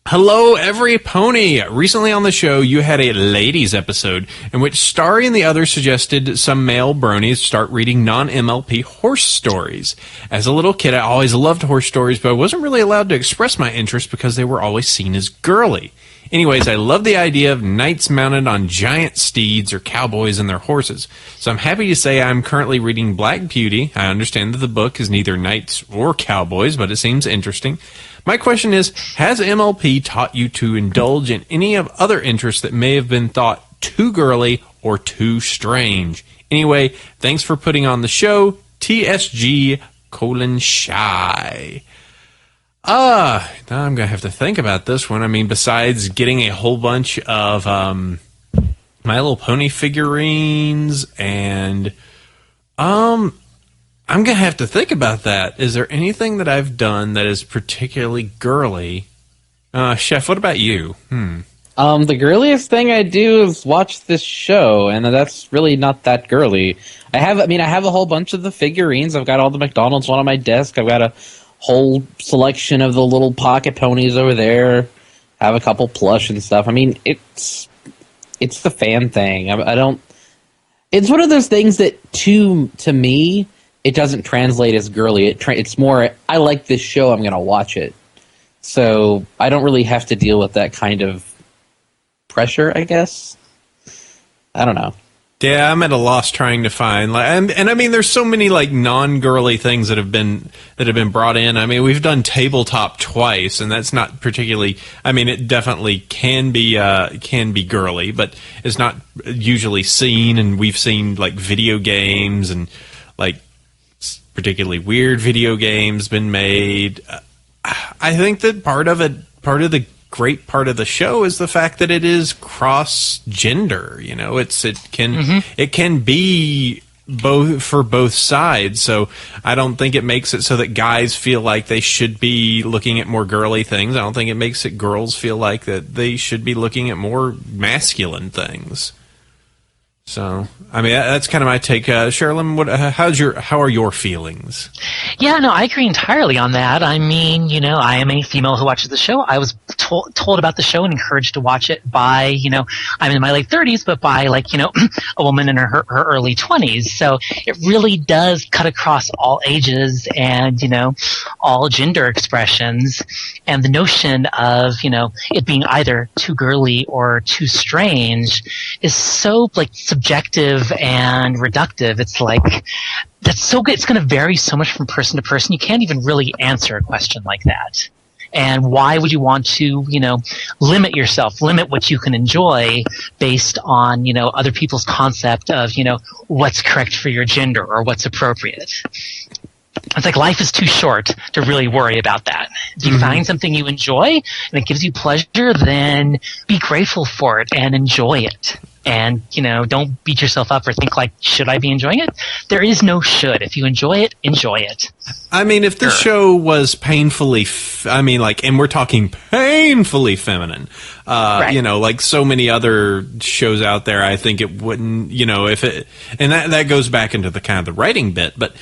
Hello, every pony. Recently on the show, you had a ladies episode in which Starry and the others suggested some male bronies start reading non-MLP horse stories. As a little kid, I always loved horse stories, but I wasn't really allowed to express my interest because they were always seen as girly. Anyways, I love the idea of knights mounted on giant steeds or cowboys and their horses. So I'm happy to say I'm currently reading Black Beauty. I understand that the book is neither knights or cowboys, but it seems interesting. My question is, has MLP taught you to indulge in any of other interests that may have been thought too girly or too strange? Anyway, thanks for putting on the show. TSG:*Shy. Now I'm going to have to think about this one. I mean, besides getting a whole bunch of My Little Pony figurines and I'm going to have to think about that. Is there anything that I've done that is particularly girly? Chef, what about you?
The girliest thing I do is watch this show, and that's really not that girly. I have a whole bunch of the figurines. I've got all the McDonald's one on my desk. I've got a whole selection of the little pocket ponies over there. I have a couple plush and stuff. I mean, it's the fan thing. I don't. It's one of those things that, to me, it doesn't translate as girly. It's more, I like this show, I'm going to watch it. So I don't really have to deal with that kind of pressure, I guess. I don't know.
Yeah, I'm at a loss trying to find, and I mean, there's so many like non-girly things that have been brought in. I mean, we've done tabletop twice, and that's not particularly. I mean, it definitely can be girly, but it's not usually seen. And we've seen like video games and like particularly weird video games been made. I think that part of the great part of the show is the fact that it is cross-gender. You know, it can be both for both sides. So I don't think it makes it so that guys feel like they should be looking at more girly things. I don't think it makes it girls feel like that they should be looking at more masculine things. So, I mean, that's kind of my take. Sherilyn, how are your feelings?
Yeah, no, I agree entirely on that. I mean, you know, I am a female who watches the show. I was told about the show and encouraged to watch it by, you know, I'm in my late 30s, but by like, you know, a woman in her early 20s. So it really does cut across all ages and, you know, all gender expressions. And the notion of, you know, it being either too girly or too strange is so like subjective and reductive. It's like, that's so good. It's going to vary so much from person to person. You can't even really answer a question like that. And why would you want to, you know, limit yourself, limit what you can enjoy based on, you know, other people's concept of, you know, what's correct for your gender or what's appropriate? It's like life is too short to really worry about that. If you find something you enjoy and it gives you pleasure, then be grateful for it and enjoy it. And, you know, don't beat yourself up or think like, should I be enjoying it? There is no should. If you enjoy it, enjoy it.
I mean, if the show was painfully, and we're talking painfully feminine, right. You know, like so many other shows out there, I think it wouldn't, you know, and that goes back into the kind of the writing bit, but,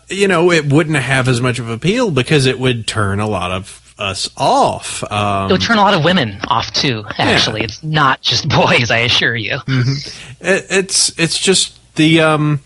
you know, it wouldn't have as much of appeal because it would turn a lot of us off.
It would turn a lot of women off too. Actually, yeah. It's not just boys. I assure you.
It's just the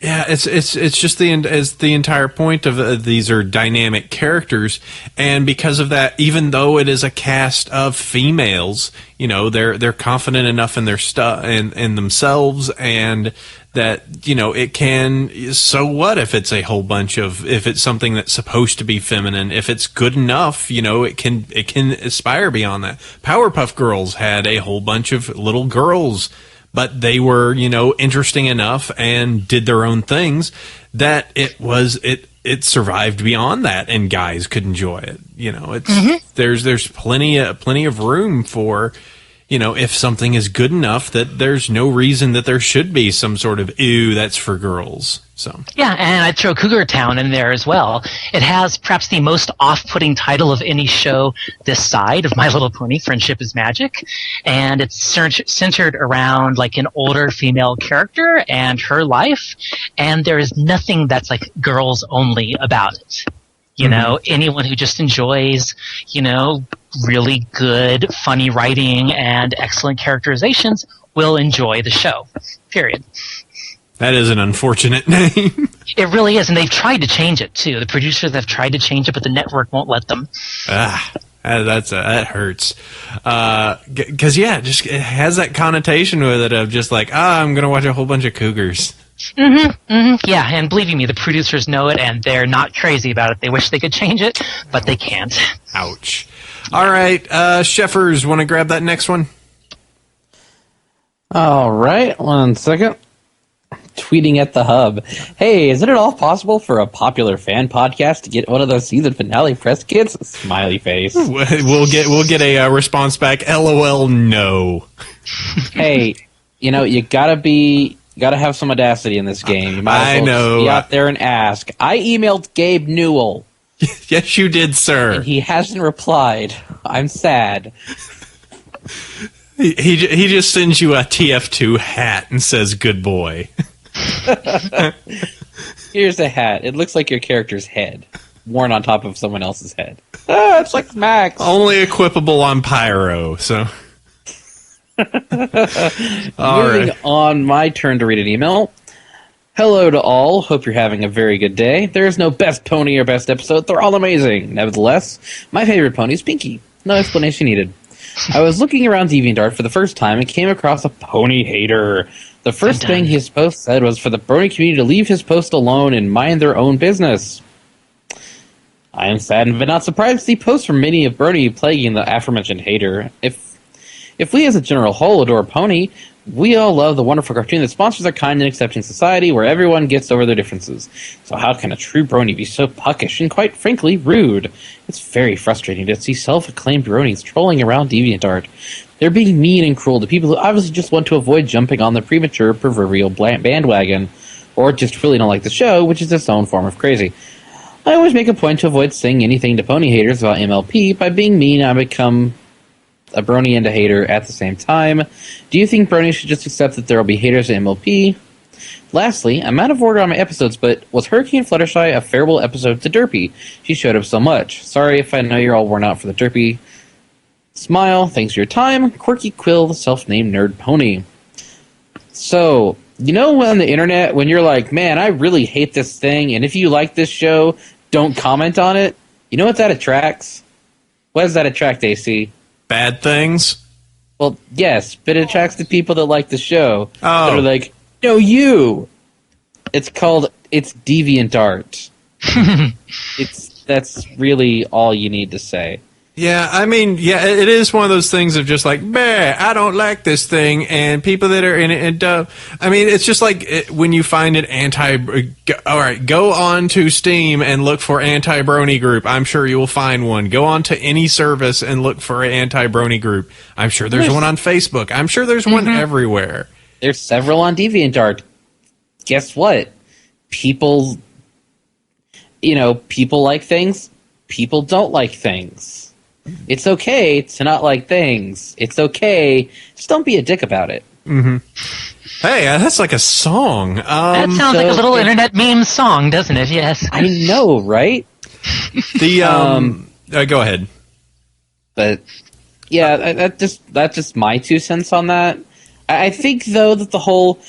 it's just the entire point of these are dynamic characters, and because of that, even though it is a cast of females, you know, they're confident enough in their stuff and in themselves, and that, you know, it can, so what if it's a whole bunch of, if it's something that's supposed to be feminine, if it's good enough, you know, it can aspire beyond that. Powerpuff Girls had a whole bunch of little girls, but they were, you know, interesting enough and did their own things that it survived beyond that, and guys could enjoy it. You know, it's there's plenty of room for, you know, if something is good enough, that there's no reason that there should be some sort of, ew, that's for girls. So
yeah, and I'd throw Cougar Town in there as well. It has perhaps the most off-putting title of any show this side of My Little Pony, Friendship is Magic, and it's centered around like an older female character and her life, and there is nothing that's like girls only about it. You know, anyone who just enjoys, you know, really good, funny writing and excellent characterizations will enjoy the show. Period.
That is an unfortunate name.
It really is, and they've tried to change it, too. The producers have tried to change it, but the network won't let them.
That hurts. Because, yeah, just it has that connotation with it of just like, I'm going to watch a whole bunch of cougars.
Yeah, and believe me, the producers know it, and they're not crazy about it. They wish they could change it, but they can't.
Ouch. All right, Sheffers, want to grab that next one?
All right, 1 second. Tweeting at the hub. Hey, is it at all possible for a popular fan podcast to get one of those season finale press kits? Smiley face.
We'll get a response back. LOL, no.
Hey, you know, you gotta have some audacity in this game. You might as well be out there and ask. I emailed Gabe Newell.
Yes, you did, sir.
And he hasn't replied. I'm sad.
He just sends you a TF2 hat and says, good boy.
Here's a hat. It looks like your character's head, worn on top of someone else's head. It's like Max.
Only equipable on Pyro, so...
Moving on, my turn to read an email. Hello to all. Hope you're having a very good day. There is no best pony or best episode. They're all amazing. Nevertheless, my favorite pony is Pinky. No explanation needed. I was looking around DeviantArt for the first time and came across a pony hater. The first thing his post said was for the Brony community to leave his post alone and mind their own business. I am saddened but not surprised to see posts from many of Brony plaguing the aforementioned hater. If we as a general whole adore Pony, we all love the wonderful cartoon that sponsors a kind and accepting society where everyone gets over their differences. So how can a true Brony be so puckish and quite frankly rude? It's very frustrating to see self-acclaimed Bronies trolling around DeviantArt. They're being mean and cruel to people who obviously just want to avoid jumping on the premature proverbial bandwagon, or just really don't like the show, which is its own form of crazy. I always make a point to avoid saying anything to pony haters about MLP. By being mean, I become a Brony and a hater at the same time. Do you think Brony should just accept that there will be haters at MLP? Lastly, I'm out of order on my episodes, but was Hurricane Fluttershy a farewell episode to Derpy? She showed up so much. Sorry if I know you're all worn out for the Derpy. Smile, thanks for your time. Quirky Quill, the self-named nerd pony. So, you know on the internet when you're like, man, I really hate this thing, and if you like this show, don't comment on it? You know what that attracts? What does that attract, AC?
Bad things?
Well, yes, but it attracts the people that like the show.
Oh.
That are like, no, you! It's DeviantArt. That's really all you need to say.
Yeah, I mean, yeah, it is one of those things of just like, meh, I don't like this thing, and people that are in it, and I mean, it's just like when you find an all right, go on to Steam and look for anti-Brony group. I'm sure you will find one. Go on to any service and look for an anti-Brony group. I'm sure there's one on Facebook. I'm sure there's one everywhere.
There's several on DeviantArt. Guess what? People like things. People don't like things. It's okay to not like things. It's okay. Just don't be a dick about it.
Mm-hmm. Hey, that's like a song.
That sounds like a little internet meme song, doesn't it? Yes.
I know, right?
Go ahead.
But yeah, that's just my 2 cents on that. I think though that the whole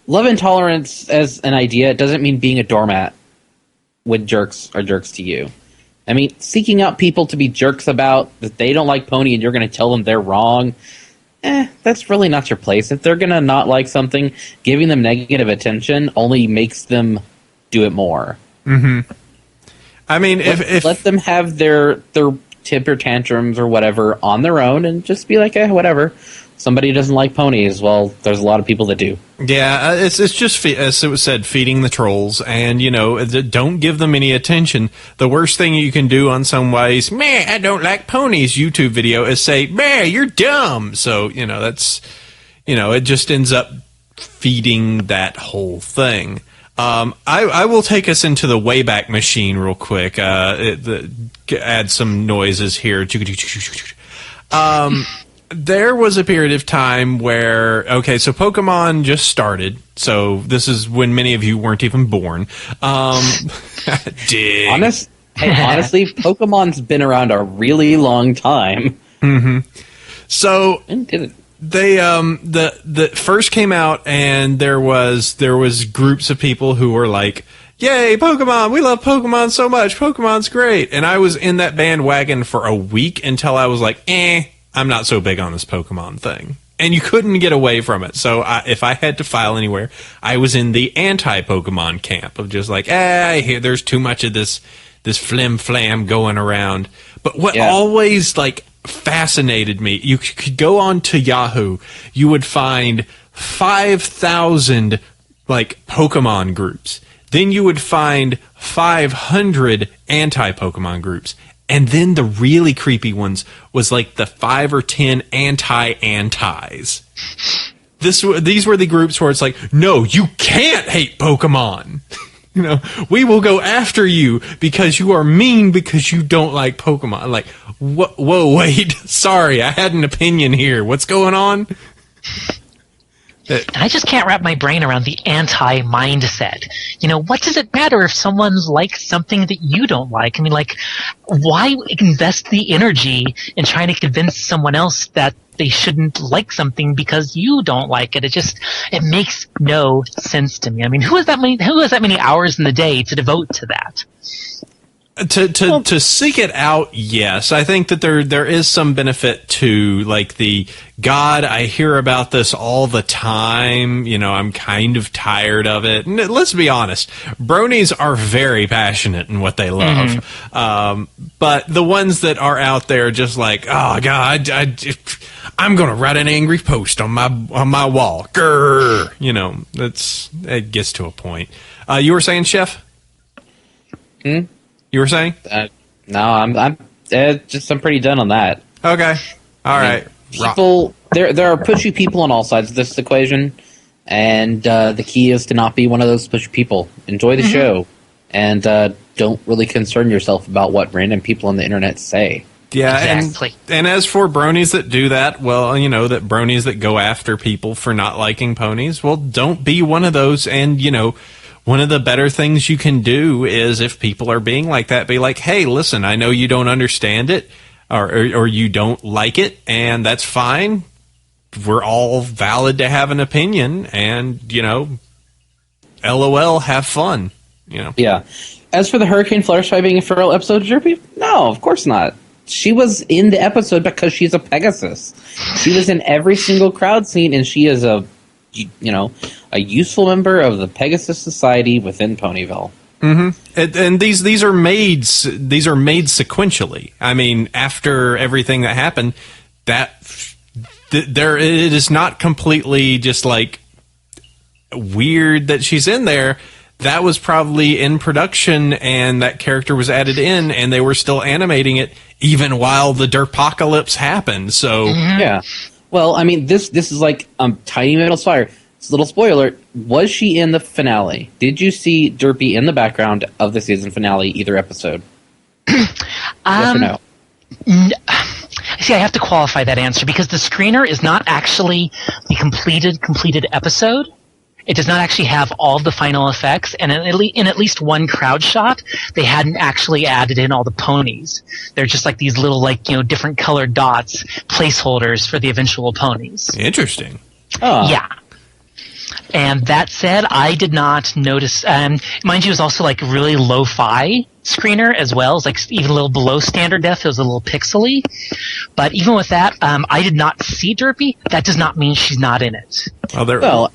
love intolerance as an idea doesn't mean being a doormat when jerks are jerks to you. I mean, seeking out people to be jerks about that they don't like Pony and you're going to tell them they're wrong, that's really not your place. If they're going to not like something, giving them negative attention only makes them do it more.
Mm-hmm. I mean, if
let them have their temper tantrums or whatever on their own and just be like, whatever. Somebody doesn't like ponies. Well, there's a lot of people that do.
Yeah, it's just, as it was said, feeding the trolls, and, don't give them any attention. The worst thing you can do on somebody's, meh, I don't like ponies YouTube video is say, meh, you're dumb. So, that's, it just ends up feeding that whole thing. I will take us into the Wayback Machine real quick. Add some noises here. There was a period of time where, so Pokemon just started. So this is when many of you weren't even born. Dig.
Honestly, Pokemon's been around a really long time.
Mm-hmm. So
and did it.
They the first came out, and there was groups of people who were like, yay, Pokemon! We love Pokemon so much. Pokemon's great. And I was in that bandwagon for a week until I was like, I'm not so big on this Pokemon thing. And you couldn't get away from it. So if I had to file anywhere, I was in the anti-Pokemon camp of just like, I hear there's too much of this flim-flam going around. But what always fascinated me, you could go on to Yahoo, you would find 5,000 Pokemon groups. Then you would find 500 anti-Pokemon groups. And then the really creepy ones was the 5 or 10 anti-antis. These were the groups where it's like, no, you can't hate Pokemon. We will go after you because you are mean because you don't like Pokemon. Whoa, wait, sorry, I had an opinion here. What's going on?
And I just can't wrap my brain around the anti-mindset. What does it matter if someone likes something that you don't like? I mean, why invest the energy in trying to convince someone else that they shouldn't like something because you don't like it? It makes no sense to me. I mean, who has that many hours in the day to devote to that?
To seek it out, yes. I think that there is some benefit to the God, I hear about this all the time. I'm kind of tired of it. And let's be honest, bronies are very passionate in what they love. Mm-hmm. But the ones that are out there just oh God, I'm going to write an angry post on my wall. Grr. It gets to a point. You were saying, Chef? You were saying?
No, I'm pretty done on that.
Okay, all right.
People, there are pushy people on all sides of this equation, and the key is to not be one of those pushy people. Enjoy the show, and don't really concern yourself about what random people on the internet say.
Yeah,
exactly.
And as for bronies that do that, well, that bronies that go after people for not liking ponies, well, don't be one of those, and one of the better things you can do is if people are being like that, be like, hey, listen, I know you don't understand it or you don't like it, and that's fine. We're all valid to have an opinion, and, LOL, have fun.
Yeah. As for the Hurricane Fluttershy being a feral episode of Derpy, no, of course not. She was in the episode because she's a Pegasus. She was in every single crowd scene, and she is a useful member of the Pegasus Society within Ponyville.
Mm-hmm. And these are made sequentially. I mean, after everything that happened, it is not completely just weird that she's in there. That was probably in production, and that character was added in, and they were still animating it even while the Derpocalypse happened. So
yeah. Well, I mean, this is tiny metal fire. It's a little spoiler. Was she in the finale? Did you see Derpy in the background of the season finale, either episode? Yes or no?
See, I have to qualify that answer because the screener is not actually the completed episode. It does not actually have all the final effects, and in at least one crowd shot, they hadn't actually added in all the ponies. They're just these little different colored dots, placeholders for the eventual ponies.
Interesting.
Oh.
Yeah. And that said, I did not notice. Mind you, it was also really lo-fi screener as well. It was even a little below standard def. It was a little pixely. But even with that, I did not see Derpy. That does not mean she's not in it.
Well,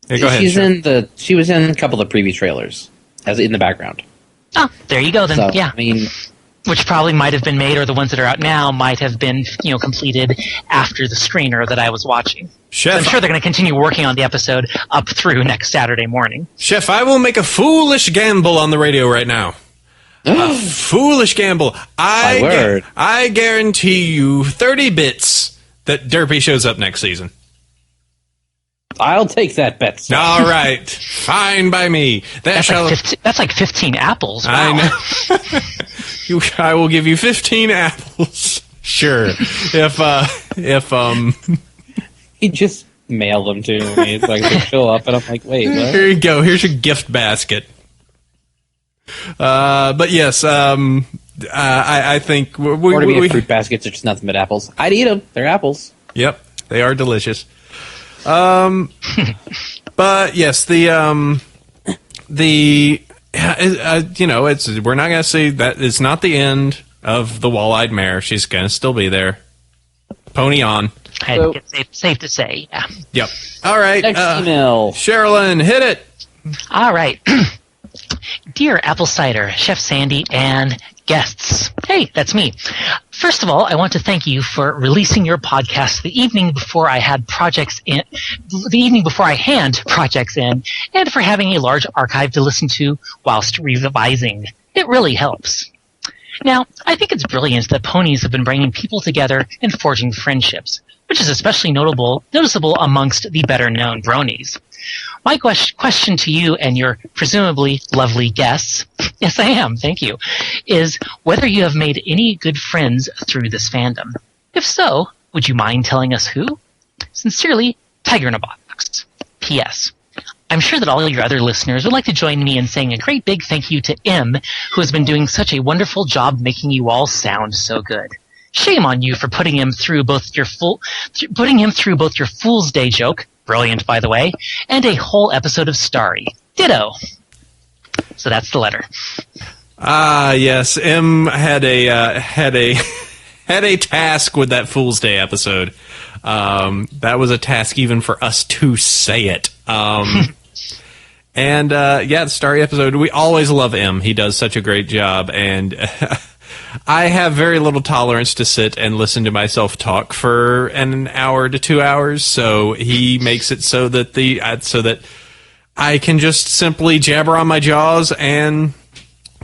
yeah, go ahead.
She was in a couple of preview trailers as in the background.
Oh, there you go then.
So,
yeah.
I mean,
which probably might have been made, or the ones that are out now might have been, completed after the screener that I was watching.
Chef,
I'm sure they're going to continue working on the episode up through next Saturday morning.
Chef, I will make a foolish gamble on the radio right now. A foolish gamble. I guarantee you 30 bits that Derpy shows up next season.
I'll take that bet. Sir.
All right. Fine by me.
That's 15 apples. Wow.
I know. I will give you 15 apples. Sure. If
he just mailed them to me. It's they show up, and I'm like, wait, what?
Here you go. Here's your gift basket. But yes, I think
or to be fruit baskets are just nothing but apples. I'd eat them. They're apples.
Yep, they are delicious. But yes, we're not gonna say that it's not the end of the wall-eyed mare. She's gonna still be there. Pony on.
I think it's safe to say. Yeah.
Yep. All right.
Next email.
Sherilyn, hit it.
All right. Dear Apple Cider, Chef Sandy, and guests. Hey, that's me. First of all, I want to thank you for releasing your podcast the evening before I hand projects in, and for having a large archive to listen to whilst revising. It really helps. Now, I think it's brilliant that ponies have been bringing people together and forging friendships, which is especially noticeable amongst the better-known bronies. My question to you and your presumably lovely guests, yes I am, thank you, is whether you have made any good friends through this fandom. If so, would you mind telling us who? Sincerely, Tiger in a Box. folks. P.S. I'm sure that all your other listeners would like to join me in saying a great big thank you to M, who has been doing such a wonderful job making you all sound so good. Shame on you for putting him through both your Fool's Day joke, brilliant by the way, and a whole episode of Starry. Ditto. So that's the letter.
Ah, yes. M had a task with that Fool's Day episode. That was a task even for us to say it. And the Starry episode, we always love M. He does such a great job, and I have very little tolerance to sit and listen to myself talk for an hour to 2 hours, so he makes it so that I can just simply jabber on my jaws and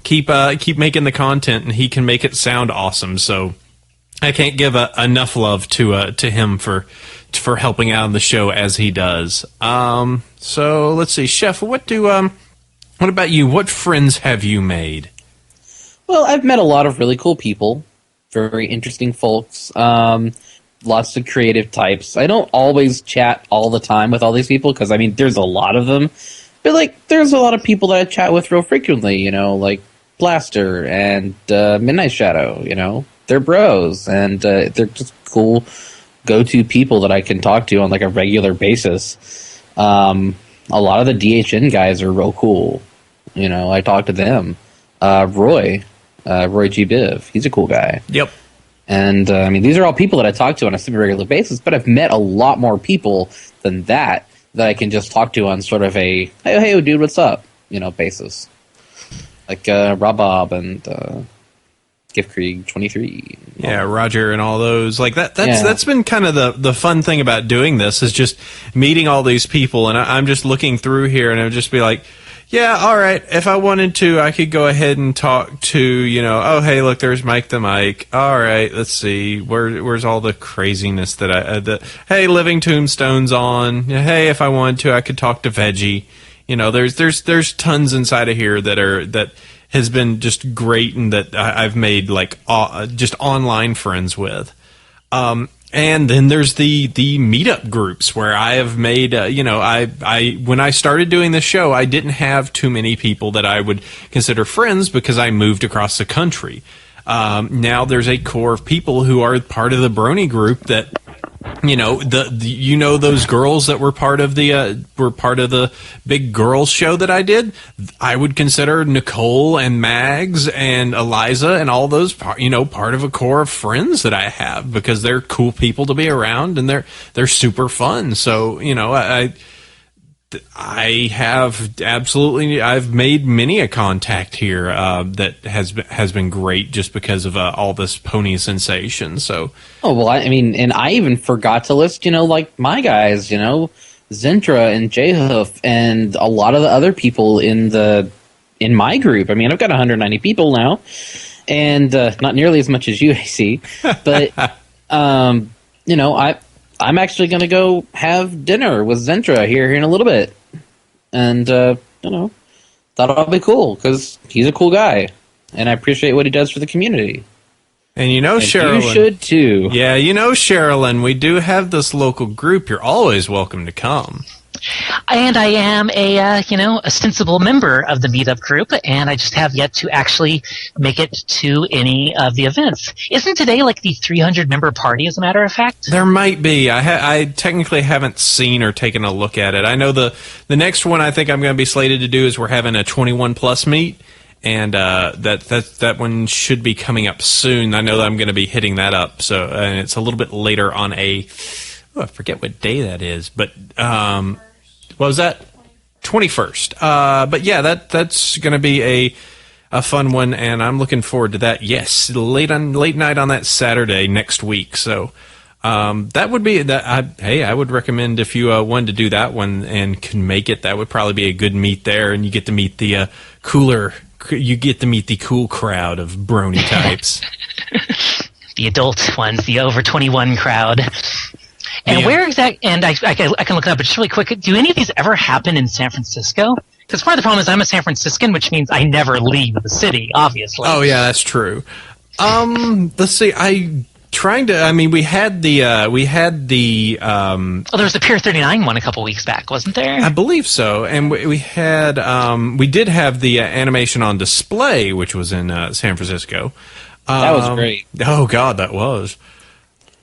keep making the content, and he can make it sound awesome. So I can't give enough love to him for helping out on the show as he does. So let's see, Chef. What about you? What friends have you made?
Well, I've met a lot of really cool people, very interesting folks, lots of creative types. I don't always chat all the time with all these people because, there's a lot of them. But, there's a lot of people that I chat with real frequently, like Blaster and Midnight Shadow, They're bros, and they're just cool go-to people that I can talk to on, a regular basis. A lot of the DHN guys are real cool. I talk to them. Roy G. Biv, he's a cool guy.
Yep.
And, these are all people that I talk to on a semi-regular basis, but I've met a lot more people than that I can just talk to on sort of a, hey, dude, what's up, basis. Like, Rob Bob and, Gift Krieg 23.
Yeah, Roger and all those. That's been kind of the fun thing about doing this, is just meeting all these people, and I'm just looking through here, and I'll just be like, yeah, all right, if I wanted to, I could go ahead and talk to, oh, hey, look, there's Mike the Mike. All right, let's see, where's all the craziness that hey, Living Tombstone's on. Hey, if I wanted to, I could talk to Veggie. There's tons inside of here that has been just great, and that I've made just online friends with. And then there's the meetup groups where I have made, when I started doing this show, I didn't have too many people that I would consider friends because I moved across the country. Now there's a core of people who are part of the Brony group that, those girls that were part of the big girls show that I did. I would consider Nicole and Mags and Eliza and all those part of a core of friends that I have, because they're cool people to be around, and they're super fun. So I've made many a contact here that has been great just because of all this pony sensation. So
and I even forgot to list my guys, Zentra and J-Hoof and a lot of the other people in my group. I've got 190 people now, and not nearly as much as you, AC, but I'm actually going to go have dinner with Zentra here in a little bit. And, thought it'll be cool, because he's a cool guy. And I appreciate what he does for the community.
And Sherilyn.
You should, too.
Yeah, Sherilyn, we do have this local group. You're always welcome to come.
And I am a ostensible member of the meetup group, and I just have yet to actually make it to any of the events. Isn't today the 300 member party, as a matter of fact?
There might be. I technically haven't seen or taken a look at it. I know the next one I think I'm going to be slated to do is we're having a 21 plus meet, and that one should be coming up soon. I know that I'm going to be hitting that up. So, and it's a little bit later on I forget what day that is, but what was that? 21st. But yeah, that's going to be a fun one, and I'm looking forward to that. Yes, late night on that Saturday next week. So that would be that. I would recommend if you wanted to do that one and can make it, that would probably be a good meet there, and you get to meet the cool crowd of Brony types.
The adult ones, the over 21 crowd. And where exactly? And I can look it up, but just really quick. Do any of these ever happen in San Francisco? Because part of the problem is I'm a San Franciscan, which means I never leave the city. Obviously.
Oh yeah, that's true. Let's see. trying to. I mean, we had the.
There was the Pier 39 one a couple weeks back, wasn't there?
I believe so, and we had. We did have the animation on display, which was in San Francisco.
That was great.
Oh God, that was.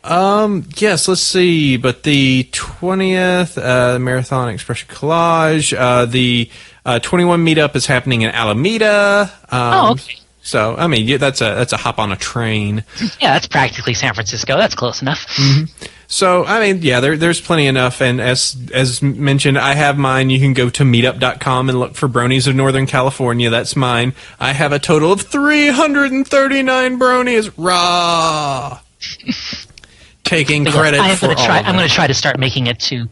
Yes, let's see. But the 20th Marathon Expression Collage, the 21 meetup is happening in Alameda.
Okay.
So, I mean, that's a hop on a train.
Yeah, that's practically San Francisco. That's close enough.
Mm-hmm. So, I mean, yeah, there's plenty enough. And as mentioned, I have mine. You can go to meetup.com and look for Bronies of Northern California. That's mine. I have a total of 339 Bronies. Rah! Taking credit for all of them.
I'm going to try to start making it to,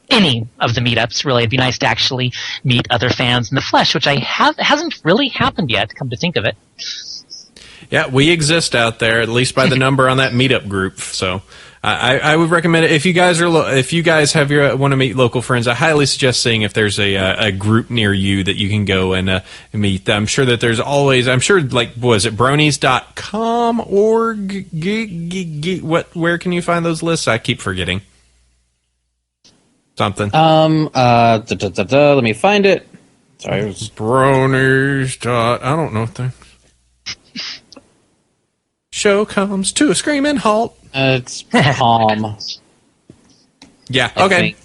any of the meetups. Really, it'd be nice to actually meet other fans in the flesh, which hasn't really happened yet, come to think of it.
Yeah, we exist out there, at least by the number on that meetup group. So I would recommend it if you guys want to meet local friends. I highly suggest seeing if there's a group near you that you can go and meet. I'm sure that there's always. I'm sure, like, was it bronies.com or where can you find those lists? I keep forgetting something.
Let me find it. Sorry, it was
Bronies. I don't know things. Show comes to a screaming halt.
It's Palm.
Yeah,
I
okay.
think.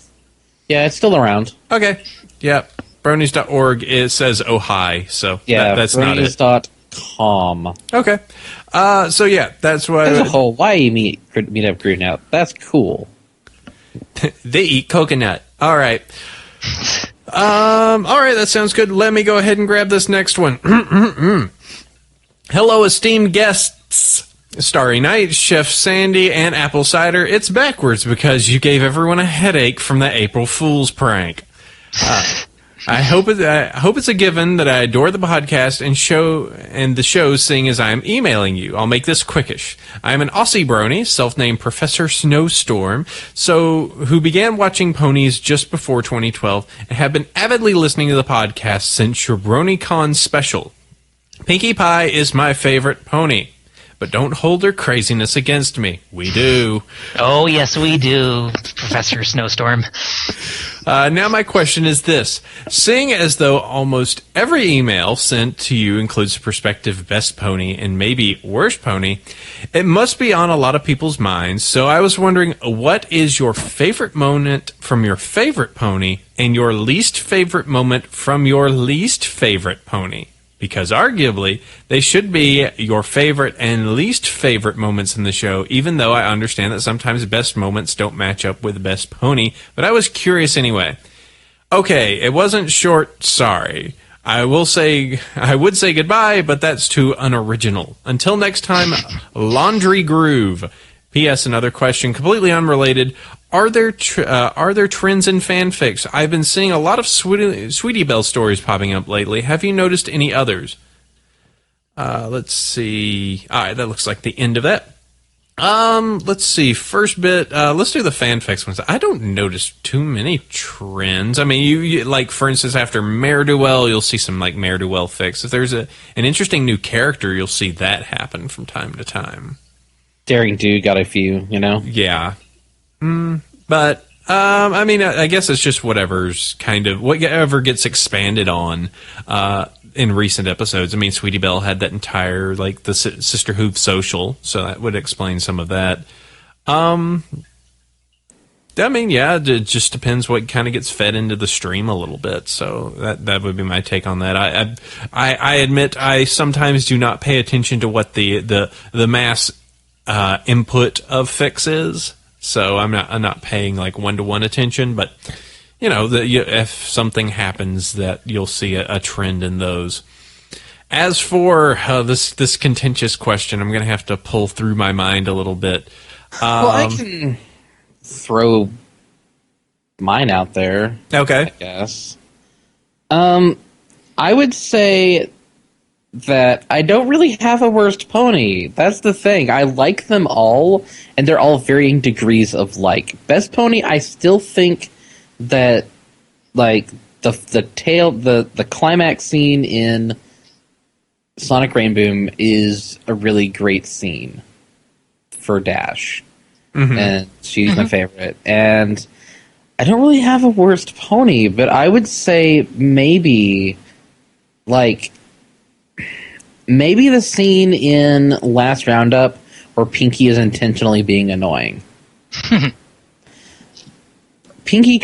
Yeah, it's still around.
Okay. Yeah. Bronies.org, it says oh hi, so
yeah,
that's not it.
Bronies.com.
Okay. So yeah, that's why
There's a Hawaii meetup group now. That's cool.
they eat coconut. All right. All right, that sounds good. Let me go ahead and grab this next one. Hello, esteemed guests. Starry Night, Chef Sandy, and Apple Cider. It's backwards because you gave everyone a headache from the April Fool's prank. I hope it's a given that I adore the podcast and the show, seeing as I am emailing you. I'll make this quickish. I am an Aussie brony, self-named Professor Snowstorm, who began watching ponies just before 2012 and have been avidly listening to the podcast since your BronyCon special. Pinkie Pie is my favorite pony. But don't hold their craziness against me. We do.
Oh, yes, we do, Professor Snowstorm.
Now my question is this. Seeing as though almost every email sent to you includes a prospective best pony and maybe worst pony, it must be on a lot of people's minds. So I was wondering, what is your favorite moment from your favorite pony and your least favorite moment from your least favorite pony? Because arguably, they should be your favorite and least favorite moments in the show, even though I understand that sometimes best moments don't match up with best pony. But I was curious anyway. Okay, it wasn't short, sorry. I would say goodbye, but that's too unoriginal. Until next time, Laundry Groove. P.S. Another question, completely unrelated. Are there trends in fanfics? I've been seeing a lot of Sweetie Belle stories popping up lately. Have you noticed any others? Let's see. All right, that looks like the end of that. Let's see. First bit. Let's do the fanfics ones. I don't notice too many trends. I mean, you like, for instance, after Mare-do-Well, you'll see some like Mare-do-Well fics. If there's an interesting new character, you'll see that happen from time to time.
Daring Dude got a few,
Yeah. But, I mean, I guess it's just whatever gets expanded on in recent episodes. I mean, Sweetie Belle had that entire, like, the Sisterhood social, so that would explain some of that. I mean, yeah, it just depends what kind of gets fed into the stream a little bit, so that would be my take on that. I admit I sometimes do not pay attention to what the mass input of fics is. So I'm not paying like one-to-one attention, but if something happens, that you'll see a trend in those. As for this contentious question, I'm going to have to pull through my mind a little bit.
Well, I can throw mine out there.
Okay,
I guess. I would say that I don't really have a worst pony. That's the thing. I like them all, and they're all varying degrees of like. Best pony, I still think that like the climax scene in Sonic Rainboom is a really great scene for Dash, and she's my favorite. And I don't really have a worst pony, but I would say maybe the scene in Last Roundup where Pinky is intentionally being annoying. Pinky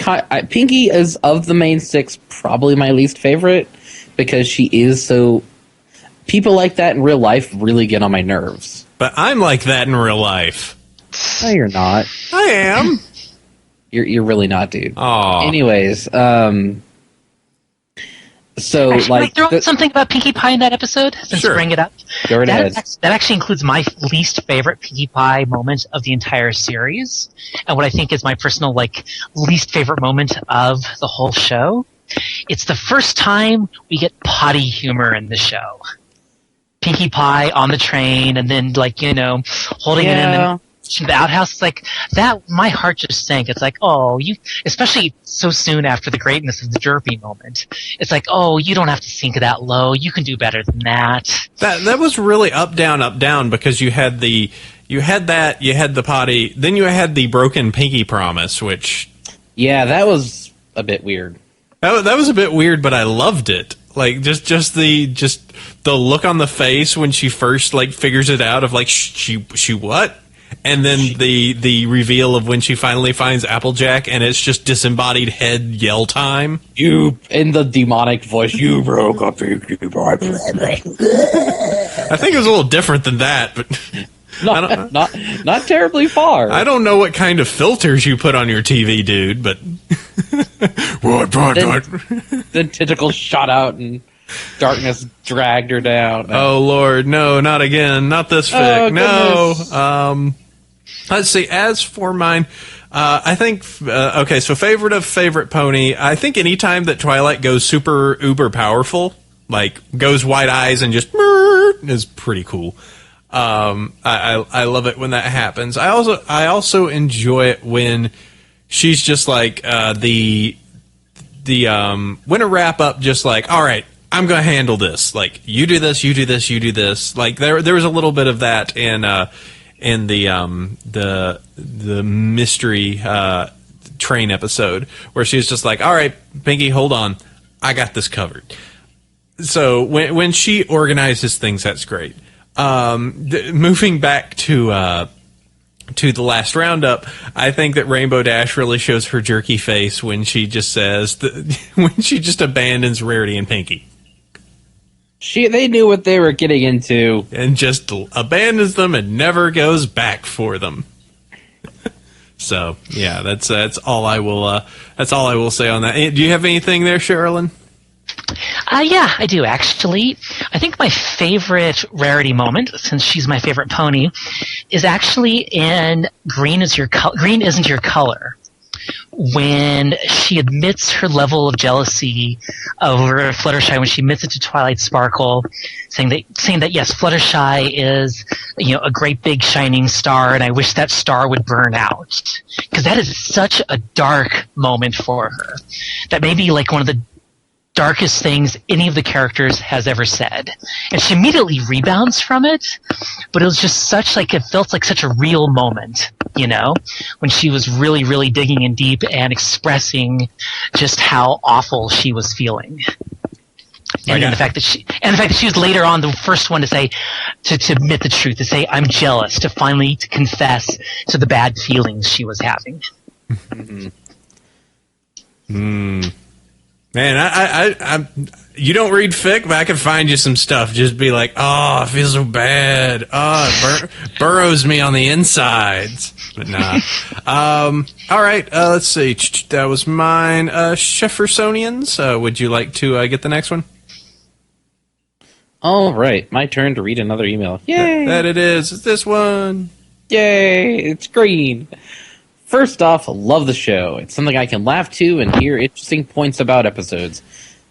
is, of the main six, probably my least favorite because she is so... People like that in real life really get on my nerves.
But I'm like that in real life.
No, you're not.
I am.
You're really not, dude.
Aww.
Anyways, so
actually,
like,
can I throw in something about Pinkie Pie in that episode? Since you bring it up,
go right ahead.
That actually includes my least favorite Pinkie Pie moment of the entire series, and what I think is my personal least favorite moment of the whole show. It's the first time we get potty humor in the show. Pinkie Pie on the train, and then holding it in the outhouse. It's like that. My heart just sank. It's like, oh, you, especially so soon after the greatness of the derpy moment. It's like, oh, you don't have to sink that low. You can do better than that.
That was really up down because you had the potty, then you had the broken pinky promise, which
that was a bit weird.
That was a bit weird, but I loved it. Like just the look on the face when she first figures it out of she what? And then the reveal of when she finally finds Applejack, and it's just disembodied head yell time.
You, in the demonic voice, you broke up Pinkie Pie.
I think it was a little different than that, but
not terribly far.
I don't know what kind of filters you put on your TV, dude, but what?
Then tentacles shot out and darkness dragged her down.
Oh Lord, no, not again, not this fic. No. Let's see. As for mine, I think okay. So favorite pony. I think anytime that Twilight goes super uber powerful, goes white eyes and just is pretty cool. I love it when that happens. I also enjoy it when she's just when a wrap up just all right, I'm gonna handle this. You do this, you do this, you do this. There was a little bit of that in the mystery train episode where she was just all right, Pinky, hold on, I got this covered. So when she organizes things, that's great. Moving back to the last roundup, I think that Rainbow Dash really shows her jerky face when she just says when she just abandons Rarity and Pinky.
They knew what they were getting into,
and just abandons them and never goes back for them. So yeah, that's all I will say on that. Do you have anything there, Sherilyn?
Yeah, I do actually. I think my favorite Rarity moment, since she's my favorite pony, is actually in Green Isn't Your Color, when she admits her level of jealousy over Fluttershy, when she admits it to Twilight Sparkle, saying that yes, Fluttershy is a great big shining star, and I wish that star would burn out, because that is such a dark moment for her. That may be one of the darkest things any of the characters has ever said, and she immediately rebounds from it. But it was just it felt like such a real moment, when she was really, really digging in deep and expressing just how awful she was feeling. And the fact that she was later on the first one to say, to admit the truth, to say I'm jealous, to finally confess to the bad feelings she was having.
Man, I you don't read fic, but I can find you some stuff. Just be like, oh, I feel so bad. Oh, it burrows me on the insides. But nah. All right, let's see. That was mine. Jeffersonians, would you like to get the next one?
All right, my turn to read another email. Yay!
That it is. It's this one.
Yay! It's green. First off, love the show. It's something I can laugh to and hear interesting points about episodes.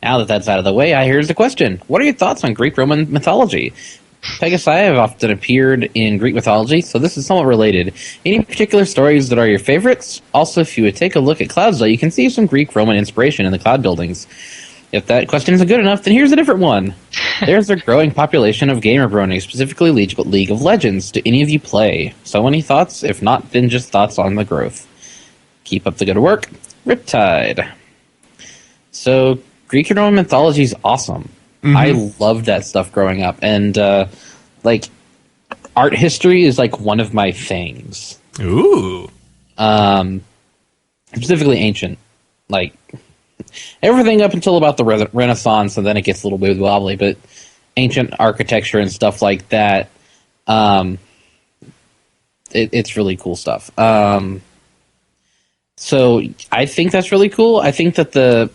Now that that's out of the way, here's the question. What are your thoughts on Greek Roman mythology? Pegasi have often appeared in Greek mythology, so this is somewhat related. Any particular stories that are your favorites? Also, if you would take a look at Cloudsdale, you can see some Greek Roman inspiration in the cloud buildings. If that question isn't good enough, then here's a different one. There's a growing population of gamer bronies, specifically League of Legends. Do any of you play? So any thoughts? If not, then just thoughts on the growth. Keep up the good work. Riptide. So Greek and Roman mythology is awesome. Mm-hmm. I loved that stuff growing up. And, art history is, one of my things.
Ooh.
Specifically ancient. Everything up until about the Renaissance, and then it gets a little bit wobbly, but ancient architecture and stuff like that, it's really cool stuff. So I think that's really cool. I think that the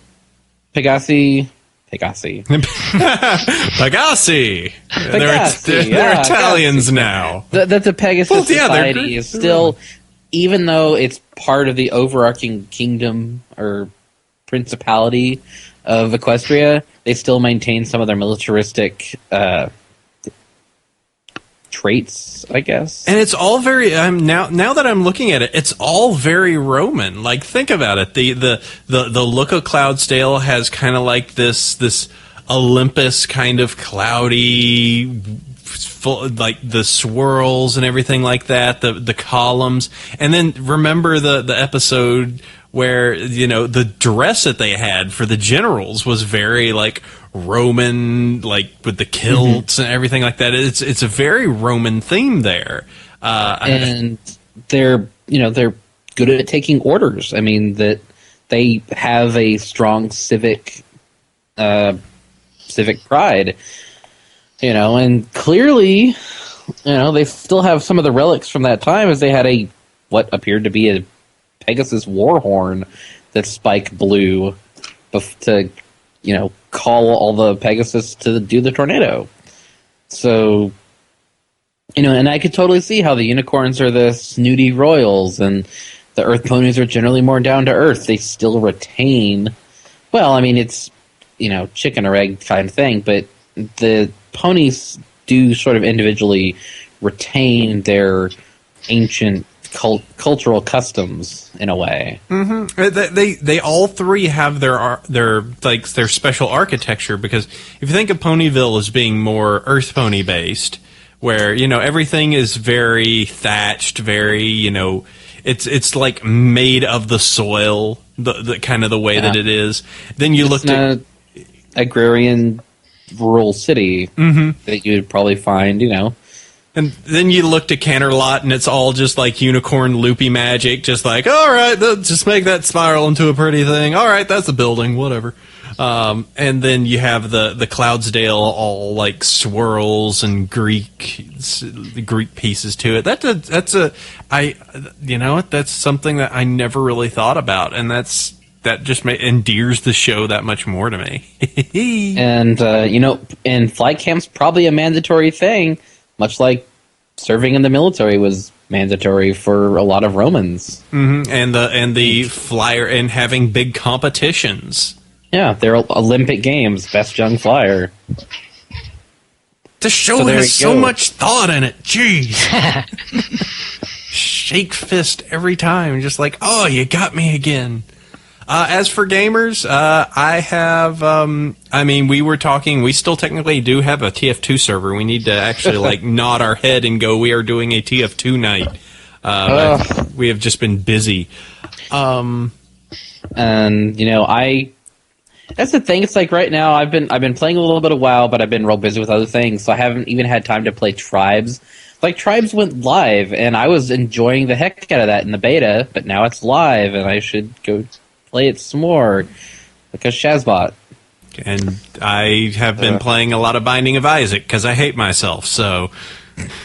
Pegasi.
Pegasi. They're Italians now.
That the Pegasus Society is still, even though it's part of the overarching kingdom or principality of Equestria, they still maintain some of their militaristic traits, I guess.
And it's all very now that I'm looking at it, it's all very Roman. Think about it. The look of Cloudsdale has kind of this Olympus kind of cloudy, full, the swirls and everything like that. The columns, and then remember the episode where the dress that they had for the generals was very Roman, with the kilts and everything like that. It's a very Roman theme there,
and they're good at taking orders. I mean that they have a strong civic pride, and clearly, they still have some of the relics from that time, as they had what appeared to be a Pegasus war horn that Spike blew to, call all the Pegasus to do the tornado. So, and I could totally see how the unicorns are the snooty royals and the earth ponies are generally more down to earth. They still retain, it's, chicken or egg kind of thing, but the ponies do sort of individually retain their ancient cultural customs in a way.
Mm-hmm. They all three have their special architecture, because if you think of Ponyville as being more Earth Pony based, where everything is very thatched, very it's made of the soil, the kind of the way that it is. Then you looked at
agrarian rural city that you'd probably find
And then you look to Canterlot, and it's all just unicorn loopy magic, just all right, just make that spiral into a pretty thing. All right, that's a building, whatever. And then you have the Cloudsdale, all swirls and Greek pieces to it. That's something that I never really thought about, and that just endears the show that much more to me.
And and flight camp's probably a mandatory thing. Much like serving in the military was mandatory for a lot of Romans.
Mm-hmm. And the flyer, and having big competitions.
Yeah, they're Olympic Games, best young flyer.
The show has so much thought in it. Jeez. Shake fist every time. Just oh, you got me again. As for gamers, I have, we were talking, we still technically do have a TF2 server. We need to actually, nod our head and go, we are doing a TF2 night. We have just been busy.
And, that's the thing, it's right now, I've been playing a little bit of WoW, but I've been real busy with other things, so I haven't even had time to play Tribes. Tribes went live, and I was enjoying the heck out of that in the beta, but now it's live, and I should go play it some more, like a Shazbot.
And I have been playing a lot of Binding of Isaac, because I hate myself, so...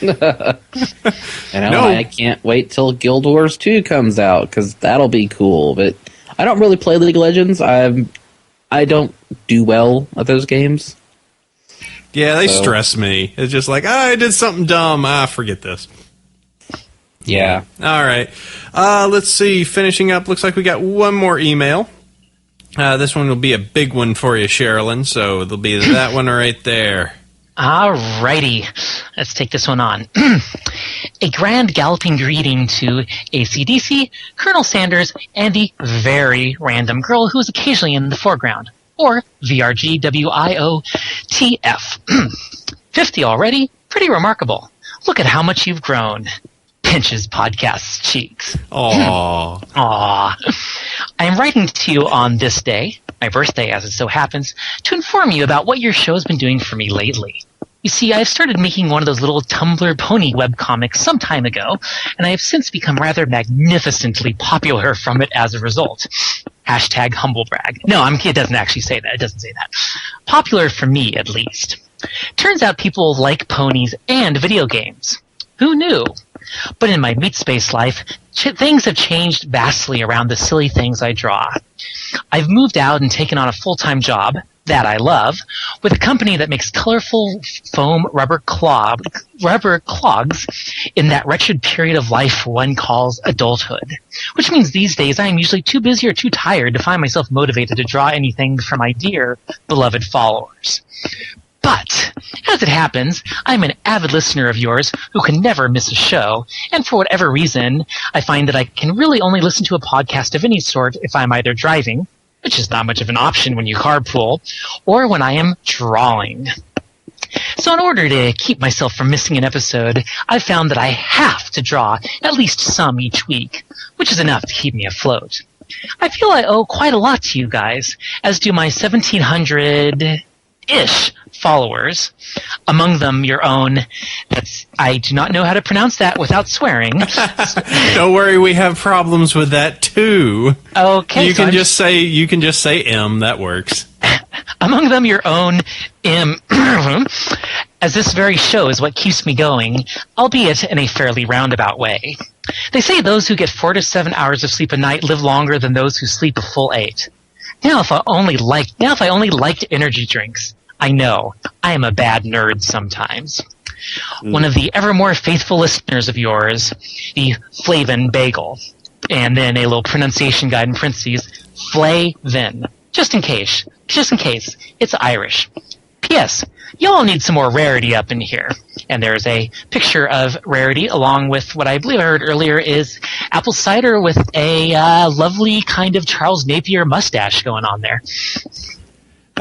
I can't wait till Guild Wars 2 comes out, because that'll be cool, but I don't really play League of Legends. I don't do well at those games.
Yeah, they stress me. It's just I did something dumb. Forget this.
Yeah.
All right. Let's see. Finishing up, looks like we got one more email. This one will be a big one for you, Sherilyn, so there'll be that one right there.
All righty. Let's take this one on. A grand galloping greeting to AC/DC, Colonel Sanders, and the very random girl who is occasionally in the foreground. or VRGWIOTF. 50 already? Pretty remarkable. Look at how much you've grown. Pinches podcast's cheeks.
Aww.
Aww. I am writing to you on this day, my birthday as it so happens, to inform you about what your show has been doing for me lately. You see, I've started making one of those little Tumblr pony webcomics some time ago, and I have since become rather magnificently popular from it as a result. Hashtag humblebrag. No, it doesn't actually say that. It doesn't say that. Popular for me, at least. Turns out people like ponies and video games. Who knew? But in my meat space life, things have changed vastly around the silly things I draw. I've moved out and taken on a full-time job, that I love, with a company that makes colorful foam rubber clogs in that wretched period of life one calls adulthood. Which means these days I am usually too busy or too tired to find myself motivated to draw anything for my dear, beloved followers. But, as it happens, I'm an avid listener of yours who can never miss a show, and for whatever reason, I find that I can really only listen to a podcast of any sort if I'm either driving, which is not much of an option when you carpool, or when I am drawing. So in order to keep myself from missing an episode, I've found that I have to draw at least some each week, which is enough to keep me afloat. I feel I owe quite a lot to you guys, as do my 1,700-ish followers, among them your own. I do not know how to pronounce that without swearing.
Don't worry, we have problems with that too.
Okay,
you can just say M. That works.
Among them your own M. As this very show is what keeps me going, albeit in a fairly roundabout way. They say those who get 4 to 7 hours of sleep a night live longer than those who sleep a full 8. Now if I only liked energy drinks. I know, I am a bad nerd sometimes. One of the ever more faithful listeners of yours, the Flavin Bagel, and then a little pronunciation guide in parentheses, Flavin, just in case, it's Irish. P.S. Y'all need some more Rarity up in here. And there's a picture of Rarity along with what I believe I heard earlier is apple cider with a lovely kind of Charles Napier mustache going on there.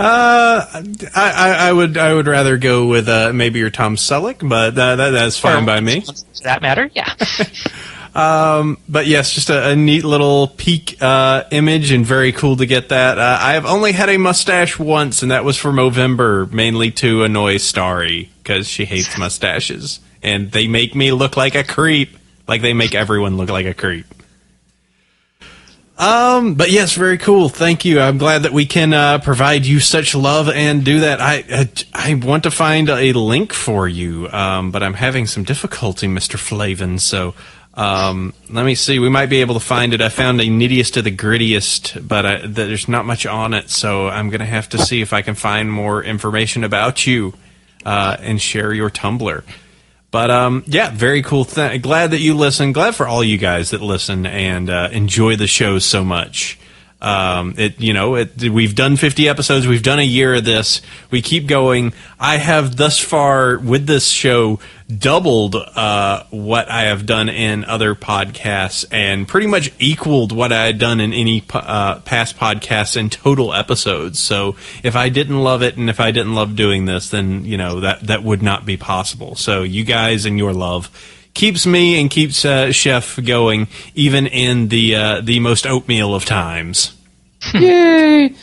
I would rather go with maybe your Tom Selleck, but that's fine by me.
Does that matter? Yeah.
But yes, just a neat little peek image, and very cool to get that. I have only had a mustache once, and that was for Movember, mainly to annoy Starry, because she hates mustaches, and they make me look like a creep, like they make everyone look like a creep. But yes, very cool. Thank you. I'm glad that we can provide you such love and do that. I want to find a link for you, but I'm having some difficulty, Mr. Flavin. So let me see. We might be able to find it. I found a nittiest to the grittiest, but there's not much on it. So I'm going to have to see if I can find more information about you and share your Tumblr. But, yeah, very cool. Glad that you listen. Glad for all you guys that listen and enjoy the show so much. We've done 50 episodes. We've done a year of this. We keep going. I have thus far, with this show, doubled what I have done in other podcasts and pretty much equaled what I had done in any past podcasts in total episodes. So if I didn't love it and if I didn't love doing this, then, that would not be possible. So you guys and your love keeps me and keeps Chef going, even in the most oatmeal of times.
Yay!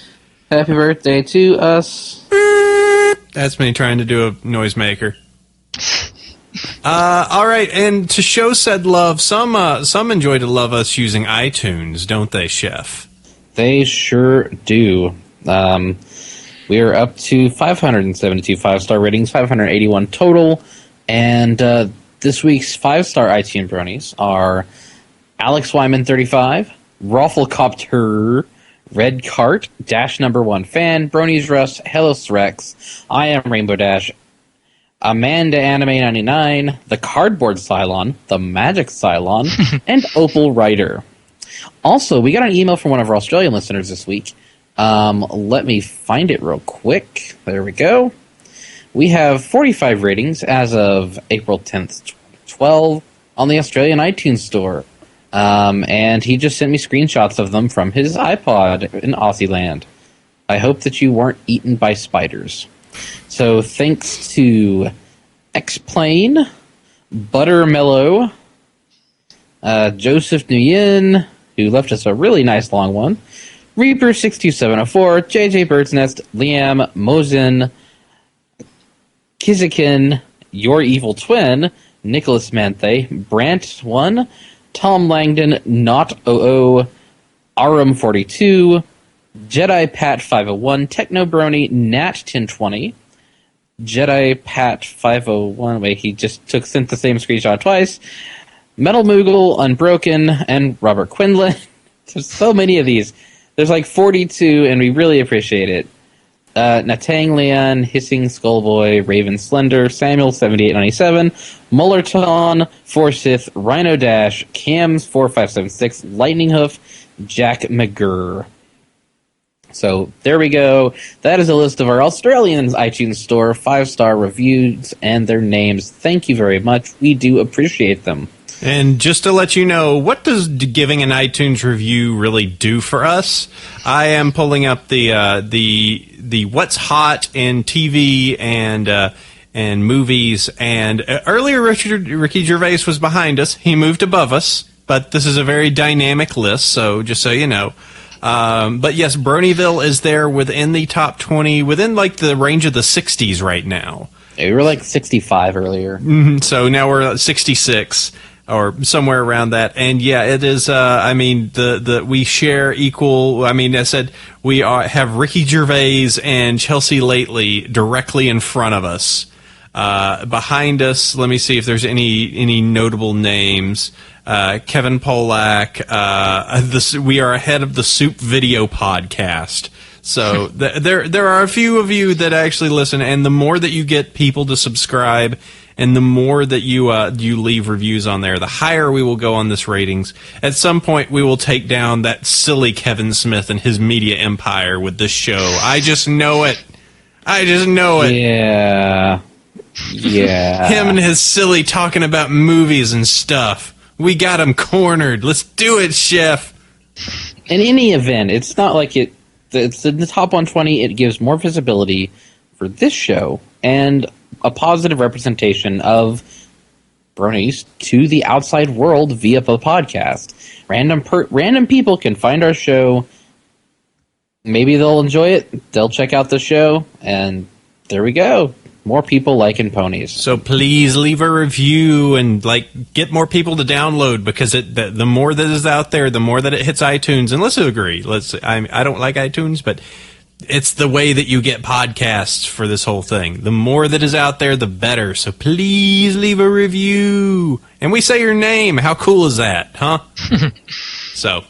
Happy birthday to us.
That's me trying to do a noisemaker. All right, and to show said love, some enjoy to love us using iTunes, don't they, Chef?
They sure do. We are up to 572 5-star ratings, 581 total, and this week's 5-star iTunes bronies are Alex Wyman 35, Rafflecopter, Red Cart, Dash Number 1 Fan, Brony's Rust, Hellos Rex, I Am Rainbow Dash, Amanda Anime 99, The Cardboard Cylon, The Magic Cylon, and Opal Writer. Also, we got an email from one of our Australian listeners this week. Let me find it real quick. There we go. We have 45 ratings as of April 10th, 2012 on the Australian iTunes store. And he just sent me screenshots of them from his iPod in Aussie land. I hope that you weren't eaten by spiders. So thanks to X-Plane, Buttermellow, Joseph Nguyen, who left us a really nice long one, Reaper62704, JJ Bird's Nest, Liam, Mosin, Kizikin, Your Evil Twin, Nicholas Manthe, Brant1, Tom Langdon, Not OO, Arum42, Jedi Pat 501, Techno Brony, Nat 1020, Jedi Pat 501. Wait, he just sent the same screenshot twice. Metal Moogle, Unbroken, and Robert Quinlan. There's so many of these. There's like 42, and we really appreciate it. Natang Leon, Hissing Skullboy, Raven Slender, Samuel 7897, Mullerton, Forsyth, Rhino Dash, Cams 4576, Lightning Hoof, Jack McGurr. So there we go. That is a list of our Australian iTunes Store 5-star reviews and their names. Thank you very much. We do appreciate them.
And just to let you know, what does giving an iTunes review really do for us? I am pulling up the what's hot in TV and movies. And earlier, Ricky Gervais was behind us. He moved above us, but this is a very dynamic list. So just so you know. But yes, Bronyville is there within the top 20, within like the range of the 60s right now.
Yeah, we were like 65 earlier.
Mm-hmm, so now we're at 66 or somewhere around that. And yeah, it is. I mean, we share equal. I mean, I said we have Ricky Gervais and Chelsea Lately directly in front of us. Behind us, let me see if there's any notable names. Kevin Polak. We are ahead of the Soup Video podcast. So there are a few of you that actually listen, and the more that you get people to subscribe, and the more that you leave reviews on there, the higher we will go on this ratings. At some point, we will take down that silly Kevin Smith and his media empire with this show. I just know it.
Yeah. Yeah.
Him and his silly talking about movies and stuff. We got him cornered. Let's do it, Chef.
In any event, it's not like it's in the top 120. It gives more visibility for this show and a positive representation of Bronies to the outside world via the podcast. Random people can find our show. Maybe they'll enjoy it. They'll check out the show, and there we go. More people liking ponies. So
please leave a review and get more people to download, because the more that is out there, the more that it hits iTunes. And let's agree. I don't like iTunes, but it's the way that you get podcasts for this whole thing. The more that is out there, the better. So please leave a review. And we say your name. How cool is that, huh? So,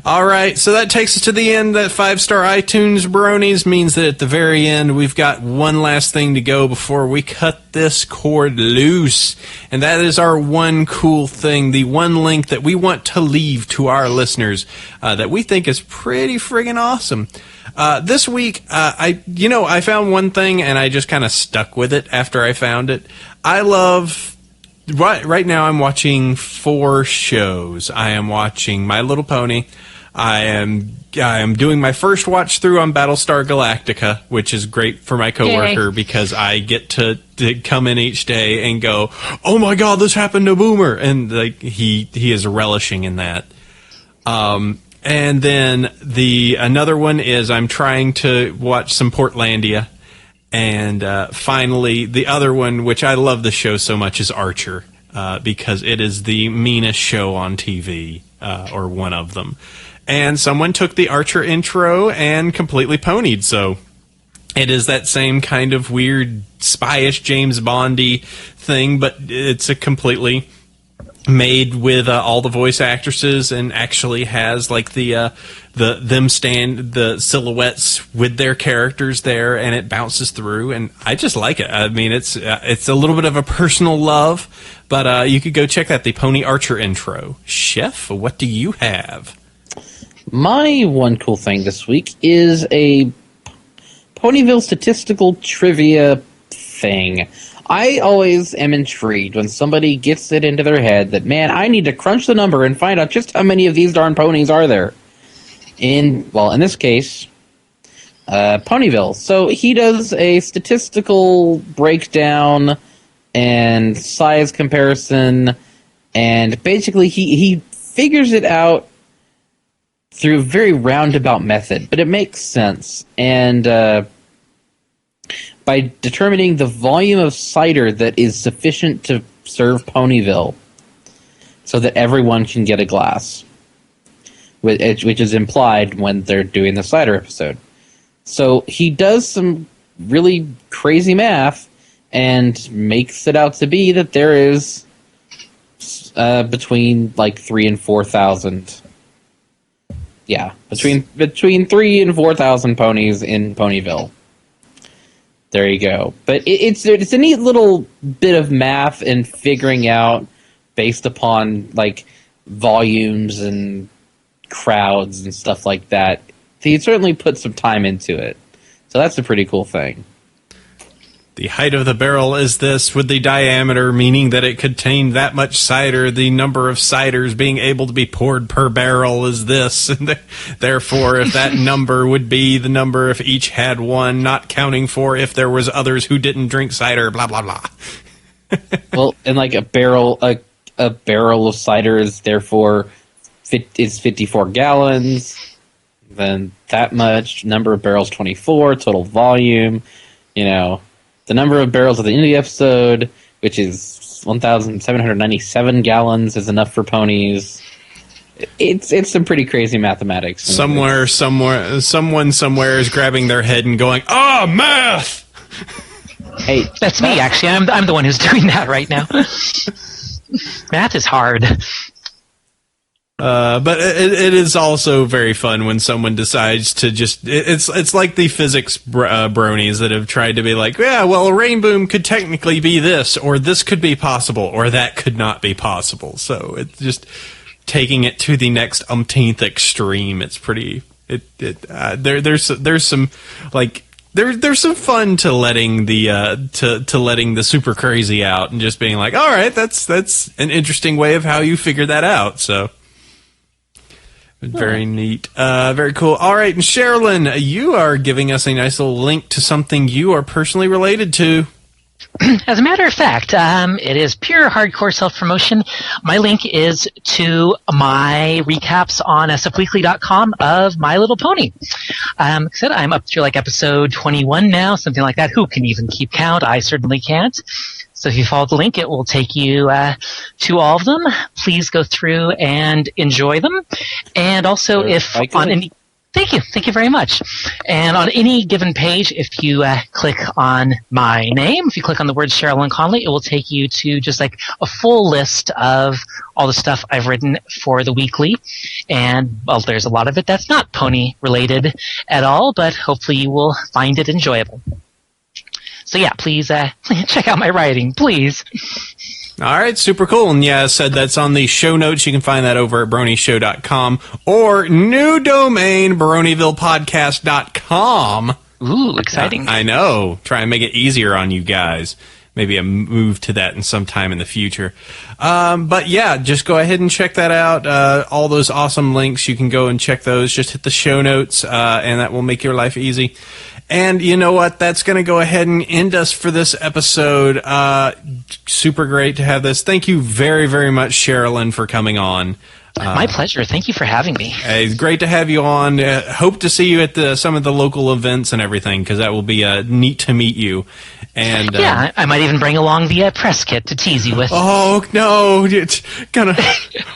all right. So that takes us to the end. That 5-star iTunes Bronies means that at the very end, we've got one last thing to go before we cut this cord loose. And that is our one cool thing, the one link that we want to leave to our listeners that we think is pretty friggin' awesome. This week, I found one thing and I just kind of stuck with it after I found it. I love... Right now I'm watching 4 shows. I am watching My Little Pony. I am doing my first watch through on Battlestar Galactica, which is great for my coworker because I get to come in each day and go, "Oh my God, this happened to Boomer," and he is relishing in that. And then another one is I'm trying to watch some Portlandia. And finally, the other one, which I love the show so much, is Archer, because it is the meanest show on TV, or one of them. And someone took the Archer intro and completely ponied, so it is that same kind of weird, spy-ish James Bondy thing, but it's a completely made with all the voice actresses, and actually has the silhouettes with their characters there, and it bounces through, and I just like it. I mean, it's a little bit of a personal love, but you could go check that, the Pony Archer intro. Chef, what do you have?
My one cool thing this week is a Ponyville statistical trivia thing. I always am intrigued when somebody gets it into their head that, man, I need to crunch the number and find out just how many of these darn ponies are there. In this case, Ponyville. So he does a statistical breakdown and size comparison, and basically he figures it out through a very roundabout method, but it makes sense. And by determining the volume of cider that is sufficient to serve Ponyville so that everyone can get a glass, which is implied when they're doing the cider episode. So he does some really crazy math and makes it out to be that there is between like 3,000 and 4,000. Yeah, between 3,000 and 4,000 ponies in Ponyville. There you go. But it's a neat little bit of math and figuring out based upon like volumes and crowds and stuff like that. He certainly put some time into it. So that's a pretty cool thing.
The height of the barrel is this, with the diameter, meaning that it contained that much cider. The number of ciders being able to be poured per barrel is this. And therefore, if that number would be the number if each had one, not counting for if there was others who didn't drink cider, blah, blah, blah.
Well, and like a barrel of cider is therefore is 54 gallons. Then that much, number of barrels 24, total volume, the number of barrels at the end of the episode, which is 1,797 gallons, is enough for ponies. It's some pretty crazy mathematics.
Someone somewhere is grabbing their head and going, math!
Hey, that's me, actually. I'm the one who's doing that right now. Math is hard.
But it is also very fun when someone decides to just... It's like the physics bronies that have tried to be like, yeah, well, a rainbow could technically be this, or this could be possible, or that could not be possible. So it's just taking it to the next umpteenth extreme. It's pretty... There's some like... There's some fun to letting the letting the super crazy out and just being like, all right, that's an interesting way of how you figure that out. So very neat, very cool. All right, and Sherilyn, you are giving us a nice little link to something you are personally related to.
As a matter of fact, it is pure hardcore self-promotion. My link is to my recaps on SFWeekly.com of My Little Pony. Like I said, I'm up to like episode 21 now, something like that. Who can even keep count? I certainly can't. So if you follow the link, it will take you to all of them. Please go through and enjoy them. And also, if on any... Thank you very much. And on any given page, if you click on my name, if you click on the word Sherilyn Connelly, it will take you to just like a full list of all the stuff I've written for the weekly. And, well, there's a lot of it that's not pony related at all, but hopefully you will find it enjoyable. So yeah, please check out my writing, please.
All right, super cool. And yeah, I said that's on the show notes. You can find that over at BronyShow.com or new domain, BronyvillePodcast.com.
Ooh, exciting.
I know. Try and make it easier on you guys. Maybe a move to that in some time in the future. But yeah, just go ahead and check that out. All those awesome links, you can go and check those. Just hit the show notes, and that will make your life easy. And you know what? That's going to go ahead and end us for this episode. Super great to have this. Thank you very, very much, Sherilyn, for coming on.
My pleasure. Thank you for having me.
It's great to have you on. Hope to see you at some of the local events and everything, because that will be neat to meet you. And
yeah, I might even bring along the press kit to tease you with.
Oh, no. It's going to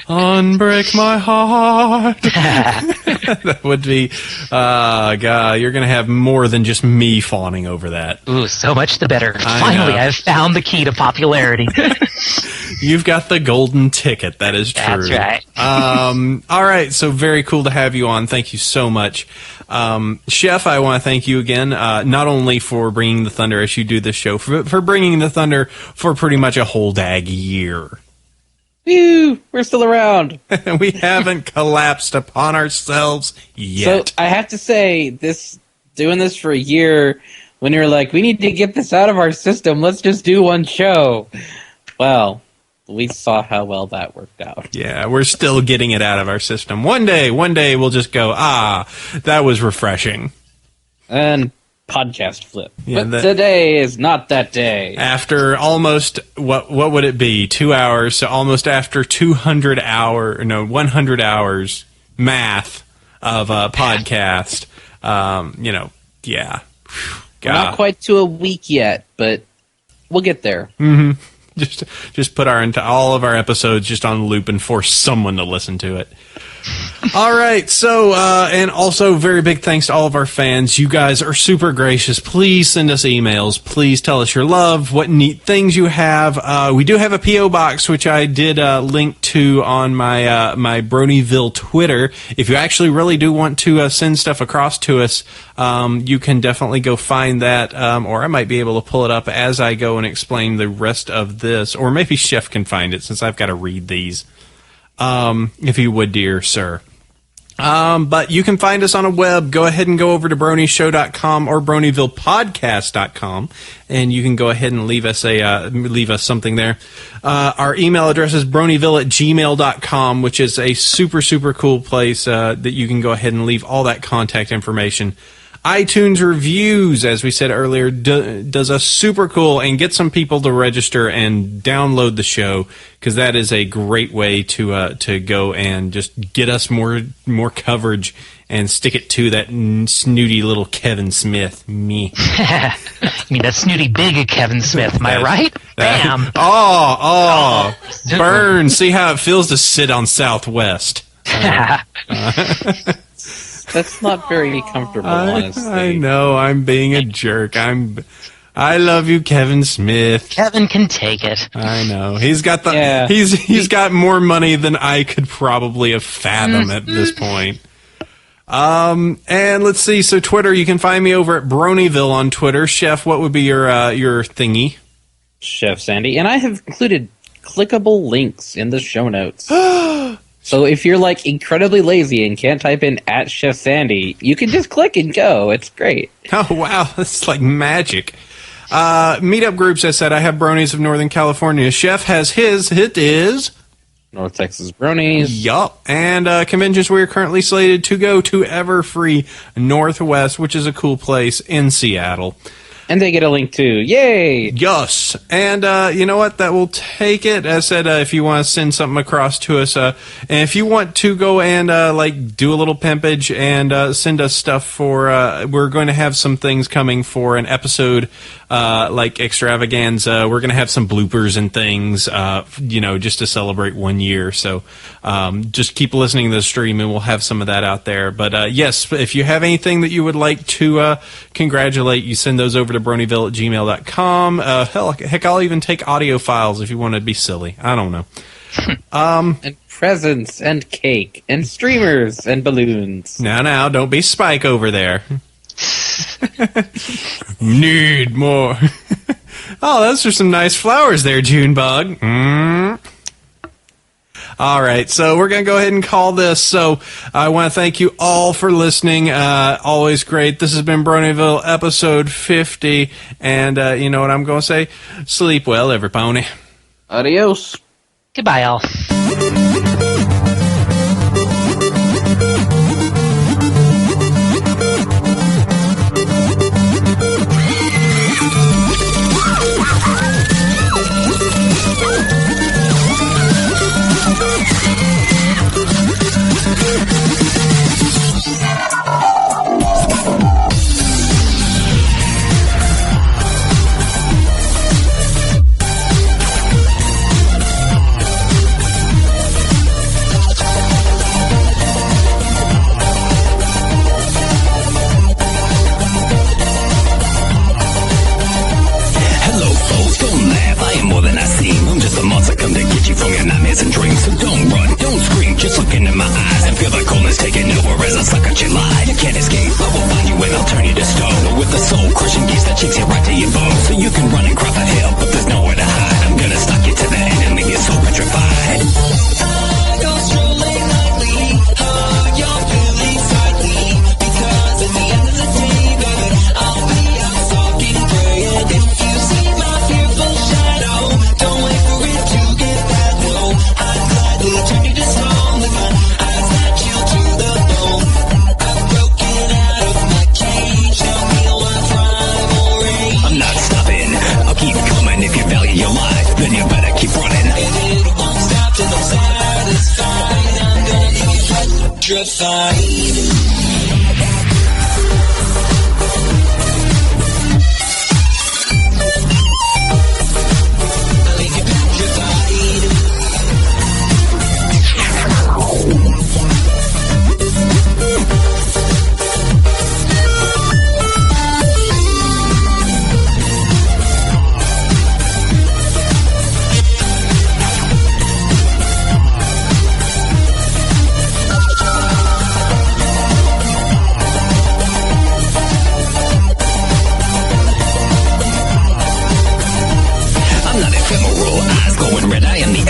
unbreak my heart. That would be, God, you're going to have more than just me fawning over that.
Ooh, so much the better. Finally, I've found the key to popularity.
You've got the golden ticket. That is true.
That's right.
All right, so very cool to have you on. Thank you so much. Chef, I want to thank you again, not only for bringing the thunder as you do this show, for bringing the thunder for pretty much a whole dag year.
Woo! We're still around.
We haven't collapsed upon ourselves yet.
So I have to say, doing this for a year, when you're like, we need to get this out of our system, let's just do one show. Well, we saw how well that worked out.
Yeah, we're still getting it out of our system. One day we'll just go, that was refreshing.
And podcast flip.
Yeah,
but today is not that day.
After almost, what would it be, 2 hours, so almost after 100 hours math of a podcast, yeah.
We're not quite to a week yet, but we'll get there.
Mm-hmm. Just put all of our episodes just on loop and force someone to listen to it. All right, so, and also very big thanks to all of our fans. You guys are super gracious. Please send us emails. Please tell us your love, what neat things you have. We do have a P.O. box, which I did link to on my Bronyville Twitter. If you actually really do want to send stuff across to us, you can definitely go find that, or I might be able to pull it up as I go and explain the rest of this, or maybe Chef can find it since I've got to read these. If you would, dear sir. But you can find us on a web. Go ahead and go over to BronyShow.com or BronyvillePodcast.com, and you can go ahead and leave us something there. Our email address is Bronyville@gmail.com, which is a super, super cool place that you can go ahead and leave all that contact information. iTunes reviews, as we said earlier, does us super cool, and get some people to register and download the show, because that is a great way to go and just get us more coverage and stick it to that snooty little Kevin Smith. Me.
You mean that snooty big Kevin Smith? Am I right? Bam.
Oh, burn. See how it feels to sit on Southwest.
That's not very comfortable, honestly.
I know, I'm being a jerk. I love you, Kevin Smith.
Kevin can take it.
I know. He's got he's got more money than I could probably have fathomed at this point. And let's see. So Twitter, you can find me over at Bronyville on Twitter. Chef, what would be your thingy?
Chef Sandy, and I have included clickable links in the show notes. So if you're like incredibly lazy and can't type in @Chef Sandy, you can just click and go. It's great.
Oh wow, that's like magic. Meetup groups, I said, I have Bronies of Northern California. Chef has his. It is
North Texas Bronies.
Yup. And conventions we are currently slated to go to Everfree Northwest, which is a cool place in Seattle.
And they get a link too. Yay!
Yes. And you know what? That will take it. As I said, if you want to send something across to us, and if you want to go and do a little pimpage and send us stuff for, we're going to have some things coming for an episode like extravaganza. We're going to have some bloopers and things, just to celebrate 1 year. So just keep listening to the stream, and we'll have some of that out there. But yes, if you have anything that you would like to congratulate, you send those over to Bronyville@gmail.com. Heck, I'll even take audio files if you want to be silly. I don't know.
And presents and cake and streamers and balloons.
Now, don't be Spike over there. Need more. Oh, those are some nice flowers there, Junebug. All right, so we're going to go ahead and call this. So I want to thank you all for listening. Always great. This has been Bronyville, episode 50. And you know what I'm going to say? Sleep well, every pony.
Adios.
Goodbye, all.
And dreams, so don't run, don't scream, just look into my eyes and feel the coldness taking over as I suck at your lie. You can't escape, I will find you and I'll turn you to stone. With a soul crushing gaze that shakes you right to your bones. So you can run and cry for help, but there's nowhere to hide. I'm gonna stalk you to the end and leave you so petrified. I go strolling nightly, hug your feelings slightly, because at the end of the day, baby, I'll be out stalking, praying. If you see my fearful shadow, don't wait for it to get bad, no. I'd gladly turn you to stone with my eyes that chill to the bone. I've broken out of my cage, now keep coming. If you value your life, then you better keep running. And it won't stop till I'm satisfied. I'm gonna leave you petrified. I'm not ephemeral, eyes going red, I am the